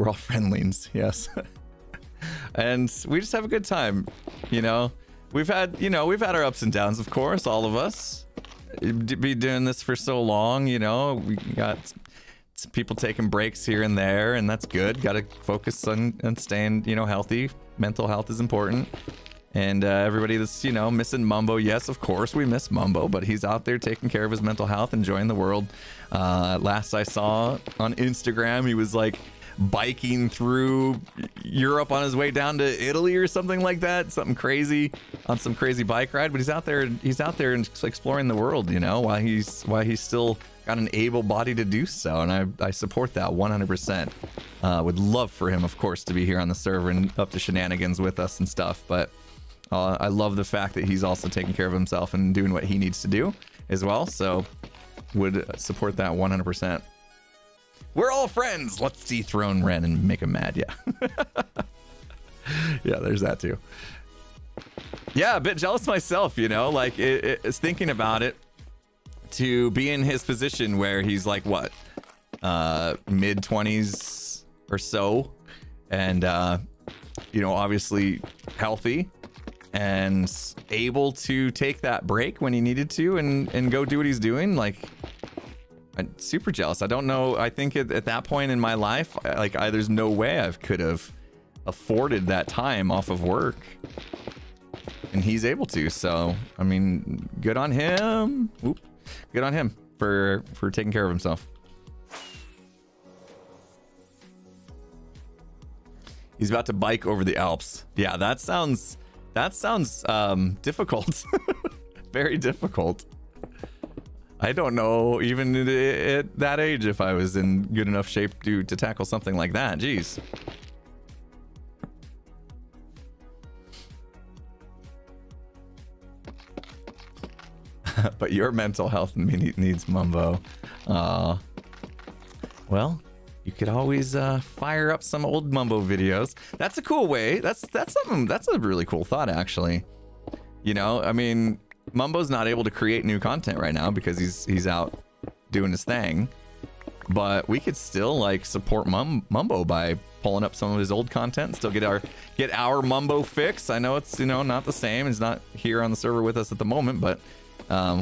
all friendlies, yes. And we just have a good time, We've had our ups and downs, of course, all of us. Be doing this for so long, we got some people taking breaks here and there, and that's good. Got to focus on staying, healthy. Mental health is important. And everybody that's, missing Mumbo, yes, of course we miss Mumbo, but he's out there taking care of his mental health, enjoying the world. Last I saw on Instagram, he was like biking through Europe on his way down to Italy or something like that, something crazy, on some crazy bike ride. But he's out there and exploring the world, while he's still got an able body to do so, and I support that 100%. Would love for him, of course, to be here on the server and up to shenanigans with us and stuff, but I love the fact that he's also taking care of himself and doing what he needs to do as well, so would support that 100%. We're all friends. Let's dethrone Ren and make him mad. Yeah. Yeah, there's that too. Yeah, a bit jealous myself, you know, like it's thinking about it, to be in his position where he's like, what, mid-20s or so, and you know, obviously healthy and able to take that break when he needed to and go do what he's doing. Like, I'm super jealous. I don't know. I think at that point in my life, like, there's no way I could have afforded that time off of work, and he's able to. So, I mean, good on him. Oop. Good on him for taking care of himself. He's about to bike over the Alps. Yeah, that sounds difficult. Very difficult. I don't know, even at that age, if I was in good enough shape to tackle something like that. Jeez. But your mental health needs Mumbo. Well, you could always fire up some old Mumbo videos. That's a cool way. That's something. That's a really cool thought, actually. You know, I mean, Mumbo's not able to create new content right now because he's out doing his thing. But we could still like support Mumbo by pulling up some of his old content and still get our Mumbo fix. I know it's, you know, not the same. He's not here on the server with us at the moment, but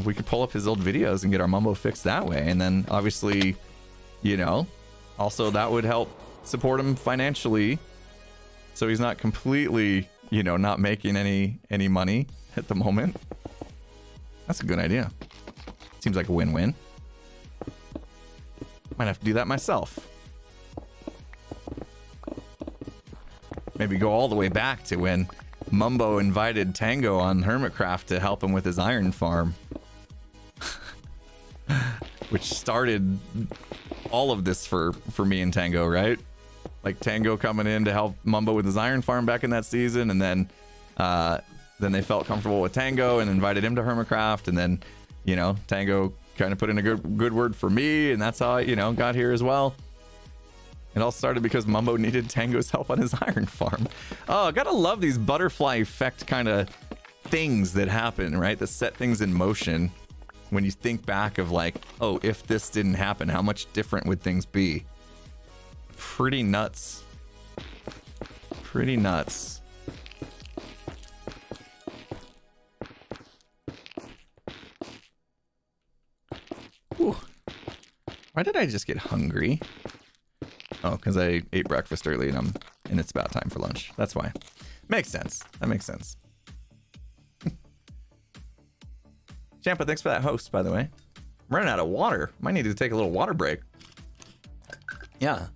we could pull up his old videos and get our Mumbo fix that way. And then obviously, you know, also that would help support him financially, so he's not completely, you know, not making any money at the moment. That's a good idea. Seems like a win-win. Might have to do that myself. Maybe go all the way back to when Mumbo invited Tango on Hermitcraft to help him with his iron farm. Which started all of this for me and Tango, right? Like Tango coming in to help Mumbo with his iron farm back in that season, and then they felt comfortable with Tango and invited him to Hermitcraft, and then, you know, Tango kind of put in a good word for me, and that's how I, you know, got here as well. It all started because Mumbo needed Tango's help on his iron farm. Oh, gotta love these butterfly effect kind of things that happen, right? That set things in motion. When you think back of like, oh, if this didn't happen, how much different would things be? Pretty nuts. Pretty nuts. Whew. Why did I just get hungry? Oh, because I ate breakfast early and it's about time for lunch. That's why. Makes sense. That makes sense. Champa, thanks for that host, by the way. I'm running out of water. Might need to take a little water break. Yeah.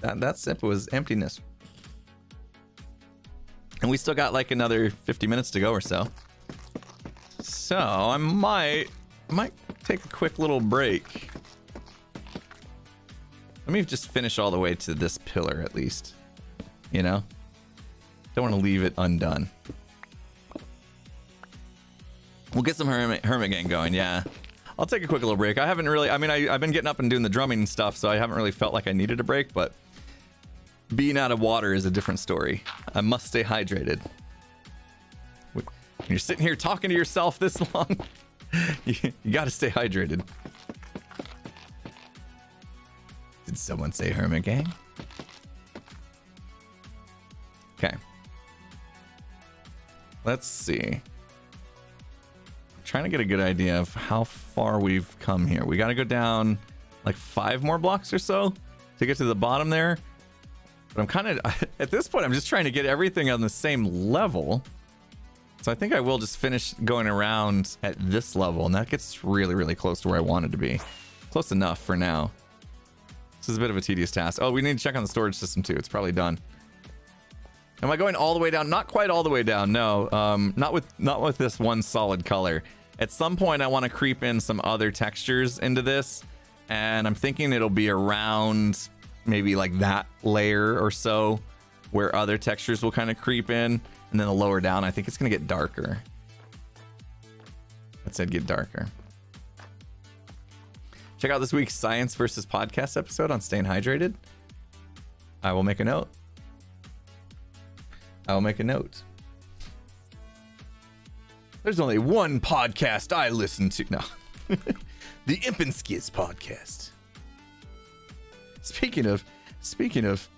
That sip was emptiness. And we still got like another 50 minutes to go or so. So I might take a quick little break. Let me just finish all the way to this pillar at least. You know? Don't want to leave it undone. We'll get some Hermit Gang going, yeah. I'll take a quick little break. I haven't really, I mean, I've been getting up and doing the drumming and stuff, so I haven't really felt like I needed a break, but being out of water is a different story. I must stay hydrated. When you're sitting here talking to yourself this long, you gotta stay hydrated. Did someone say Hermit Gang? Okay. Let's see. Trying to get a good idea of how far we've come here. We got to go down like 5 more blocks or so to get to the bottom there. But I'm kind of, at this point, I'm just trying to get everything on the same level. So I think I will just finish going around at this level, and that gets really, really close to where I wanted to be. Close enough for now. This is a bit of a tedious task. Oh, we need to check on the storage system too. It's probably done. Am I going all the way down? Not quite all the way down. No, not with this one solid color. At some point, I want to creep in some other textures into this, and I'm thinking it'll be around maybe like that layer or so, where other textures will kind of creep in, and then the lower down, I think it's gonna get darker. I said get darker. Check out this week's Science versus Podcast episode on staying hydrated. I will make a note. There's only one podcast I listen to. No. The Imp and Skiz podcast. Speaking of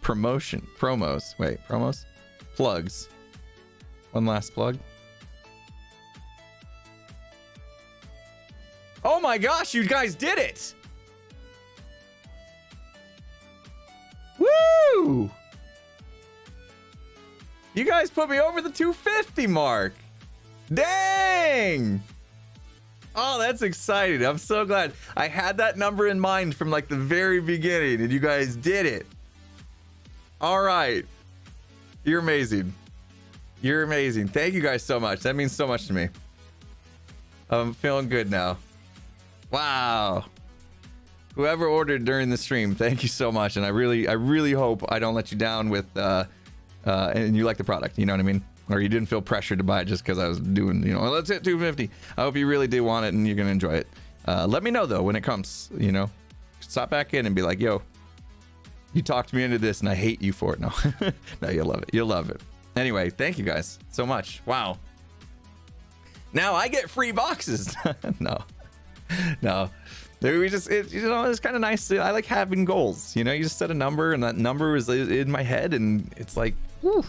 promos. Plugs. One last plug. Oh my gosh, you guys did it! Woo! You guys put me over the 250 mark. Dang! Oh, that's exciting. I'm so glad. I had that number in mind from like the very beginning, and you guys did it. All right. You're amazing. You're amazing. Thank you guys so much. That means so much to me. I'm feeling good now. Wow. Whoever ordered during the stream, thank you so much. And I really hope I don't let you down with and you like the product, you know what I mean? Or you didn't feel pressured to buy it just because I was doing, you know, let's hit 250. I hope you really do want it and you're gonna enjoy it. Let me know though when it comes, you know. Stop back in and be like, yo, you talked me into this and I hate you for it. No. No, you'll love it. You'll love it. Anyway, thank you guys so much. Wow. Now I get free boxes. No, we just, you know, it's kind of nice. I like having goals, you know, you just set a number and that number is in my head and it's like, whew,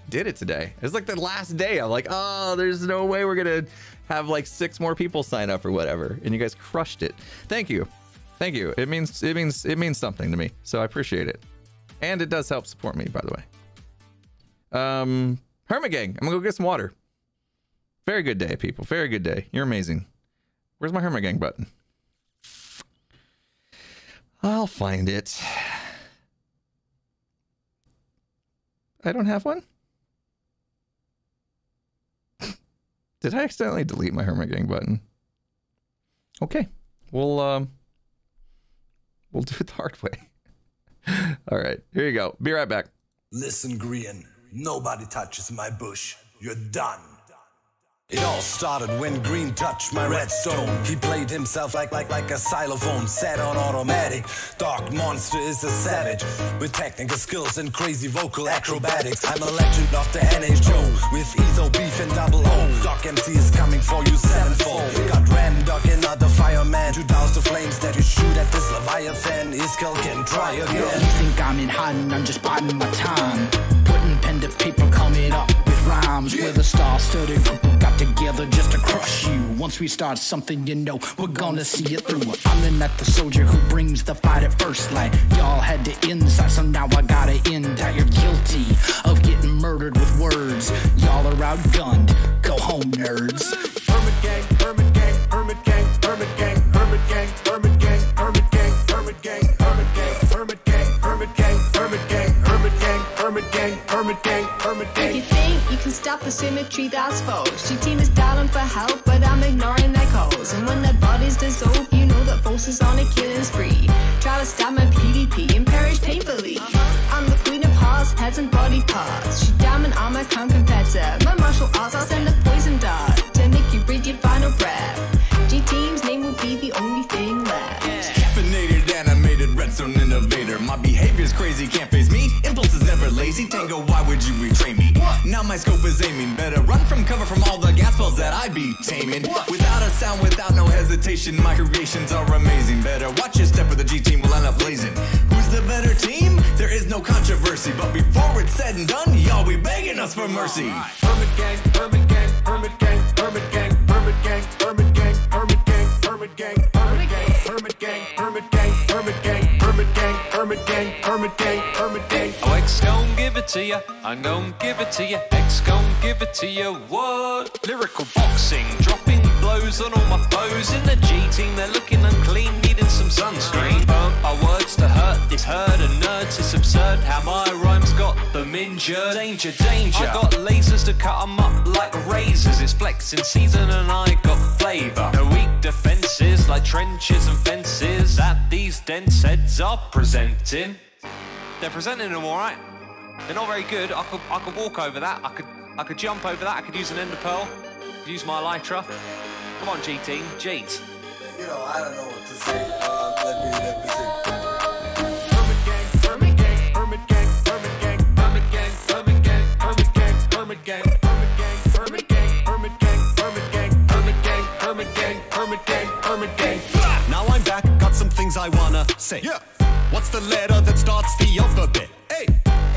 did it today. It's like the last day. I'm like, oh, there's no way we're going to have like 6 more people sign up or whatever. And you guys crushed it. Thank you. Thank you. It means something to me. So I appreciate it. And it does help support me, by the way. Hermit Gang, I'm gonna go get some water. Very good day, people. Very good day. You're amazing. Where's my Hermit Gang button? I'll find it. I don't have one? Did I accidentally delete my Hermit Gang button? Okay. We'll do it the hard way. All right. Here you go. Be right back. Listen, Green. Nobody touches my bush. You're done. It all started when Green touched my redstone. He played himself like a xylophone, set on automatic. Dark Monster is a savage with technical skills and crazy vocal acrobatics. I'm a legend of the NHO with Etho, Beef, and Double O. Doc MC is coming for you sevenfold. Got Randog and other fireman to douse the flames that you shoot at this Leviathan. Iskell can try again. You think I'm in hiding? I'm just biding my time. Putting pen to paper, coming up with rhymes. With a star-studded group who got together just to crush you. Once we start something, you know we're gonna see it through. I'm the not the soldier who brings the fight at first light. Y'all had the inside, so now I gotta end. You're guilty of getting murdered with words. Y'all are outgunned. Go home, nerds. Hermit Gang, Hermit Gang, Hermit Gang, Hermit Gang, Hermit Gang, Hermit Gang, Hermit Gang, Hermit Gang, Hermit Gang, Hermit Gang, Hermit Gang, Hermit Gang, Hermit Gang, Hermit Gang, Hermit Gang, Hermit Gang. If you think you can stop the symmetry, that's false. Your team is dialing for help, but I'm ignoring their calls. And when their bodies dissolve, you know that False is on a killing spree. Try to stab my PvP and perish painfully. I'm the queen of hearts, heads and body parts. She diamond armor, can't competitor. My martial arts, I'll send a poison dart to make you breathe your final breath. G-Team's name will be the only thing left. Caffeinated, animated, redstone innovator. My behavior's crazy, can't face me. Impulse is never lazy. Tango, why would you betray me? Now my scope is aiming. Better run from cover from all the gas balls that I be taming. Without a sound, without no hesitation, my creations are amazing. Better watch your step or the G-Team will end up blazing. Who's the better team? There is no controversy. But before it's said and done, y'all be begging us for mercy. Hermit Gang, Hermit Gang, Hermit Gang, Hermit Gang, Hermit Gang, Hermit Gang, Hermit Gang, Hermit Gang, Hermit Gang, Hermit Gang, Hermit Gang, Hermit Gang, Hermit Gang, Hermit Gang, Hermit Gang, Hermit Gang. Oh, X gon' give it to ya, I'm gon' give it to ya. X gon' give it to ya, what? Lyrical boxing, dropping blows on all my foes. In the G-Team, they're looking unclean, needing some sunscreen. Our words to hurt this herd of nerds. It's absurd how my rhymes got them injured. Danger, danger. I got lasers to cut them up like razors. It's flexing season and I got flavour. No weak defences like trenches and fences that these dense heads are presenting. They're presenting them all right. They're not very good. I could walk over that. I could jump over that. I could use an ender pearl. Use my elytra. Come on, G-Team. Jeez. You know, I don't know what to say. Let me see. Hermit gang, Hermit gang, Hermit gang, Hermit gang, Hermit gang, Hermit gang, Hermit gang, Hermit gang, Hermit gang, Hermit gang, Hermit gang, Hermit gang, Hermit gang, Hermit gang, Hermit gang, Hermit gang. Now I'm back, got some things I wanna say. Yeah. What's the letter that starts the alphabet? Hey,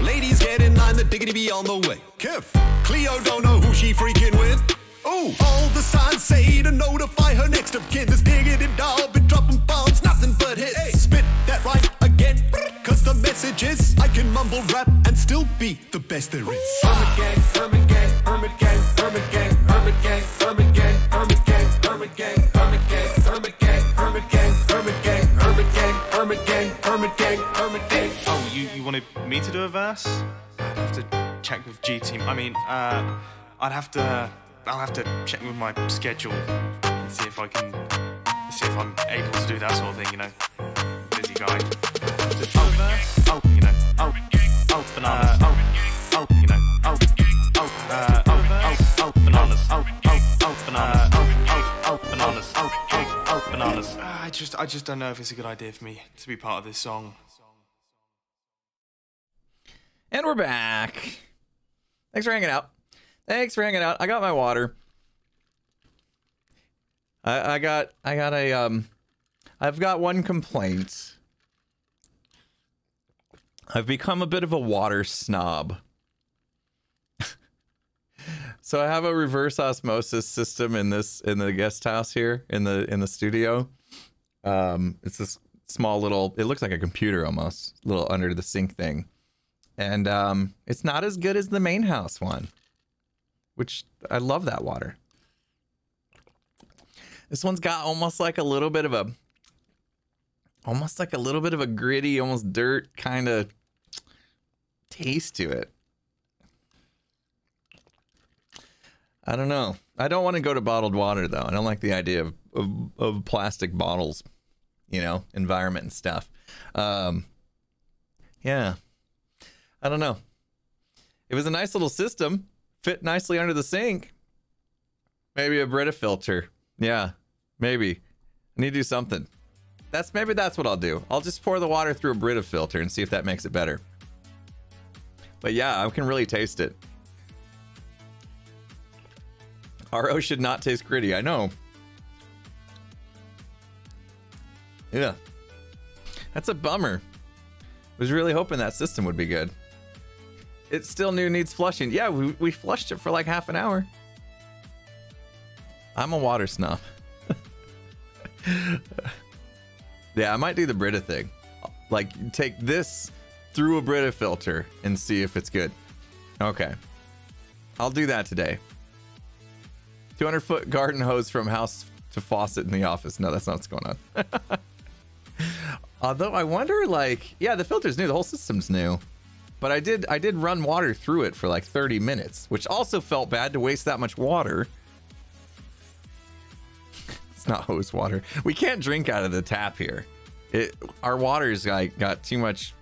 ladies get in line, the diggity be on the way. Kev, Cleo don't know who she freaking with. Ooh, all the signs say to notify her next of kin. This diggity doll been dropping bombs, nothing but hits. Hey, spit that right again, cause the message is I can mumble rap and still be the best there is. Hermit gang, Hermit gang, Hermit gang, Hermit gang, Hermit gang, Hermit gang, Hermit gang, Hermit gang, Hermit gang, Hermit gang, Hermit gang, Hermit gang, Hermit gang, Hermit gang, Hermit gang, Hermit gang. Oh, you wanted me to do a verse? I'd have to check with G Team. I mean, I'll have to check with my schedule and see if I'm able to do that sort of thing, you know. Busy guy. Bananas. Bananas. I just don't know if it's a good idea for me to be part of this song. And we're back. Thanks for hanging out. Thanks for hanging out. I got my water. I've got one complaint. I've become a bit of a water snob. So I have a reverse osmosis system in the guest house here in the studio. It's this small little, it looks like a computer almost, little under the sink thing. And it's not as good as the main house one, which I love that water. This one's got almost like a little bit of a gritty, almost dirt kind of taste to it. I don't know. I don't want to go to bottled water though. I don't like the idea of plastic bottles, you know, environment and stuff. Yeah. I don't know. It was a nice little system, fit nicely under the sink. Maybe a Brita filter. Yeah, maybe. I need to do something. Maybe that's what I'll do. I'll just pour the water through a Brita filter and see if that makes it better. But yeah, I can really taste it. RO should not taste gritty. I know. Yeah. That's a bummer. Was really hoping that system would be good. It still needs flushing. Yeah, we flushed it for like half an hour. I'm a water snob. Yeah, I might do the Brita thing. Like, take this through a Brita filter and see if it's good. Okay. I'll do that today. 200-foot garden hose from house to faucet in the office. No, that's not what's going on. Although I wonder, like, yeah, the filter's new. The whole system's new. But I did run water through it for like 30 minutes, which also felt bad to waste that much water. It's not hose water. We can't drink out of the tap here. Our water's like got too much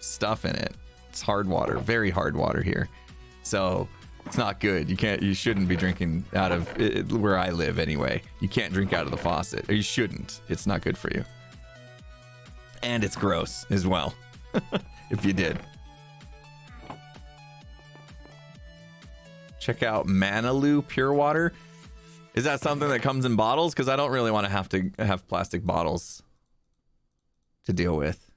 stuff in it. It's hard water, very hard water here. So it's not good. You shouldn't be drinking out of it, where I live anyway. You can't drink out of the faucet, or you shouldn't. It's not good for you. And it's gross as well, if you did. Check out Manaloo Pure Water. Is that something that comes in bottles? Because I don't really want to have plastic bottles to deal with.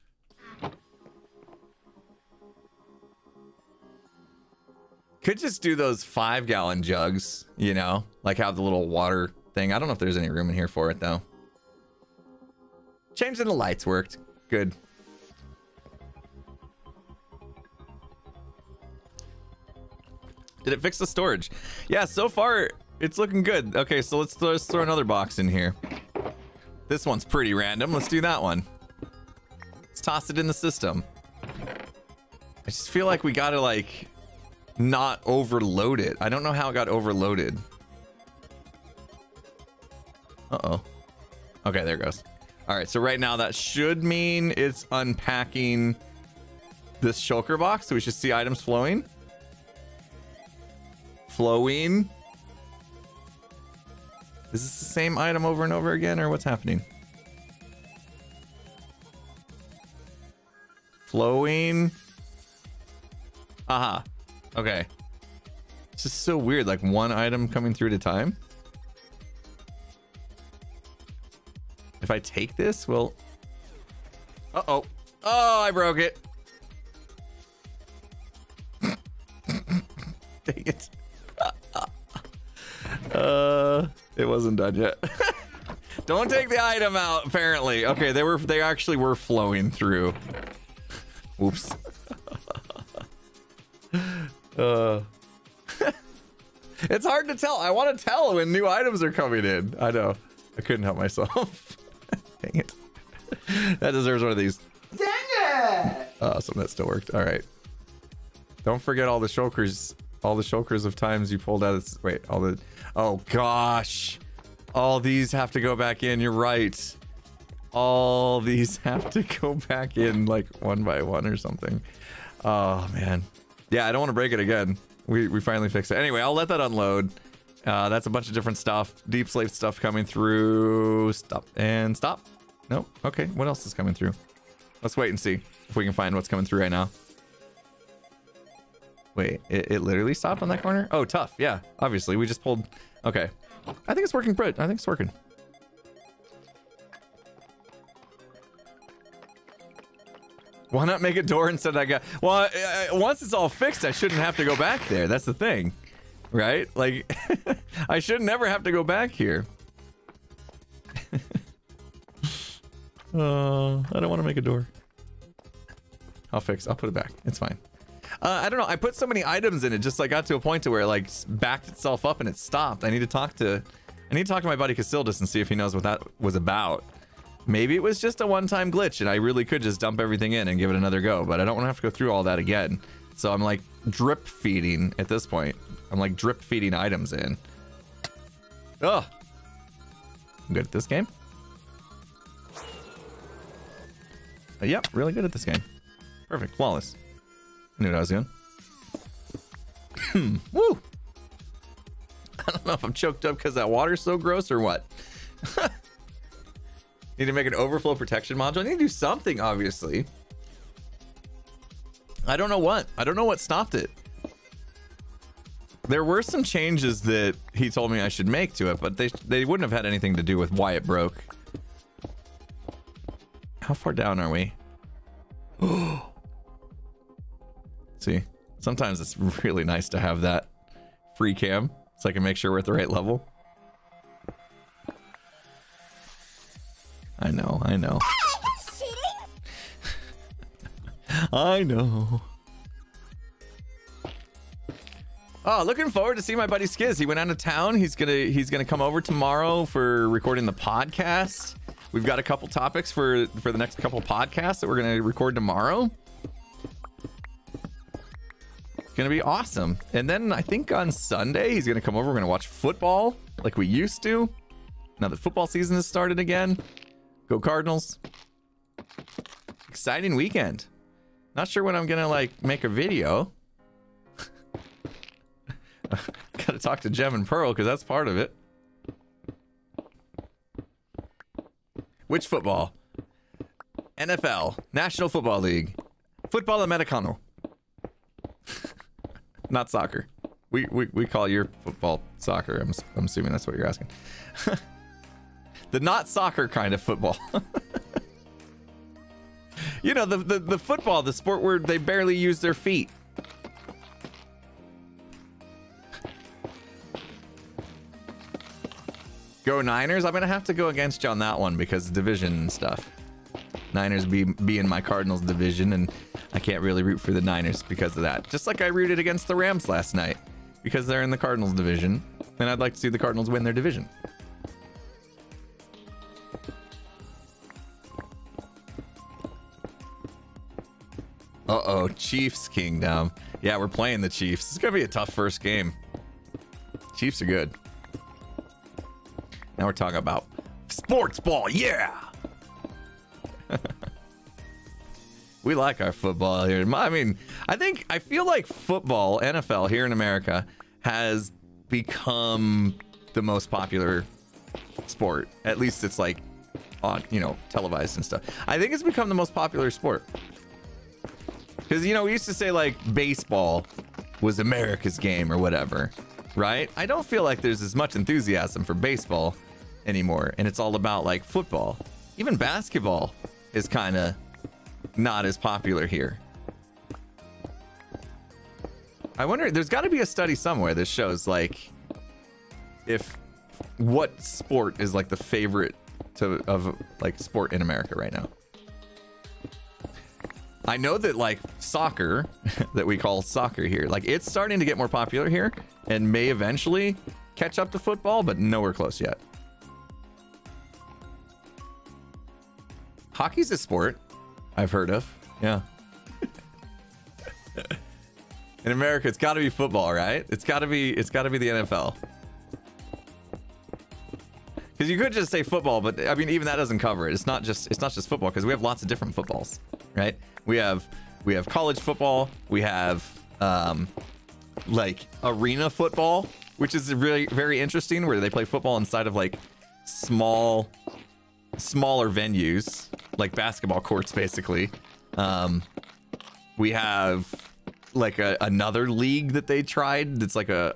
Could just do those 5-gallon jugs, you know, like have the little water thing. I don't know if there's any room in here for it though. Changing the lights worked. Good. Did it fix the storage? Yeah, so far it's looking good. Okay, so let's throw another box in here. This one's pretty random. Let's do that one. Let's toss it in the system. I just feel like we gotta like not overload it. I don't know how it got overloaded. Uh-oh. Okay, there it goes. All right, so right now that should mean it's unpacking this shulker box. So we should see items flowing. Is this the same item over and over again, or what's happening? Flowing. Aha. Okay. It's just so weird, like one item coming through at a time. If I take this, well... Uh-oh. Oh, I broke it. Dang it. It wasn't done yet. Don't take the item out, apparently. Okay, they actually were flowing through. Oops. It's hard to tell. I want to tell when new items are coming in. I know. I couldn't help myself. Dang it. That deserves one of these. Dang it! Awesome, that still worked. All right. Don't forget all the shulkers. All the shulkers of times you pulled out. Wait, all the... Oh, gosh. All these have to go back in. You're right. All these have to go back in like one by one or something. Oh, man. Yeah, I don't want to break it again. We finally fixed it. Anyway, I'll let that unload. That's a bunch of different stuff. Deep slate stuff coming through. Stop and stop. Nope. Okay, what else is coming through? Let's wait and see if we can find what's coming through right now. Wait, it literally stopped on that corner? Oh, tough. Yeah, obviously. We just pulled... Okay. I think it's working, Britt. I think it's working. Why not make a door instead of that guy? Well, once it's all fixed, I shouldn't have to go back there. That's the thing. Right? Like, I should never have to go back here. I don't want to make a door. I'll put it back. It's fine. I don't know. I put so many items in it, just like got to a point to where it like backed itself up and it stopped. I need to talk to my buddy Casildus and see if he knows what that was about. Maybe it was just a one-time glitch and I really could just dump everything in and give it another go, but I don't want to have to go through all that again. So I'm like drip feeding at this point. I'm like drip feeding items in. Oh, I'm good at this game. Yep, really good at this game. Perfect, flawless. I knew what I was doing. Woo! I don't know if I'm choked up because that water's so gross or what. Need to make an overflow protection module. I need to do something, obviously. I don't know what. I don't know what stopped it. There were some changes that he told me I should make to it, but they wouldn't have had anything to do with why it broke. How far down are we? See, sometimes it's really nice to have that free cam so I can make sure we're at the right level. I know. I know. Oh, looking forward to see my buddy Skiz. He went out of town. He's gonna come over tomorrow for recording the podcast. We've got a couple topics for the next couple podcasts that we're gonna record tomorrow. It's gonna be awesome. And then I think on Sunday he's gonna come over. We're gonna watch football like we used to. Now that football season has started again. Go Cardinals. Exciting weekend. Not sure when I'm gonna like make a video. Gotta talk to Gem and Pearl because that's part of it. Which football? NFL, National Football League, Football Americano. Not soccer. We call your football soccer. I'm assuming that's what you're asking. The not soccer kind of football. You know, the football, the sport where they barely use their feet. Go Niners. I'm gonna have to go against you on that one because division and stuff. Niners be in my Cardinals division, and I can't really root for the Niners because of that. Just like I rooted against the Rams last night because they're in the Cardinals division, and I'd like to see the Cardinals win their division. Uh-oh, Chiefs Kingdom. Yeah, we're playing the Chiefs. It's gonna be a tough first game. Chiefs are good. Now we're talking about sports ball, yeah! We like our football here. I mean, I feel like football, NFL here in America, has become the most popular sport. At least it's like on, you know, televised and stuff. I think it's become the most popular sport. Because, you know, we used to say like baseball was America's game or whatever, right? I don't feel like there's as much enthusiasm for baseball anymore. And it's all about like football. Even basketball is kind of not as popular here. I wonder, there's got to be a study somewhere that shows like if what sport is like the favorite of like sport in America right now. I know that like soccer that we call soccer here, like it's starting to get more popular here and may eventually catch up to football, but nowhere close yet. Hockey's a sport I've heard of. Yeah. In America, it's got to be football, right? It's got to be the NFL. Because you could just say football, but I mean, even that doesn't cover it. It's not just football, because we have lots of different footballs, right? We have college football. We have like arena football, which is really very interesting, where they play football inside of like smaller venues, like basketball courts, basically. We have like another league that they tried. That's like a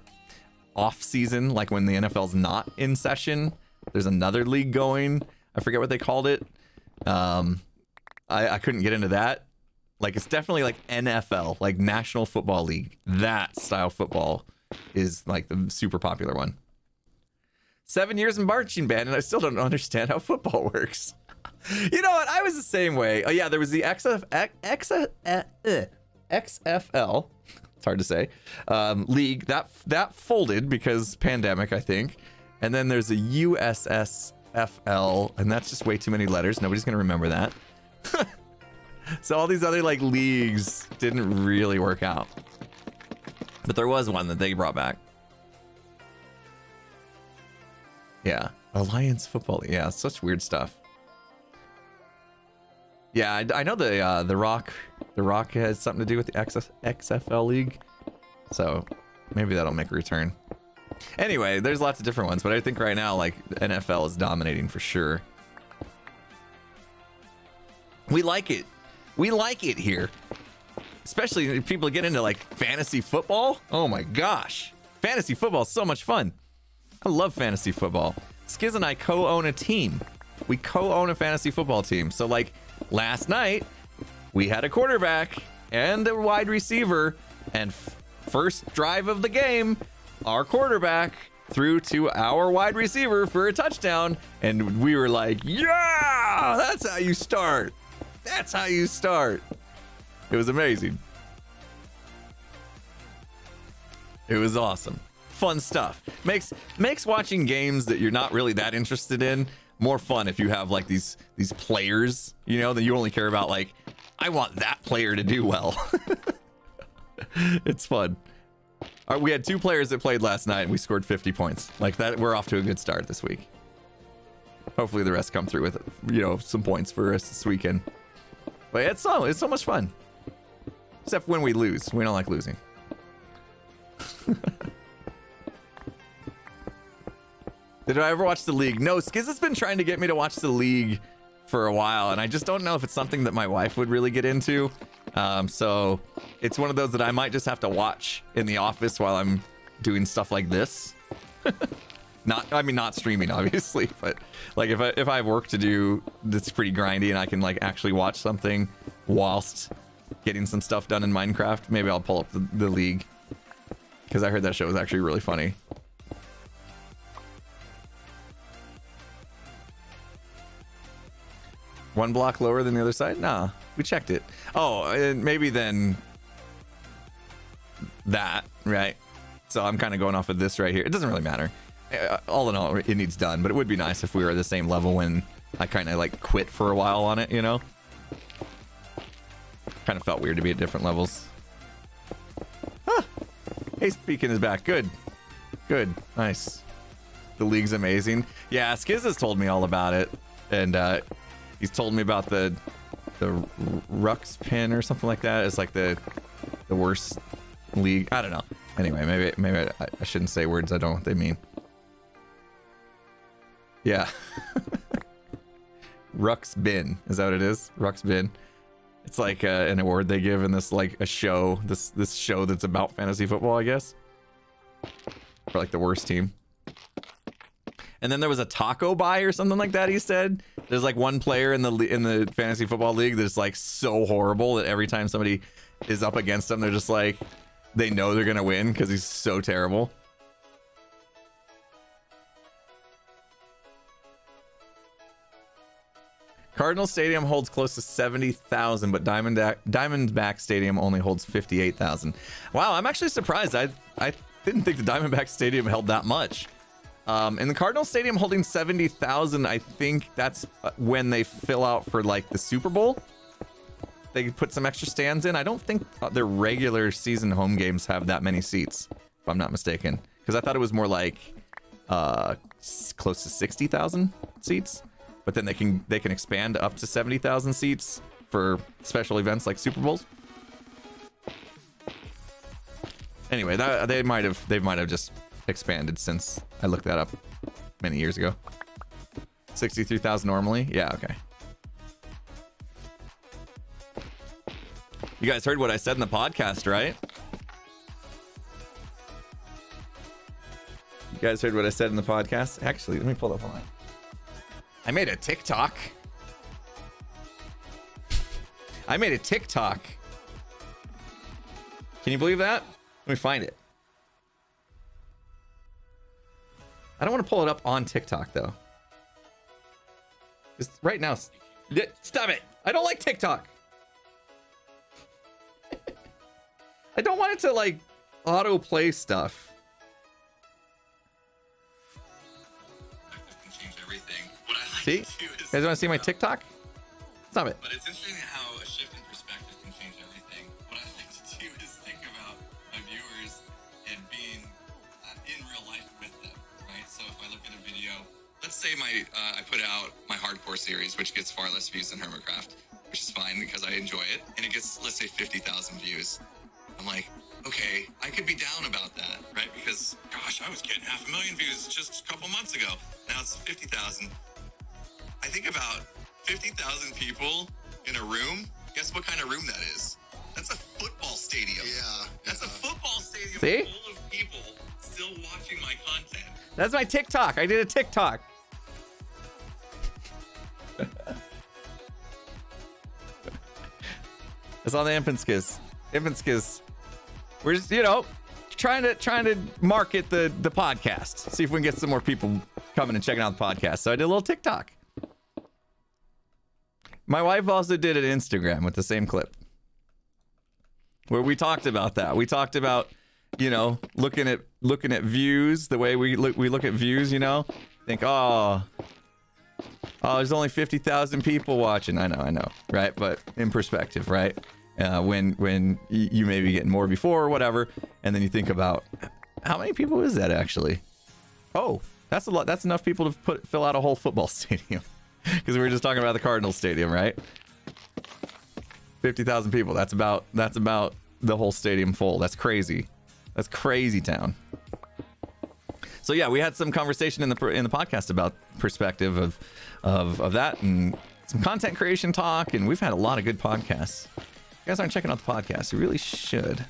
off season, like when the NFL's not in session. There's another league going. I forget what they called it. I couldn't get into that. Like, it's definitely like NFL, like National Football League. That style football is like the super popular one. 7 years in marching band, and I still don't understand how football works. You know what? I was the same way. Oh yeah, there was the XFL. It's hard to say. League that folded because pandemic, I think. And then there's a USSFL, and that's just way too many letters. Nobody's gonna remember that. So all these other like leagues didn't really work out. But there was one that they brought back. Yeah, Alliance Football. Yeah, such weird stuff. Yeah, I know the Rock has something to do with the XFL League. So maybe that'll make a return. Anyway, there's lots of different ones, but I think right now, like, NFL is dominating for sure. We like it. We like it here. Especially if people get into, like, fantasy football. Oh my gosh. Fantasy football is so much fun. I love fantasy football. Skiz and I co-own a team. We co-own a fantasy football team. So, like, last night, we had a quarterback and a wide receiver, and first drive of the game, our quarterback threw to our wide receiver for a touchdown, and we were like, yeah, that's how you start. That's how you start. It was amazing. It was awesome. Fun stuff. Makes watching games that you're not really that interested in more fun if you have like these players, you know, that you only care about, like, I want that player to do well. It's fun. We had 2 players that played last night and we scored 50 points. Like that, we're off to a good start this week. Hopefully the rest come through with, you know, some points for us this weekend. But it's so much fun. Except when we lose. We don't like losing. Did I ever watch The League? No, Skiz has been trying to get me to watch The League for a while, and I just don't know if it's something that my wife would really get into. So it's one of those that I might just have to watch in the office while I'm doing stuff like this. Not streaming, obviously, but like if I have work to do that's pretty grindy and I can like actually watch something whilst getting some stuff done in Minecraft, maybe I'll pull up the League, because I heard that show was actually really funny. One block lower than the other side? Nah, we checked it. Oh, and maybe then that, right? So I'm kind of going off of this right here. It doesn't really matter. All in all, it needs done, but it would be nice if we were at the same level when I kind of like quit for a while on it, you know? Kind of felt weird to be at different levels. Huh. Haste Beacon is back. Good. Good. Nice. The League's amazing. Yeah, Skiz has told me all about it, and he's told me about the Rux pin or something like that. It's like the worst league. I don't know. Anyway, maybe I shouldn't say words I don't know what they mean. Yeah. Ruck's Bin. Is that what it is? Ruck's Bin. It's like an award they give in this like a show. This show that's about fantasy football, I guess. For like the worst team. And then there was a taco buy or something like that. He said there's like one player in the fantasy football league that's like so horrible that every time somebody is up against him, they're just like they know they're gonna win because he's so terrible. Cardinal Stadium holds close to 70,000, but Diamondback Stadium only holds 58,000. Wow, I'm actually surprised. I didn't think the Diamondback Stadium held that much. In the Cardinal Stadium holding 70,000, I think that's when they fill out for like the Super Bowl. They put some extra stands in. I don't think their regular season home games have that many seats, if I'm not mistaken. Because I thought it was more like close to 60,000 seats. But then they can expand up to 70,000 seats for special events like Super Bowls. Anyway, they might have just expanded since I looked that up many years ago. 63,000 normally? Yeah, okay. You guys heard what I said in the podcast, right? You guys heard what I said in the podcast? Actually, let me pull up online. I made a TikTok. I made a TikTok. Can you believe that? Let me find it. I don't want to pull it up on TikTok though. Just right now. Stop it. I don't like TikTok. I don't want it to like auto-play stuff. See? You guys want to see my TikTok? Stop it. But it's interesting how a shift in perspective can change everything. What I like to do is think about my viewers and being in real life with them, right? So if I look at a video, let's say I put out my hardcore series, which gets far less views than Hermitcraft, which is fine because I enjoy it, and it gets, let's say, 50,000 views. I'm like, okay, I could be down about that, right? Because, gosh, I was getting 500,000 views just a couple months ago. Now it's 50,000. I think about 50,000 people in a room. Guess what kind of room that is? That's a football stadium. Yeah. That's a football stadium full of people still watching my content. That's my TikTok. I did a TikTok. It's on the Infantskiz. Infantskiz. We're just, trying to market the podcast. See if we can get some more people coming and checking out the podcast. So I did a little TikTok. My wife also did an Instagram with the same clip where we talked about that. We talked about, looking at views, the way we look at views, think, oh, there's only 50,000 people watching. I know, right? But in perspective, right? When you may be getting more before or whatever, and then you think about how many people is that actually? Oh, that's a lot. That's enough people to fill out a whole football stadium. Because we were just talking about the Cardinals Stadium, right? 50,000 people. That's about the whole stadium full. That's crazy. That's crazy town. So yeah, we had some conversation in the podcast about perspective of that and some content creation talk, and we've had a lot of good podcasts. If you guys aren't checking out the podcast, you really should.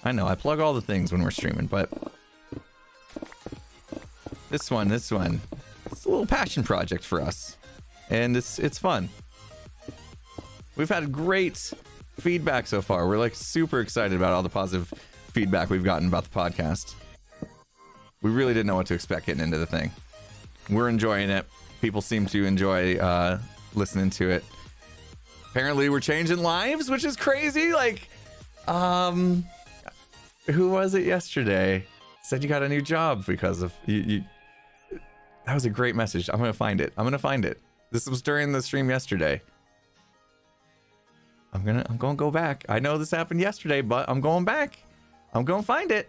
I know I plug all the things when we're streaming, but this one, it's a little passion project for us. And it's fun. We've had great feedback so far. We're like super excited about all the positive feedback we've gotten about the podcast. We really didn't know what to expect getting into the thing. We're enjoying it. People seem to enjoy listening to it. Apparently we're changing lives, which is crazy. Like, who was it yesterday? Said you got a new job because of you. That was a great message. I'm gonna find it. This was during the stream yesterday. I'm gonna go back. I know this happened yesterday, but I'm going back. I'm gonna find it.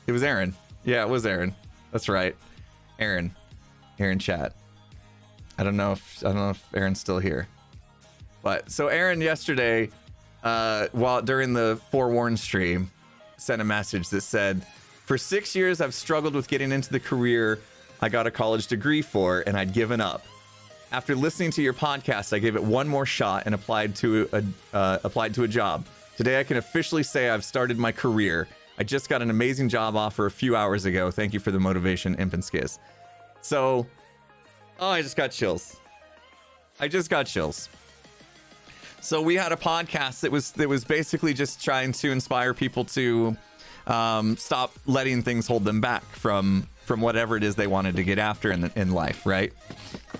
It was Aaron. Yeah, it was Aaron. That's right. Aaron chat. I don't know if Aaron's still here. But so Aaron yesterday, during the Forewarned stream, sent a message that said, For 6 years, I've struggled with getting into the career I got a college degree for, and I'd given up. After listening to your podcast, I gave it one more shot and applied to a job. Today, I can officially say I've started my career. I just got an amazing job offer a few hours ago. Thank you for the motivation, Imp and Skiz. So, oh, I just got chills. So we had a podcast that was basically just trying to inspire people to stop letting things hold them back from whatever it is they wanted to get after in life, right?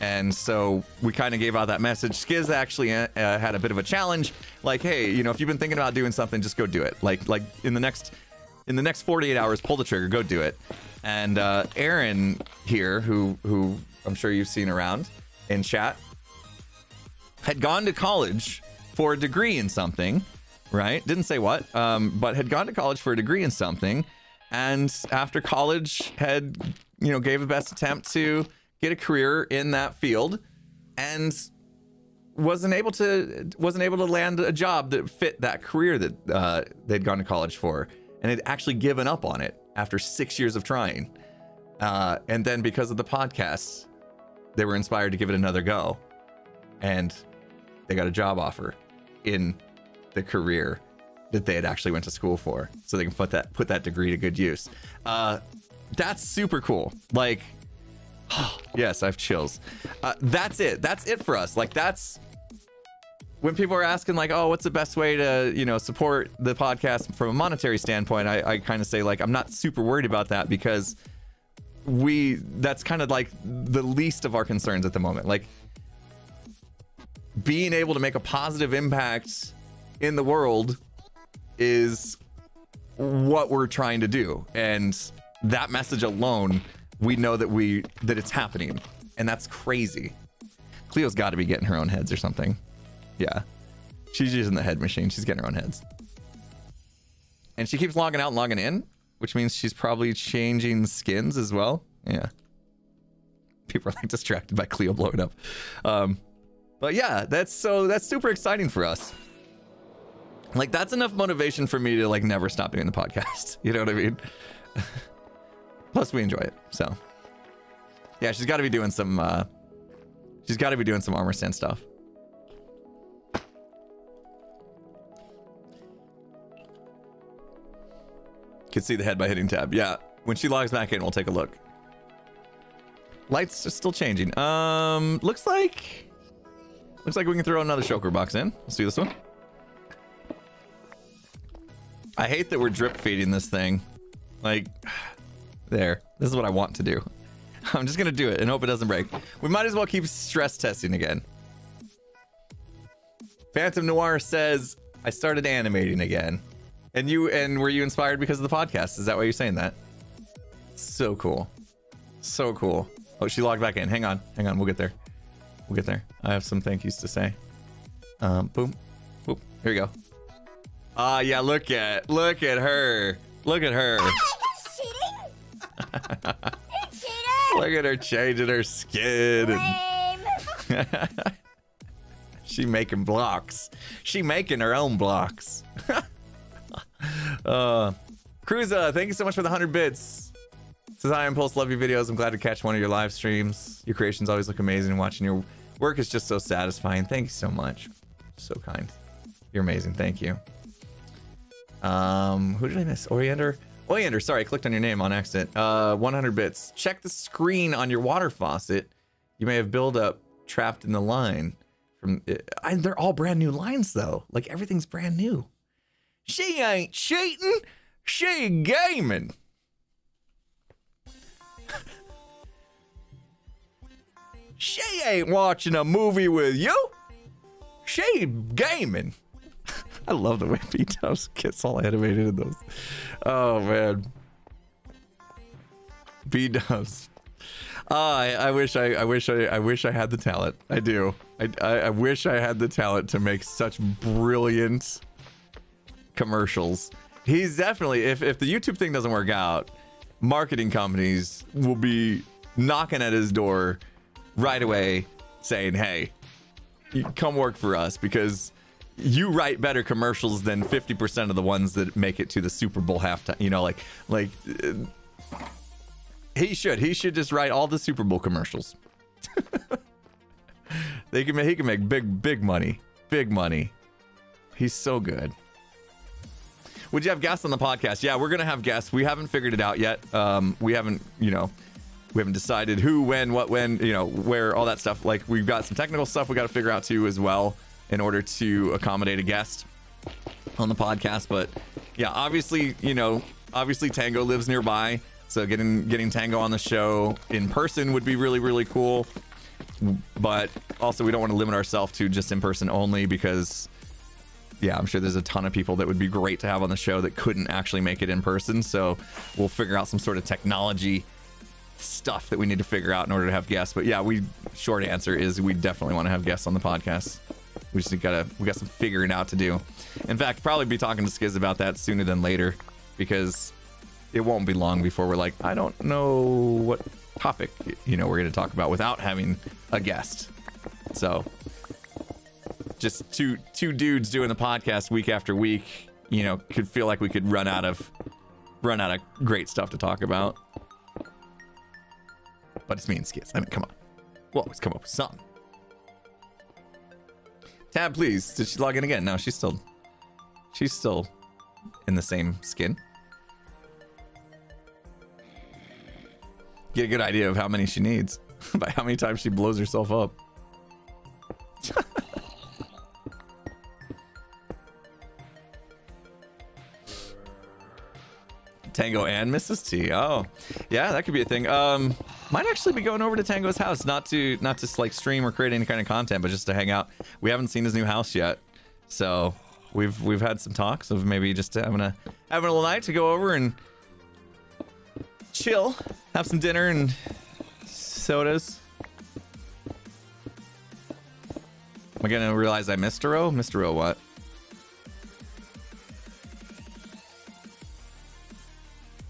And so we kind of gave out that message. Skiz actually had a bit of a challenge, like, hey, you know, if you've been thinking about doing something, just go do it. Like in the next 48 hours, pull the trigger, go do it. And Aaron here, who I'm sure you've seen around in chat, had gone to college for a degree in something, right? Didn't say what, but had gone to college for a degree in something. And after college had, you know, gave a best attempt to get a career in that field and wasn't able to land a job that fit that career that they'd gone to college for, and had actually given up on it after 6 years of trying. And then because of the podcast, they were inspired to give it another go, and they got a job offer in the career that they had actually went to school for, so they can put that degree to good use. That's super cool. Like, yes, I have chills. That's it for us. Like, that's when people are asking, like, oh, what's the best way to, you know, support the podcast from a monetary standpoint. I kind of say, like, I'm not super worried about that, because that's kind of like the least of our concerns at the moment. Like, being able to make a positive impact in the world is what we're trying to do, and that message alone, we know that it's happening, and that's crazy. Cleo's got to be getting her own heads or something. Yeah, she's using the head machine. She's getting her own heads, and she keeps logging out and logging in, which means she's probably changing skins as well. Yeah, people are like distracted by Cleo blowing up. But yeah, that's super exciting for us. Like, that's enough motivation for me to, like, never stop doing the podcast. You know what I mean? Plus, we enjoy it. So, yeah, she's got to be doing some armor stand stuff. Can see the head by hitting tab. Yeah, when she logs back in, we'll take a look. Lights are still changing. Looks like we can throw another shulker box in. Let's do this one. I hate that we're drip feeding this thing. Like, there. This is what I want to do. I'm just gonna do it and hope it doesn't break. We might as well keep stress testing again. Phantom Noir says, I started animating again. And were you inspired because of the podcast? Is that why you're saying that? So cool. So cool. Oh, she logged back in. Hang on. We'll get there. I have some thank yous to say. Boom. Boop. Here we go. Yeah, look at her. Look at her. Look at her changing her skin. She making blocks. She making her own blocks. Cruza, thank you so much for the 100 bits. Says, hi, Impulse, love your videos. I'm glad to catch one of your live streams. Your creations always look amazing. Watching your work is just so satisfying. Thank you so much. So kind. You're amazing. Thank you. Who did I miss? Oriander, sorry, I clicked on your name on accident. 100 bits. Check the screen on your water faucet. You may have buildup trapped in the line. They're all brand new lines, though. Like, everything's brand new. She ain't cheating. She gaming. She ain't watching a movie with you. She gaming. I love the way B-Dubs gets all animated in those. Oh man, B-Dubs. I wish I had the talent. I do. I wish I had the talent to make such brilliant commercials. He's definitely, if the YouTube thing doesn't work out, marketing companies will be knocking at his door right away saying, hey, you come work for us, because you write better commercials than 50% of the ones that make it to the Super Bowl halftime. You know, like he should just write all the Super Bowl commercials. He can make big money. He's so good. Would you have guests on the podcast? Yeah, we're gonna have guests. We haven't figured it out yet. We haven't decided who, when, what, when, where, all that stuff. Like, we've got some technical stuff we got to figure out too as well in order to accommodate a guest on the podcast. But yeah, obviously Tango lives nearby, so getting Tango on the show in person would be really, really cool. But also, we don't want to limit ourselves to just in person only, because yeah, I'm sure there's a ton of people that would be great to have on the show that couldn't actually make it in person. So we'll figure out some sort of technology stuff that we need to figure out in order to have guests. But yeah, short answer is we definitely want to have guests on the podcast. We got some figuring out to do. In fact, probably be talking to Skiz about that sooner than later, because it won't be long before we're like, I don't know what topic we're going to talk about without having a guest. So just two dudes doing the podcast week after week, could feel like we could run out of great stuff to talk about. But it's me and Skiz. I mean, come on. We'll always come up with something. Tab, please. Did she log in again? No, she's still in the same skin. Get a good idea of how many she needs by how many times she blows herself up. Tango and Mrs. T. Oh, yeah, that could be a thing. Might actually be going over to Tango's house, not to like stream or create any kind of content, but just to hang out. We haven't seen his new house yet, so we've had some talks of maybe just having a little night to go over and chill, have some dinner and sodas. Am I gonna realize I missed a row? Missed a row what?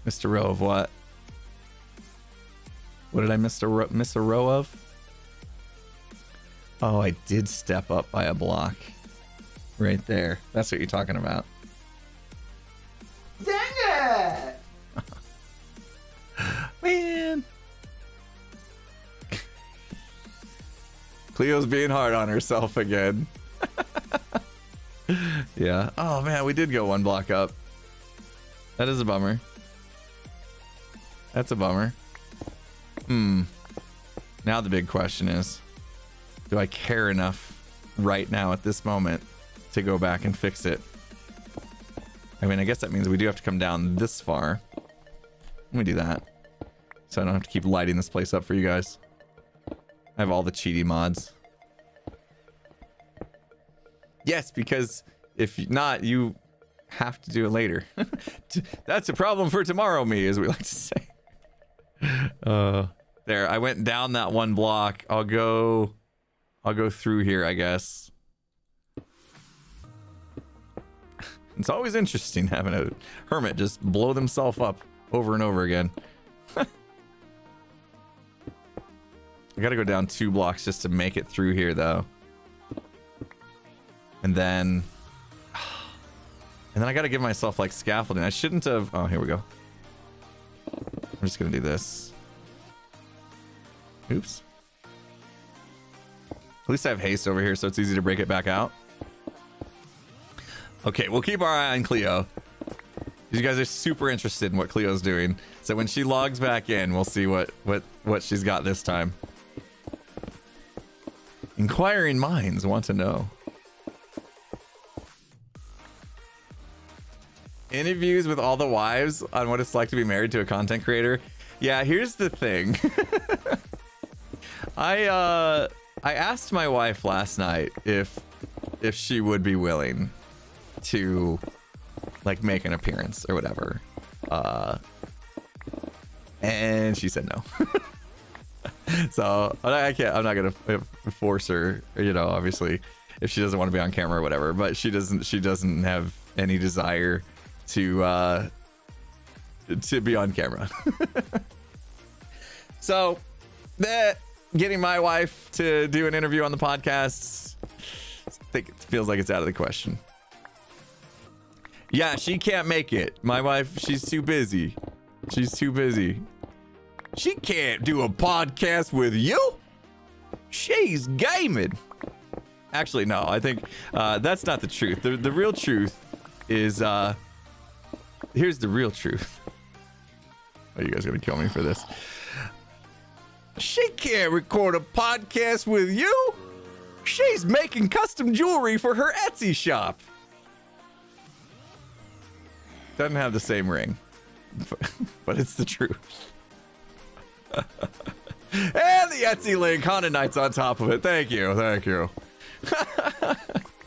Missed a row of what? What did I miss a row of? Oh, I did step up by a block. Right there. That's what you're talking about. Dang it! Man. Cleo's being hard on herself again. Yeah. Oh, man, we did go one block up. That is a bummer. That's a bummer. Now the big question is, do I care enough right now at this moment to go back and fix it? I mean, I guess that means we do have to come down this far. Let me do that, so I don't have to keep lighting this place up for you guys. I have all the cheaty mods. Yes, because if not, you have to do it later. That's a problem for tomorrow, me, as we like to say. There, I went down that one block. I'll go through here, I guess. It's always interesting having a hermit just blow themselves up over and over again. I gotta go down 2 blocks just to make it through here, though. And then I gotta give myself like scaffolding. I shouldn't have. Oh, here we go. I'm just gonna do this. Oops. At least I have haste over here, so it's easy to break it back out. Okay, we'll keep our eye on Cleo. You guys are super interested in what Cleo's doing, so when she logs back in, we'll see what she's got this time. Inquiring minds want to know. Interviews with all the wives on what it's like to be married to a content creator. Yeah, here's the thing. I asked my wife last night if she would be willing to like make an appearance or whatever. And she said no. So I'm not gonna force her, obviously, if she doesn't want to be on camera or whatever, but she doesn't have any desire to be on camera. So that getting my wife to do an interview on the podcast, think it feels like it's out of the question. Yeah, she can't make it. My wife, she's too busy. She's too busy. She can't do a podcast with you. She's gaming. Actually, no, I think that's not the truth. The real truth is, here's the real truth. Are you guys gonna kill me for this? She can't record a podcast with you. She's making custom jewelry for her Etsy shop. Doesn't have the same ring, but it's the truth. And the Etsy link, Haunted Nights on top of it. Thank you, thank you.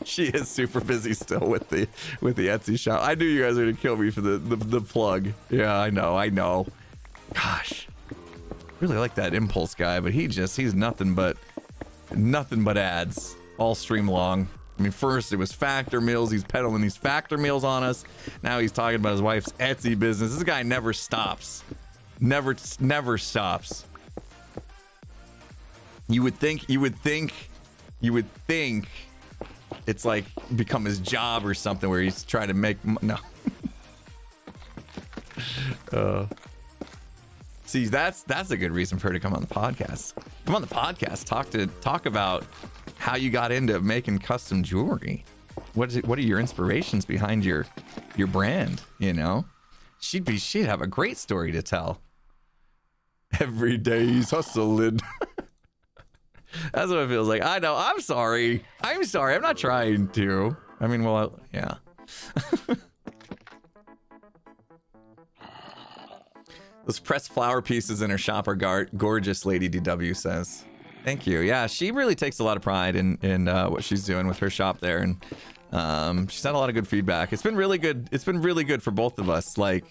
She is super busy still with the Etsy shop. I knew you guys were gonna kill me for the plug. Yeah, I know. Gosh, really like that Impulse guy, but he's nothing but ads all stream long. I mean, first it was factor meals. He's peddling these factor meals on us. Now he's talking about his wife's Etsy business. This guy never stops. Never stops. You would think it's like become his job or something where he's trying to make no. See, that's a good reason for her to come on the podcast. Come on the podcast. Talk about how you got into making custom jewelry. What are your inspirations behind your brand? You know, she'd have a great story to tell. Every day he's hustling. That's what it feels like. I know. I'm sorry. I'm not trying to. I mean, well, yeah. Those pressed flower pieces in her shop are gorgeous, Lady DW says. Thank you. Yeah, she really takes a lot of pride in what she's doing with her shop there, and she's had a lot of good feedback. It's been really good. It's been really good for both of us. Like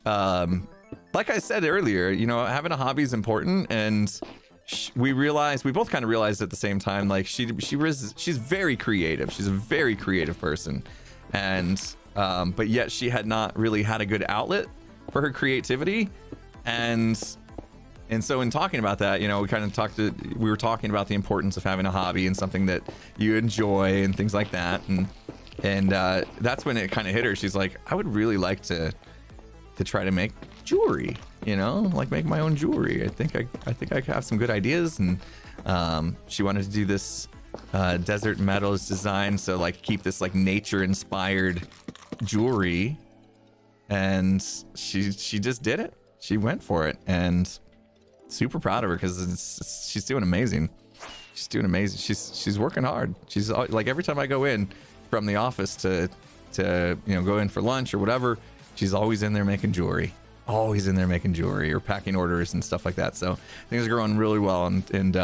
I said earlier, you know, having a hobby is important, and we both kind of realized at the same time, like she's very creative. She's a very creative person, and but yet she had not really had a good outlet for her creativity, and so in talking about that, you know, we were talking about the importance of having a hobby and something that you enjoy and things like that, and that's when it kind of hit her. She's like, I would really like to try to make jewelry, you know, like make my own jewelry. I think I have some good ideas, and she wanted to do this desert metals design, so like keep this like nature inspired jewelry, and she just did it. She went for it, and super proud of her because she's doing amazing. She's doing amazing. She's working hard. She's like, every time I go in from the office to you know, go in for lunch or whatever, she's always in there making jewelry. Always in there making jewelry or packing orders and stuff like that. So things are going really well, and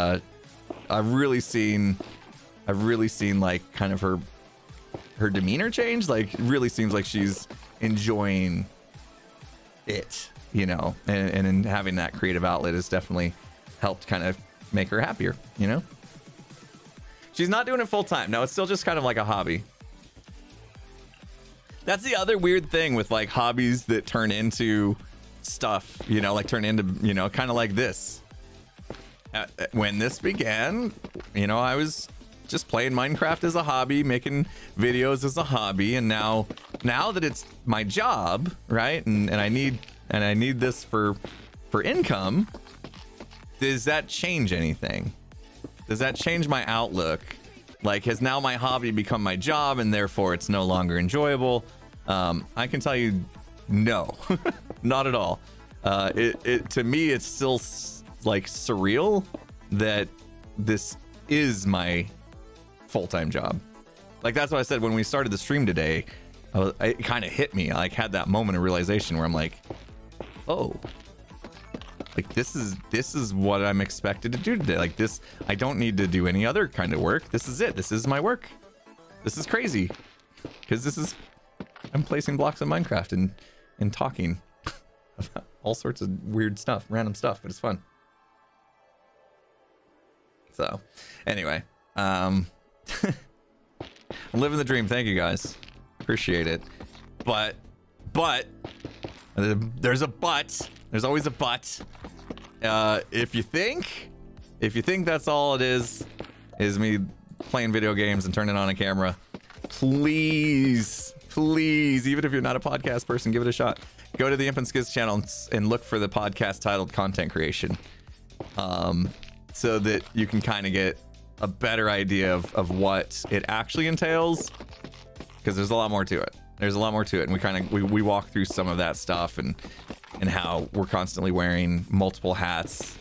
I've really seen like kind of her demeanor change. Like, it really seems like she's enjoying it, you know, and in having that creative outlet has definitely helped kind of make her happier, you know. She's not doing it full time. No, it's still just kind of like a hobby. That's the other weird thing with like hobbies that turn into stuff, you know, like turn into, you know, kind of like this. When this began, you know, I was just playing Minecraft as a hobby, making videos as a hobby, and now that it's my job, right? And I need this for income. Does that change anything? Does that change my outlook? Like, has now my hobby become my job and therefore it's no longer enjoyable? I can tell you, no, not at all. To me, it's still like surreal that this is my full-time job. Like, that's what I said when we started the stream today. It kind of hit me. I like had that moment of realization where I'm like, oh, like this is what I'm expected to do today. Like this, I don't need to do any other kind of work. This is it. This is my work. This is crazy because I'm placing blocks in Minecraft and talking about all sorts of weird stuff, random stuff, but it's fun. So anyway, I'm living the dream. Thank you guys. Appreciate it. But there's a but. There's always a but. If you think that's all it is me playing video games and turning on a camera, please, even if you're not a podcast person, give it a shot. Go to the Imp and Skiz channel and look for the podcast titled Content Creation, so that you can kind of get a better idea of what it actually entails, because there's a lot more to it. And we walk through some of that stuff and how we're constantly wearing multiple hats,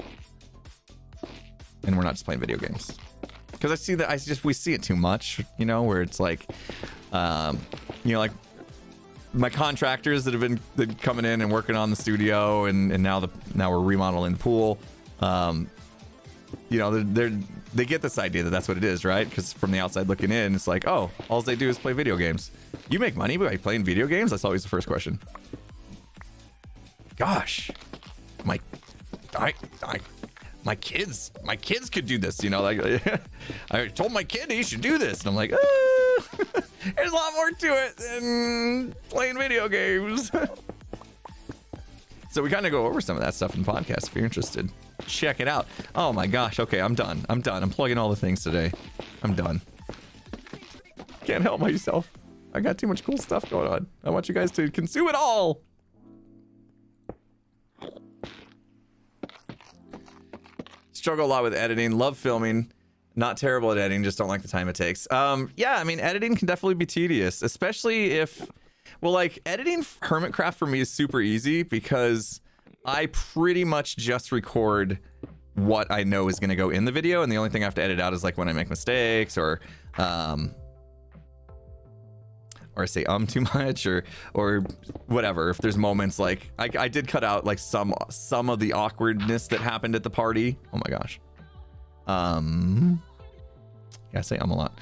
and we're not just playing video games. Because I see that we see it too much, you know, where it's like, you know, like my contractors that have been coming in and working on the studio, and now we're remodeling the pool. You know, they get this idea that that's what it is, right? Because from the outside looking in, it's like, oh, all they do is play video games. You make money by playing video games? That's always the first question. Gosh, my kids could do this, you know, like I told my kid he should do this, and I'm like, there's a lot more to it than playing video games. So we kind of go over some of that stuff in the podcast. If you're interested, check it out. Oh my gosh. Okay, I'm done. I'm plugging all the things today. I'm done. Can't help myself. I got too much cool stuff going on. I want you guys to consume it all. Struggle a lot with editing. Love filming. Not terrible at editing. Just don't like the time it takes. Yeah, I mean, editing can definitely be tedious, especially if, well, like editing Hermitcraft for me is super easy because I pretty much just record what I know is going to go in the video, and the only thing I have to edit out is like when I make mistakes or I say too much or whatever. If there's moments like I did cut out like some of the awkwardness that happened at the party. Oh my gosh. Yeah, I say a lot.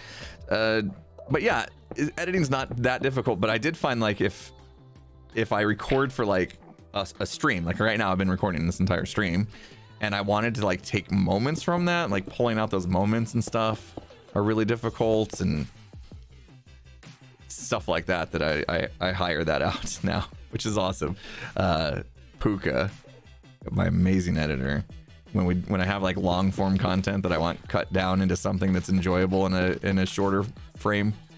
But yeah, editing's not that difficult, but I did find like if I record for like a stream, like right now I've been recording this entire stream, and I wanted to like take moments from that, like pulling out those moments and stuff are really difficult, and stuff like that I hire that out now, which is awesome. Puka, my amazing editor, when I have like long form content that I want cut down into something that's enjoyable in a shorter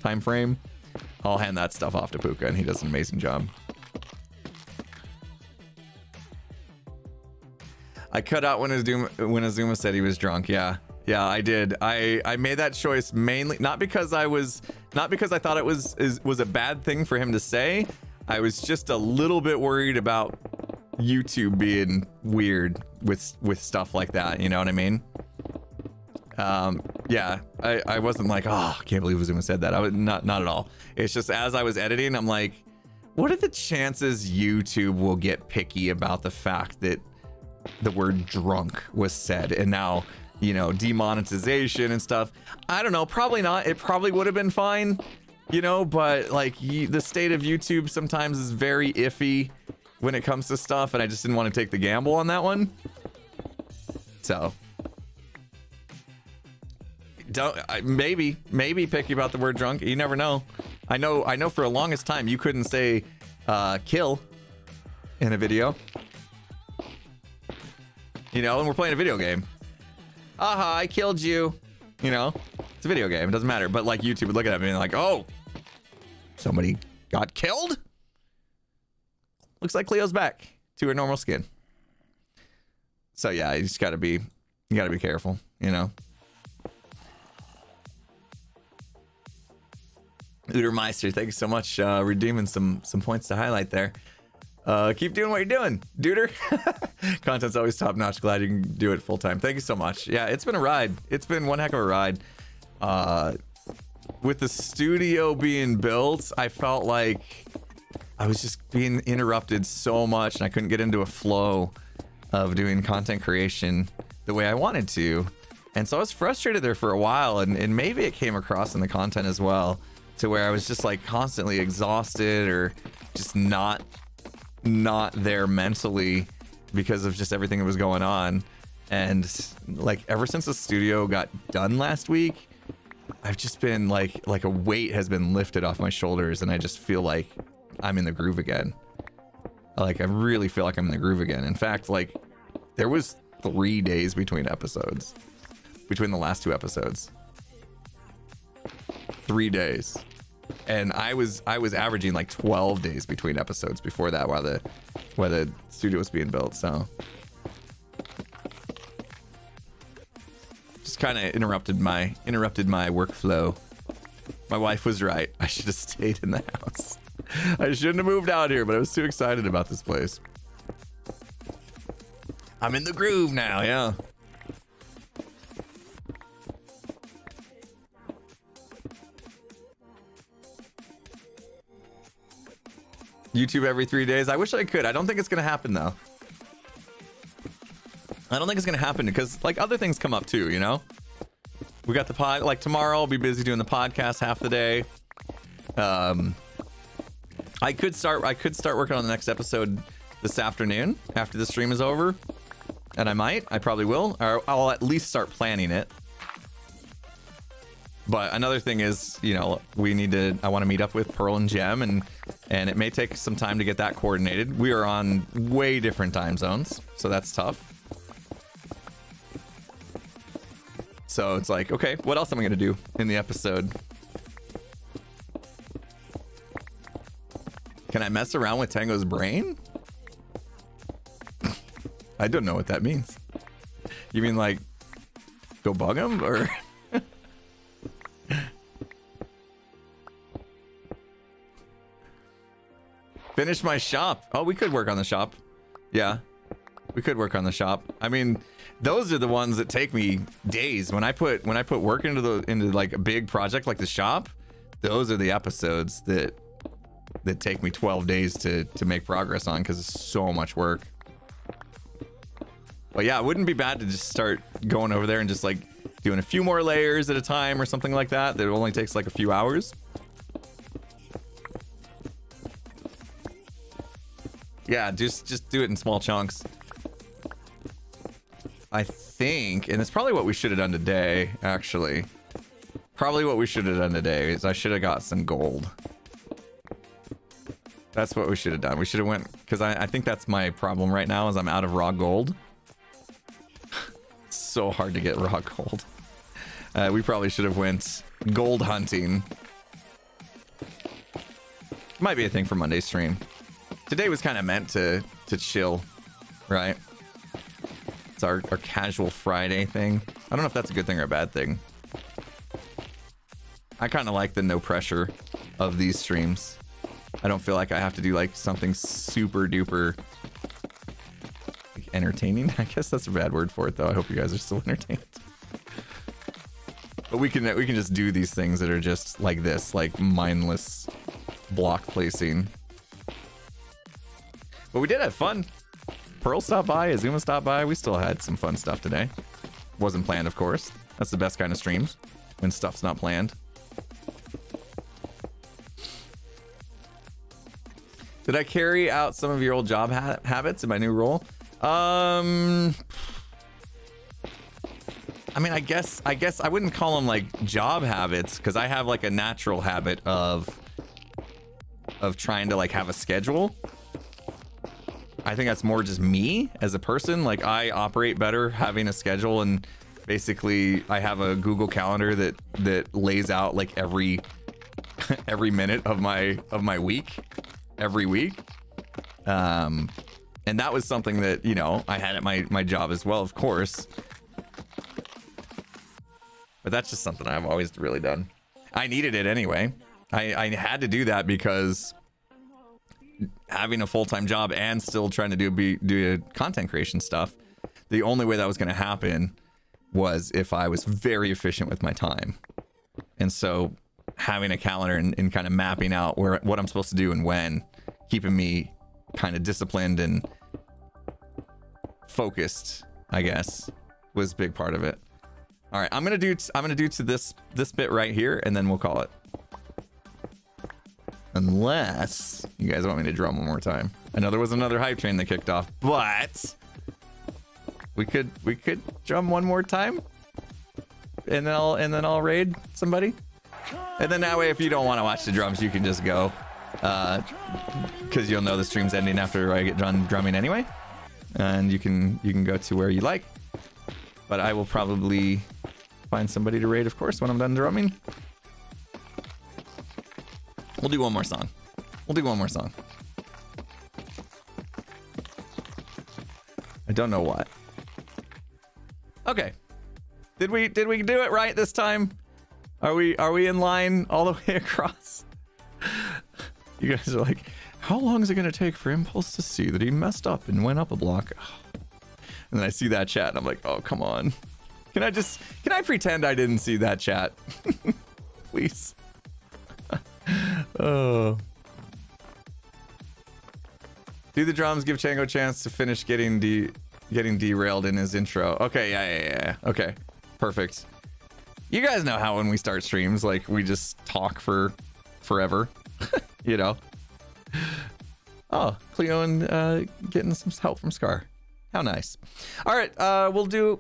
time frame, I'll hand that stuff off to Puka, and he does an amazing job. I cut out when Azuma said he was drunk. Yeah, I did. I made that choice mainly not because I thought it was a bad thing for him to say. I was just a little bit worried about YouTube being weird with stuff like that. You know what I mean? Yeah, I wasn't like, oh, I can't believe Azuma said that. I was not at all. It's just as I was editing, I'm like, what are the chances YouTube will get picky about the fact that the word drunk was said, and now, you know, demonetization and stuff? I don't know, probably not. It probably would have been fine, you know, but like the state of YouTube sometimes is very iffy when it comes to stuff, and I just didn't want to take the gamble on that one. So maybe picky about the word drunk. You never know. I know for the longest time you couldn't say kill in a video. You know, and we're playing a video game. Aha, I killed you. You know, it's a video game. It doesn't matter. But like YouTube would look at me and like, oh, somebody got killed? Looks like Cleo's back to her normal skin. So yeah, you gotta be careful, you know. Udermeister, thank you so much. Redeeming some points to highlight there. Keep doing what you're doing, Duder. Content's always top notch. Glad you can do it full time. Thank you so much. Yeah, it's been a ride. It's been one heck of a ride. With the studio being built, I felt like I was just being interrupted so much, and I couldn't get into a flow of doing content creation the way I wanted to. And so I was frustrated there for a while, and maybe it came across in the content as well, to where I was just like constantly exhausted or just not there mentally because of just everything that was going on. And like ever since the studio got done last week, I've just been like a weight has been lifted off my shoulders, and I just feel like I'm in the groove again. Like I really feel like I'm in the groove again. In fact, like there was 3 days between the last 2 episodes. 3 days. And I was averaging like 12 days between episodes before that while the studio was being built. So just kind of interrupted my workflow. My wife was right. I should have stayed in the house. I shouldn't have moved out here, but I was too excited about this place. I'm in the groove now, yeah. YouTube every 3 days. I wish I could. I don't think it's gonna happen though. I don't think it's gonna happen because like other things come up too, you know? We got the pod, like tomorrow I'll be busy doing the podcast half the day. I could start working on the next episode this afternoon after the stream is over. And I probably will, or I'll at least start planning it. But another thing is, you know, I want to meet up with Pearl and Gem, and it may take some time to get that coordinated. We are on way different time zones, so that's tough. So it's like, okay, what else am I going to do in the episode? Can I mess around with Tango's brain? I don't know what that means. You mean like go bug him or? Finish my shop. Oh, we could work on the shop. Yeah, we could work on the shop. I mean, those are the ones that take me days. When I put work into like a big project like the shop, those are the episodes that take me 12 days to make progress on because it's so much work. But yeah, it wouldn't be bad to just start going over there and just like doing a few more layers at a time or something like that. That only takes like a few hours. Yeah, just do it in small chunks. I think, and it's probably what we should have done today, actually. Probably what we should have done today is I should have got some gold. That's what we should have done. We should have went, because I think that's my problem right now is I'm out of raw gold. So hard to get raw gold. We probably should have went gold hunting. Might be a thing for Monday stream. Today was kind of meant to chill, right? It's our casual Friday thing. I don't know if that's a good thing or a bad thing. I kind of like the no pressure of these streams. I don't feel like I have to do like something super duper like, entertaining. I guess that's a bad word for it though. I hope you guys are still entertained. But we can just do these things that are just like this, like mindless block placing. But we did have fun. Pearl stopped by, Azuma stopped by. We still had some fun stuff today. Wasn't planned, of course. That's the best kind of streams, when stuff's not planned. Did I carry out some of your old job habits in my new role? I mean, I guess I wouldn't call them like job habits, because I have like a natural habit of trying to like have a schedule. I think that's more just me as a person. Like I operate better having a schedule, and basically I have a Google Calendar that lays out like every minute of my week, every week. And that was something that, you know, I had at my job as well, of course. But that's just something I've always really done. I needed it anyway. I had to do that because having a full-time job and still trying to do content creation stuff, the only way that was going to happen was if I was very efficient with my time. And so having a calendar and kind of mapping out what I'm supposed to do and when, keeping me kind of disciplined and focused, I guess, was a big part of it. All right, I'm gonna do to this bit right here, and then we'll call it. Unless you guys want me to drum one more time. I know there was another hype train that kicked off, but we could drum one more time, and then I'll raid somebody, and then that way, if you don't want to watch the drums, you can just go, because you'll know the stream's ending after I get done drumming anyway, and you can go to where you like. But I will probably find somebody to raid, of course, when I'm done drumming. We'll do one more song. We'll do one more song. I don't know what. Okay. Did we do it right this time? Are we in line all the way across? You guys are like, how long is it gonna take for Impulse to see that he messed up and went up a block? And then I see that chat and I'm like, oh, come on. Can I pretend I didn't see that chat? Please. Oh. Do the drums give Chango a chance to finish getting derailed in his intro? Okay, yeah. Okay, perfect. You guys know how when we start streams, like, we just talk for forever, you know? Oh, Cleo and getting some help from Scar. How nice. All right, we'll do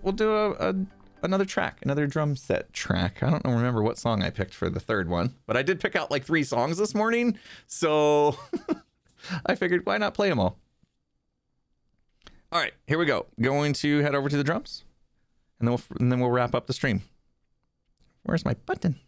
another track, another drum set track. I don't remember what song I picked for the third one, but I did pick out like 3 songs this morning, so I figured why not play them all. All right, here we go. Going to head over to the drums, and then we'll wrap up the stream. Where's my button?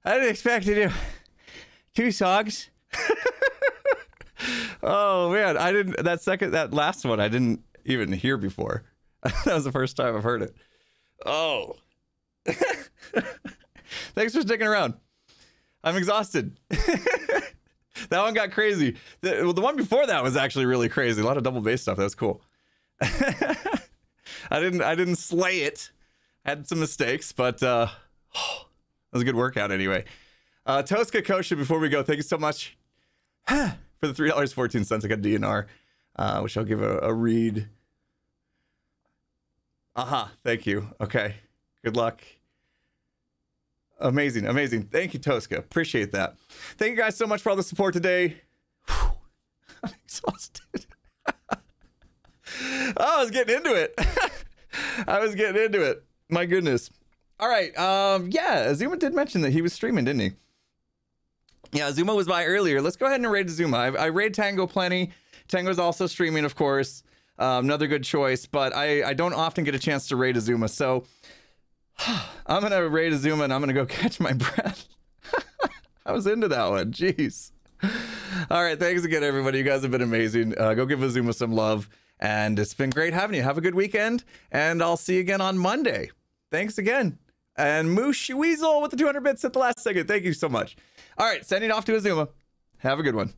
I didn't expect to do 2 songs. Oh man, I didn't. That last one, I didn't even hear before. That was the first time I've heard it. Oh. Thanks for sticking around. I'm exhausted. That one got crazy. The one before that was actually really crazy. A lot of double bass stuff. That was cool. I didn't slay it. Had some mistakes, but that was a good workout anyway. Tosca Kosha, before we go, thank you so much for the $3.14 I got DNR, which I'll give a read. Thank you. Okay. Good luck. Amazing. Thank you, Tosca. Appreciate that. Thank you guys so much for all the support today. Whew. I'm exhausted. I was getting into it. My goodness. All right. Yeah, Azuma did mention that he was streaming, didn't he? Yeah, Azuma was by earlier. Let's go ahead and raid Azuma. I raid Tango plenty. Tango's also streaming, of course. Another good choice, but I don't often get a chance to raid Azuma, so I'm going to raid Azuma and I'm going to go catch my breath. I was into that one. Jeez. All right. Thanks again, everybody. You guys have been amazing. Go give Azuma some love. And it's been great having you. Have a good weekend. And I'll see you again on Monday. Thanks again. And Moosh Weasel with the 200 bits at the last second. Thank you so much. All right. Sending off to Azuma. Have a good one.